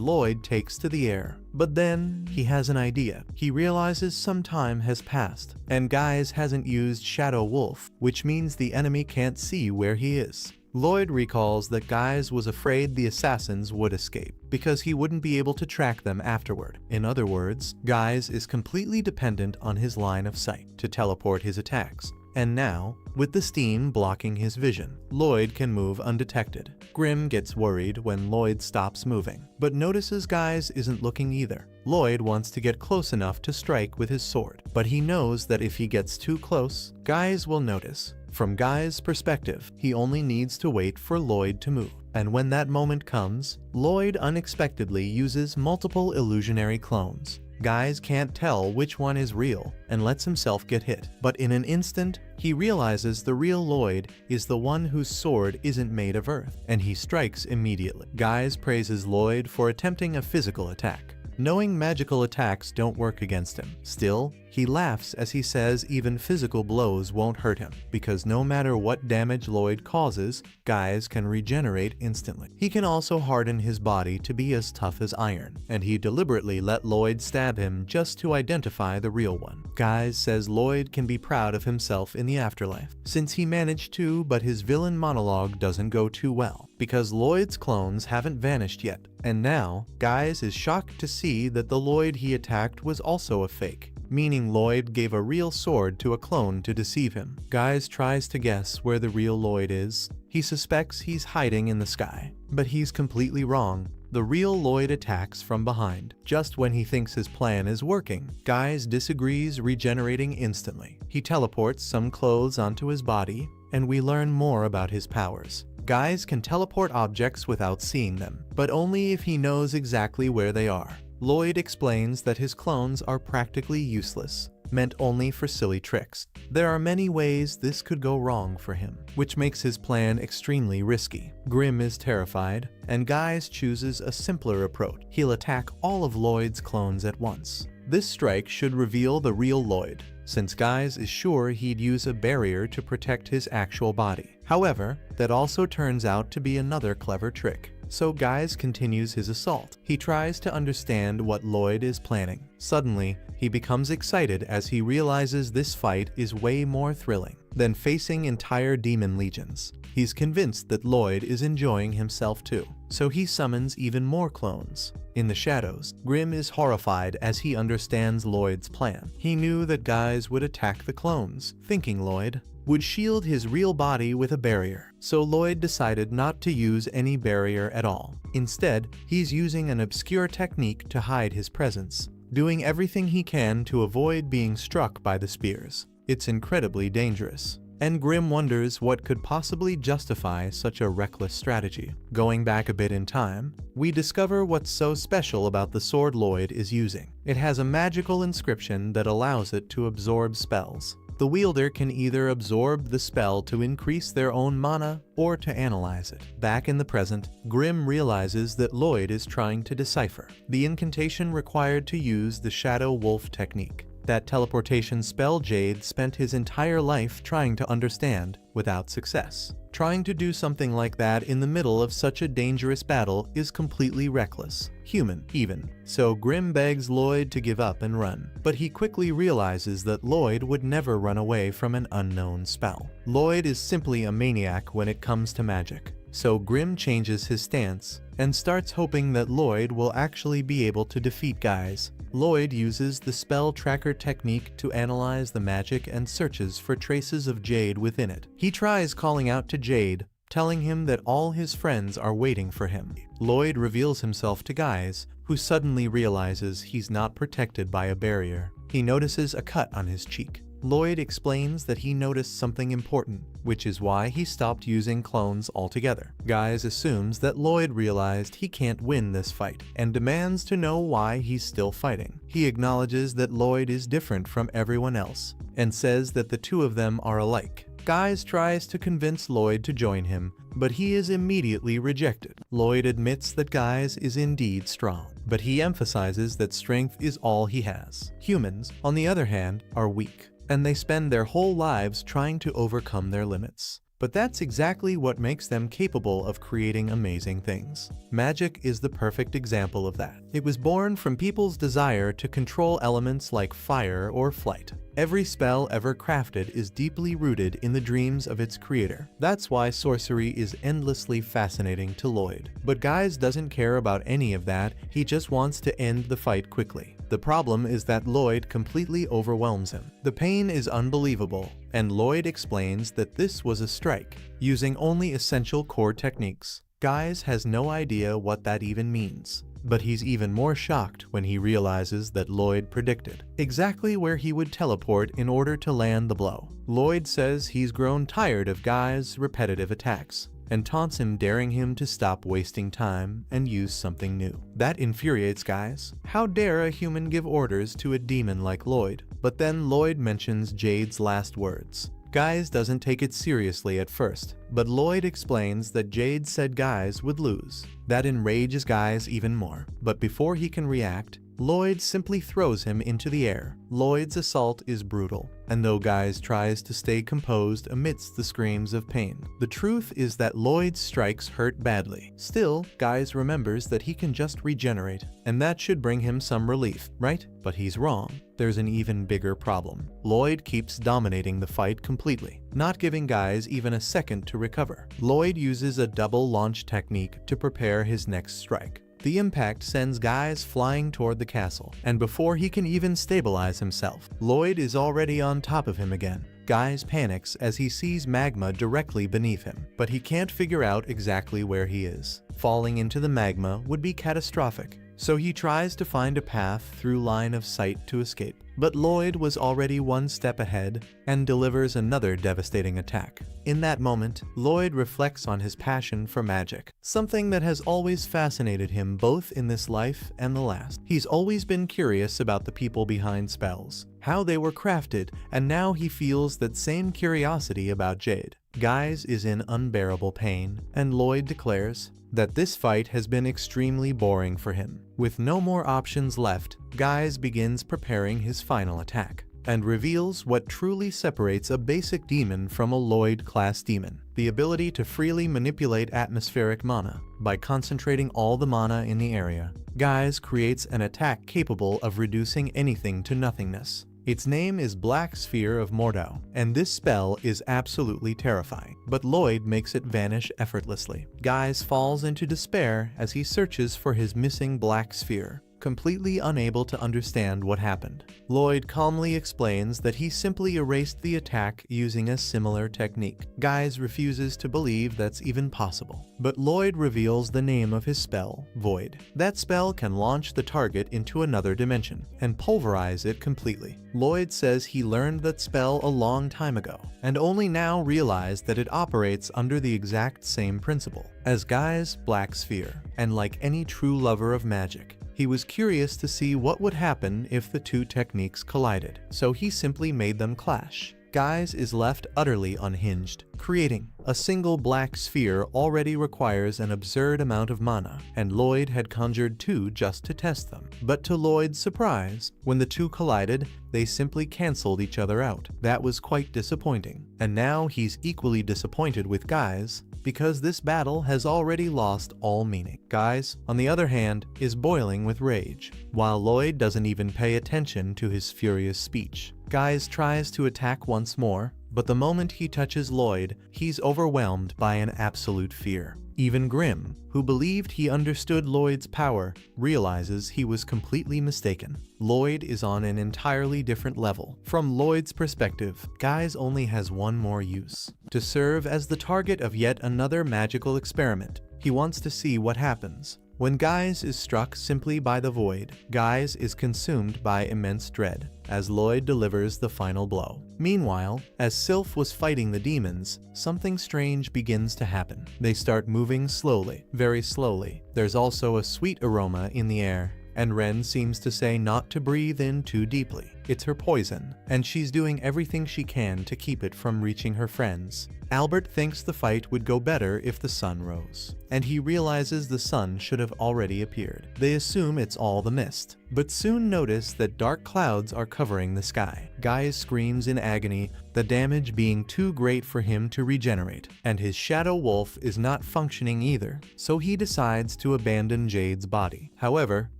Lloyd takes to the air. But then, he has an idea. He realizes some time has passed, and Guys hasn't used Shadow Wolf, which means the enemy can't see where he is. Lloyd recalls that Guys was afraid the assassins would escape, because he wouldn't be able to track them afterward. In other words, Guys is completely dependent on his line of sight to teleport his attacks. And now, with the steam blocking his vision, Lloyd can move undetected. Grimm gets worried when Lloyd stops moving, but notices Guys isn't looking either. Lloyd wants to get close enough to strike with his sword, but he knows that if he gets too close, Guys will notice. From Guy's perspective, he only needs to wait for Lloyd to move. And when that moment comes, Lloyd unexpectedly uses multiple illusionary clones. Guys can't tell which one is real and lets himself get hit. But in an instant, he realizes the real Lloyd is the one whose sword isn't made of earth, and he strikes immediately. Guys praises Lloyd for attempting a physical attack, knowing magical attacks don't work against him. Still, he laughs as he says even physical blows won't hurt him, because no matter what damage Lloyd causes, Guys can regenerate instantly. He can also harden his body to be as tough as iron, and he deliberately let Lloyd stab him just to identify the real one. Guys says Lloyd can be proud of himself in the afterlife, since he managed to, but his villain monologue doesn't go too well, because Lloyd's clones haven't vanished yet. And now, Guys is shocked to see that the Lloyd he attacked was also a fake, meaning Lloyd gave a real sword to a clone to deceive him. Guys tries to guess where the real Lloyd is. He suspects he's hiding in the sky, but he's completely wrong. The real Lloyd attacks from behind. Just when he thinks his plan is working, Guys disagrees, regenerating instantly. He teleports some clothes onto his body, and we learn more about his powers. Guys can teleport objects without seeing them, but only if he knows exactly where they are. Lloyd explains that his clones are practically useless, meant only for silly tricks. There are many ways this could go wrong for him, which makes his plan extremely risky. Grimm is terrified, and Guys chooses a simpler approach. He'll attack all of Lloyd's clones at once. This strike should reveal the real Lloyd, since Guys is sure he'd use a barrier to protect his actual body. However, that also turns out to be another clever trick. So Guys continues his assault. He tries to understand what Lloyd is planning. Suddenly, he becomes excited as he realizes this fight is way more thrilling than facing entire demon legions. He's convinced that Lloyd is enjoying himself too, so he summons even more clones. In the shadows, Grim is horrified as he understands Lloyd's plan. He knew that guys would attack the clones, thinking Lloyd would shield his real body with a barrier. So Lloyd decided not to use any barrier at all. Instead, he's using an obscure technique to hide his presence, doing everything he can to avoid being struck by the spears. It's incredibly dangerous, and Grim wonders what could possibly justify such a reckless strategy. Going back a bit in time, we discover what's so special about the sword Lloyd is using. It has a magical inscription that allows it to absorb spells. The wielder can either absorb the spell to increase their own mana or to analyze it. Back in the present, Grim realizes that Lloyd is trying to decipher the incantation required to use the Shadow Wolf technique. That teleportation spell Jade spent his entire life trying to understand without success. Trying to do something like that in the middle of such a dangerous battle is completely reckless, human even. So Grim begs Lloyd to give up and run, but he quickly realizes that Lloyd would never run away from an unknown spell. Lloyd is simply a maniac when it comes to magic. So Grim changes his stance and starts hoping that Lloyd will actually be able to defeat guys. Lloyd uses the spell tracker technique to analyze the magic and searches for traces of Jade within it. He tries calling out to Jade, telling him that all his friends are waiting for him. Lloyd reveals himself to Guys, who suddenly realizes he's not protected by a barrier. He notices a cut on his cheek. Lloyd explains that he noticed something important, which is why he stopped using clones altogether. Guys assumes that Lloyd realized he can't win this fight, and demands to know why he's still fighting. He acknowledges that Lloyd is different from everyone else, and says that the two of them are alike. Guys tries to convince Lloyd to join him, but he is immediately rejected. Lloyd admits that Guys is indeed strong, but he emphasizes that strength is all he has. Humans, on the other hand, are weak, and they spend their whole lives trying to overcome their limits. But that's exactly what makes them capable of creating amazing things. Magic is the perfect example of that. It was born from people's desire to control elements like fire or flight. Every spell ever crafted is deeply rooted in the dreams of its creator. That's why sorcery is endlessly fascinating to Lloyd. But Guys doesn't care about any of that, he just wants to end the fight quickly. The problem is that Lloyd completely overwhelms him. The pain is unbelievable, and Lloyd explains that this was a strike, using only essential core techniques. Guys has no idea what that even means, but he's even more shocked when he realizes that Lloyd predicted exactly where he would teleport in order to land the blow. Lloyd says he's grown tired of Guys' repetitive attacks, and taunts him, daring him to stop wasting time and use something new. That infuriates Guys. How dare a human give orders to a demon like Lloyd? But then Lloyd mentions Jade's last words. Guys doesn't take it seriously at first, but Lloyd explains that Jade said Guys would lose. That enrages Guys even more, but before he can react, Lloyd simply throws him into the air. Lloyd's assault is brutal, and though Guys tries to stay composed amidst the screams of pain, the truth is that Lloyd's strikes hurt badly. Still, Guys remembers that he can just regenerate, and that should bring him some relief, right? But he's wrong. There's an even bigger problem. Lloyd keeps dominating the fight completely, not giving Guys even a second to recover. Lloyd uses a double launch technique to prepare his next strike. The impact sends Guys flying toward the castle, and before he can even stabilize himself, Lloyd is already on top of him again. Guys panics as he sees magma directly beneath him, but he can't figure out exactly where he is. Falling into the magma would be catastrophic, so he tries to find a path through line of sight to escape. But Lloyd was already one step ahead and delivers another devastating attack. In that moment, Lloyd reflects on his passion for magic, something that has always fascinated him both in this life and the last. He's always been curious about the people behind spells, how they were crafted, and now he feels that same curiosity about Jade. Guys is in unbearable pain, and Lloyd declares that this fight has been extremely boring for him. With no more options left, Guys begins preparing his final attack. and reveals what truly separates a basic demon from a Lloyd-class demon: the ability to freely manipulate atmospheric mana. By concentrating all the mana in the area, Guise creates an attack capable of reducing anything to nothingness. Its name is Black Sphere of Mordau, and this spell is absolutely terrifying, but Lloyd makes it vanish effortlessly. Guise falls into despair as he searches for his missing Black Sphere, completely unable to understand what happened. Lloyd calmly explains that he simply erased the attack using a similar technique. Guise refuses to believe that's even possible, but Lloyd reveals the name of his spell, Void. That spell can launch the target into another dimension and pulverize it completely. Lloyd says he learned that spell a long time ago, and only now realized that it operates under the exact same principle as Guise's Black Sphere. And like any true lover of magic, he was curious to see what would happen if the two techniques collided, so he simply made them clash. Guise is left utterly unhinged. Creating a single Black Sphere already requires an absurd amount of mana, and Lloyd had conjured two just to test them. But to Lloyd's surprise, when the two collided, they simply cancelled each other out. That was quite disappointing, and now he's equally disappointed with Guise, because this battle has already lost all meaning. Guise, on the other hand, is boiling with rage, while Lloyd doesn't even pay attention to his furious speech. Guise tries to attack once more, but the moment he touches Lloyd, he's overwhelmed by an absolute fear. Even Grimm, who believed he understood Lloyd's power, realizes he was completely mistaken. Lloyd is on an entirely different level. From Lloyd's perspective, Guise only has one more use: to serve as the target of yet another magical experiment. He wants to see what happens. When Guise is struck simply by the void, Guise is consumed by immense dread, as Lloyd delivers the final blow. Meanwhile, as Sylph was fighting the demons, something strange begins to happen. They start moving slowly, very slowly. There's also a sweet aroma in the air, and Ren seems to say not to breathe in too deeply. It's her poison, and she's doing everything she can to keep it from reaching her friends. Albert thinks the fight would go better if the sun rose, and he realizes the sun should have already appeared. They assume it's all the mist, but soon notice that dark clouds are covering the sky. Guise screams in agony, the damage being too great for him to regenerate, and his shadow wolf is not functioning either, so he decides to abandon Jade's body. However,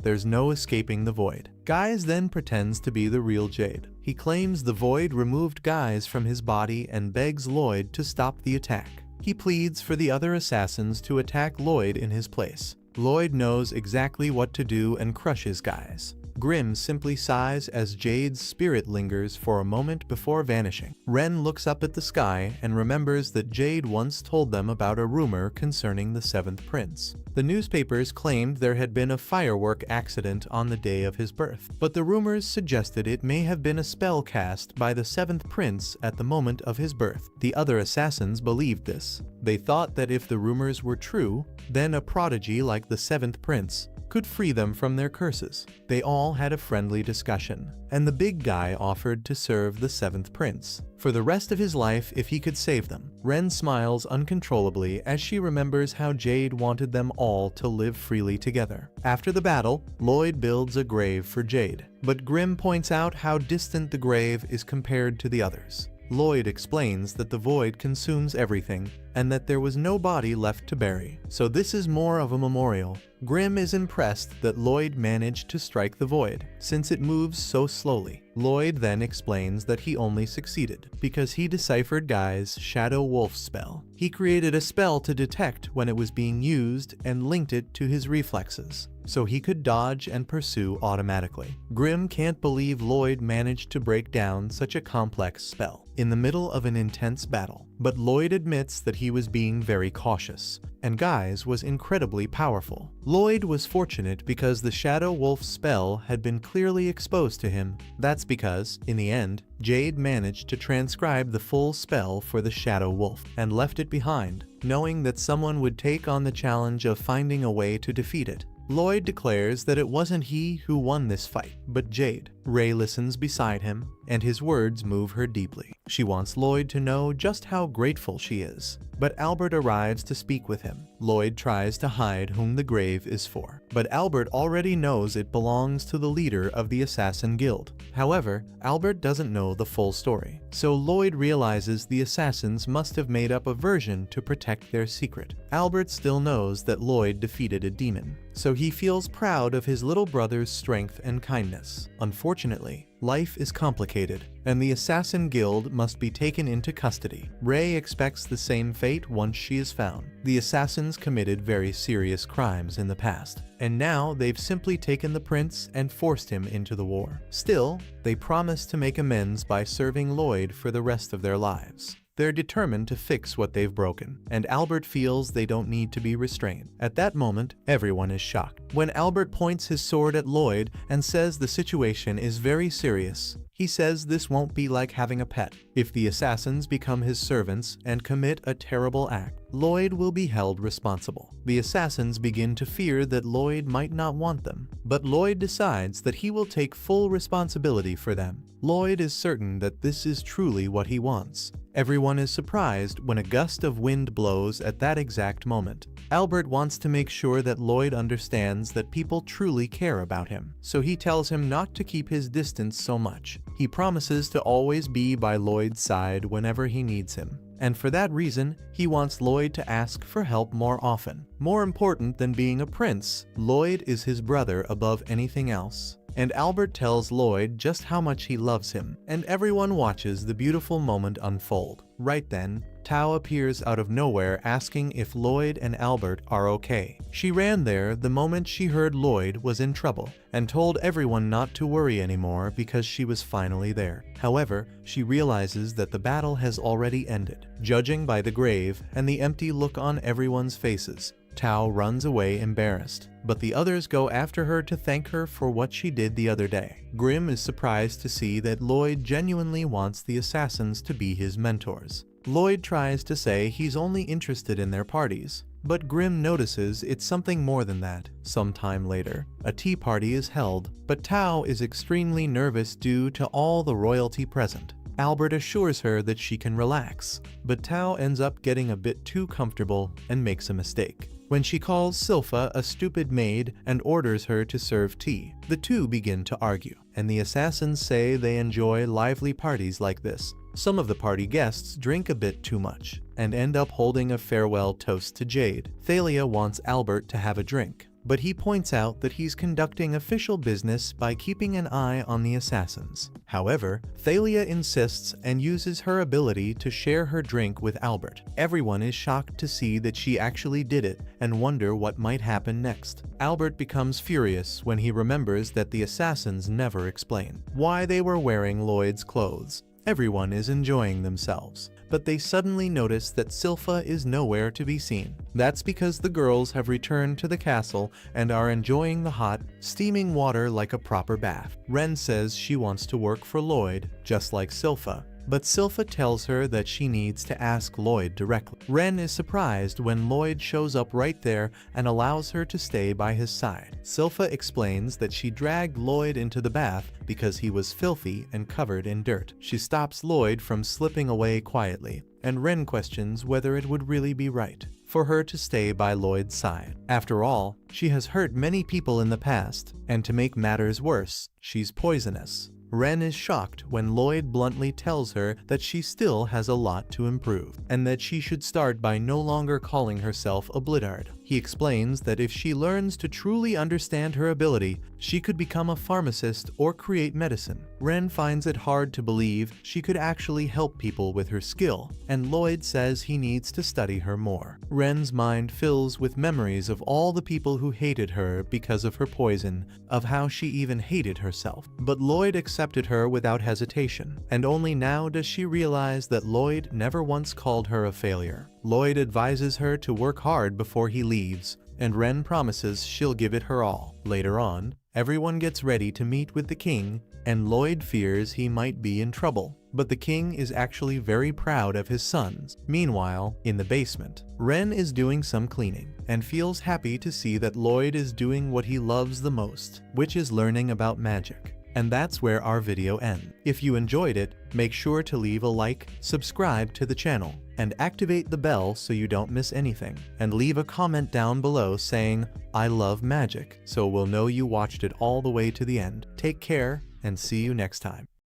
there's no escaping the void. Guise then pretends to be the real Jade. He claims the void removed Guise from his body and begs Lloyd to stop the attack. He pleads for the other assassins to attack Lloyd in his place. Lloyd knows exactly what to do and crushes Guise. Grimm simply sighs as Jade's spirit lingers for a moment before vanishing. Ren looks up at the sky and remembers that Jade once told them about a rumor concerning the seventh prince. The newspapers claimed there had been a firework accident on the day of his birth, but the rumors suggested it may have been a spell cast by the seventh prince at the moment of his birth. The other assassins believed this. They thought that if the rumors were true, then a prodigy like the seventh prince could free them from their curses. They all had a friendly discussion, and the big guy offered to serve the seventh prince for the rest of his life if he could save them. Ren smiles uncontrollably as she remembers how Jade wanted them all to live freely together. After the battle, Lloyd builds a grave for Jade, but Grimm points out how distant the grave is compared to the others. Lloyd explains that the void consumes everything and that there was no body left to bury, so this is more of a memorial. Grimm is impressed that Lloyd managed to strike the void, since it moves so slowly. Lloyd then explains that he only succeeded because he deciphered Guy's Shadow Wolf spell. He created a spell to detect when it was being used and linked it to his reflexes, so he could dodge and pursue automatically. Grimm can't believe Lloyd managed to break down such a complex spell in the middle of an intense battle, but Lloyd admits that he was being very cautious, and Guy's was incredibly powerful. Lloyd was fortunate because the Shadow Wolf spell had been clearly exposed to him. That's because, in the end, Jade managed to transcribe the full spell for the Shadow Wolf and left it behind, knowing that someone would take on the challenge of finding a way to defeat it. Lloyd declares that it wasn't he who won this fight, but Jade. Reze listens beside him, and his words move her deeply. She wants Lloyd to know just how grateful she is. But Albert arrives to speak with him. Lloyd tries to hide whom the grave is for, but Albert already knows it belongs to the leader of the Assassin Guild. However, Albert doesn't know the full story, so Lloyd realizes the assassins must have made up a version to protect their secret. Albert still knows that Lloyd defeated a demon, so he feels proud of his little brother's strength and kindness. Unfortunately, life is complicated, and the Assassin Guild must be taken into custody. Reze expects the same fate once she is found. The assassins committed very serious crimes in the past, and now they've simply taken the prince and forced him into the war. Still, they promise to make amends by serving Lloyd for the rest of their lives. They're determined to fix what they've broken, and Albert feels they don't need to be restrained. At that moment, everyone is shocked. When Albert points his sword at Lloyd and says the situation is very serious, he says this won't be like having a pet. If the assassins become his servants and commit a terrible act, Lloyd will be held responsible. The assassins begin to fear that Lloyd might not want them, but Lloyd decides that he will take full responsibility for them. Lloyd is certain that this is truly what he wants. Everyone is surprised when a gust of wind blows at that exact moment. Albert wants to make sure that Lloyd understands that people truly care about him, so he tells him not to keep his distance so much. He promises to always be by Lloyd's side whenever he needs him, and for that reason, he wants Lloyd to ask for help more often. More important than being a prince, Lloyd is his brother above anything else. And Albert tells Lloyd just how much he loves him, and everyone watches the beautiful moment unfold. Right then, Tao appears out of nowhere asking if Lloyd and Albert are okay. She ran there the moment she heard Lloyd was in trouble, and told everyone not to worry anymore because she was finally there. However, she realizes that the battle has already ended. Judging by the grave and the empty look on everyone's faces, Tao runs away embarrassed, but the others go after her to thank her for what she did the other day. Grim is surprised to see that Lloyd genuinely wants the assassins to be his mentors. Lloyd tries to say he's only interested in their parties, but Grim notices it's something more than that. Sometime later, a tea party is held, but Tao is extremely nervous due to all the royalty present. Albert assures her that she can relax, but Tao ends up getting a bit too comfortable and makes a mistake. When she calls Silpha a stupid maid and orders her to serve tea, the two begin to argue, and the assassins say they enjoy lively parties like this. Some of the party guests drink a bit too much, and end up holding a farewell toast to Jade. Thalia wants Albert to have a drink, but he points out that he's conducting official business by keeping an eye on the assassins. However, Thalia insists and uses her ability to share her drink with Albert. Everyone is shocked to see that she actually did it and wonder what might happen next. Albert becomes furious when he remembers that the assassins never explain why they were wearing Lloyd's clothes. Everyone is enjoying themselves, but they suddenly notice that Silpha is nowhere to be seen. That's because the girls have returned to the castle and are enjoying the hot, steaming water like a proper bath. Ren says she wants to work for Lloyd, just like Silpha, but Silpha tells her that she needs to ask Lloyd directly. Ren is surprised when Lloyd shows up right there and allows her to stay by his side. Silpha explains that she dragged Lloyd into the bath because he was filthy and covered in dirt. She stops Lloyd from slipping away quietly, and Ren questions whether it would really be right for her to stay by Lloyd's side. After all, she has hurt many people in the past, and to make matters worse, she's poisonous. Ren is shocked when Lloyd bluntly tells her that she still has a lot to improve, and that she should start by no longer calling herself a Blizzard. He explains that if she learns to truly understand her ability, she could become a pharmacist or create medicine. Ren finds it hard to believe she could actually help people with her skill, and Lloyd says he needs to study her more. Ren's mind fills with memories of all the people who hated her because of her poison, of how she even hated herself. But Lloyd accepted her without hesitation, and only now does she realize that Lloyd never once called her a failure. Lloyd advises her to work hard before he leaves, and Ren promises she'll give it her all. Later on, everyone gets ready to meet with the king, and Lloyd fears he might be in trouble. But the king is actually very proud of his sons. Meanwhile, in the basement, Ren is doing some cleaning, and feels happy to see that Lloyd is doing what he loves the most, which is learning about magic. And that's where our video ends. If you enjoyed it, make sure to leave a like, subscribe to the channel, and activate the bell so you don't miss anything. And leave a comment down below saying, "I love magic," so we'll know you watched it all the way to the end. Take care, and see you next time.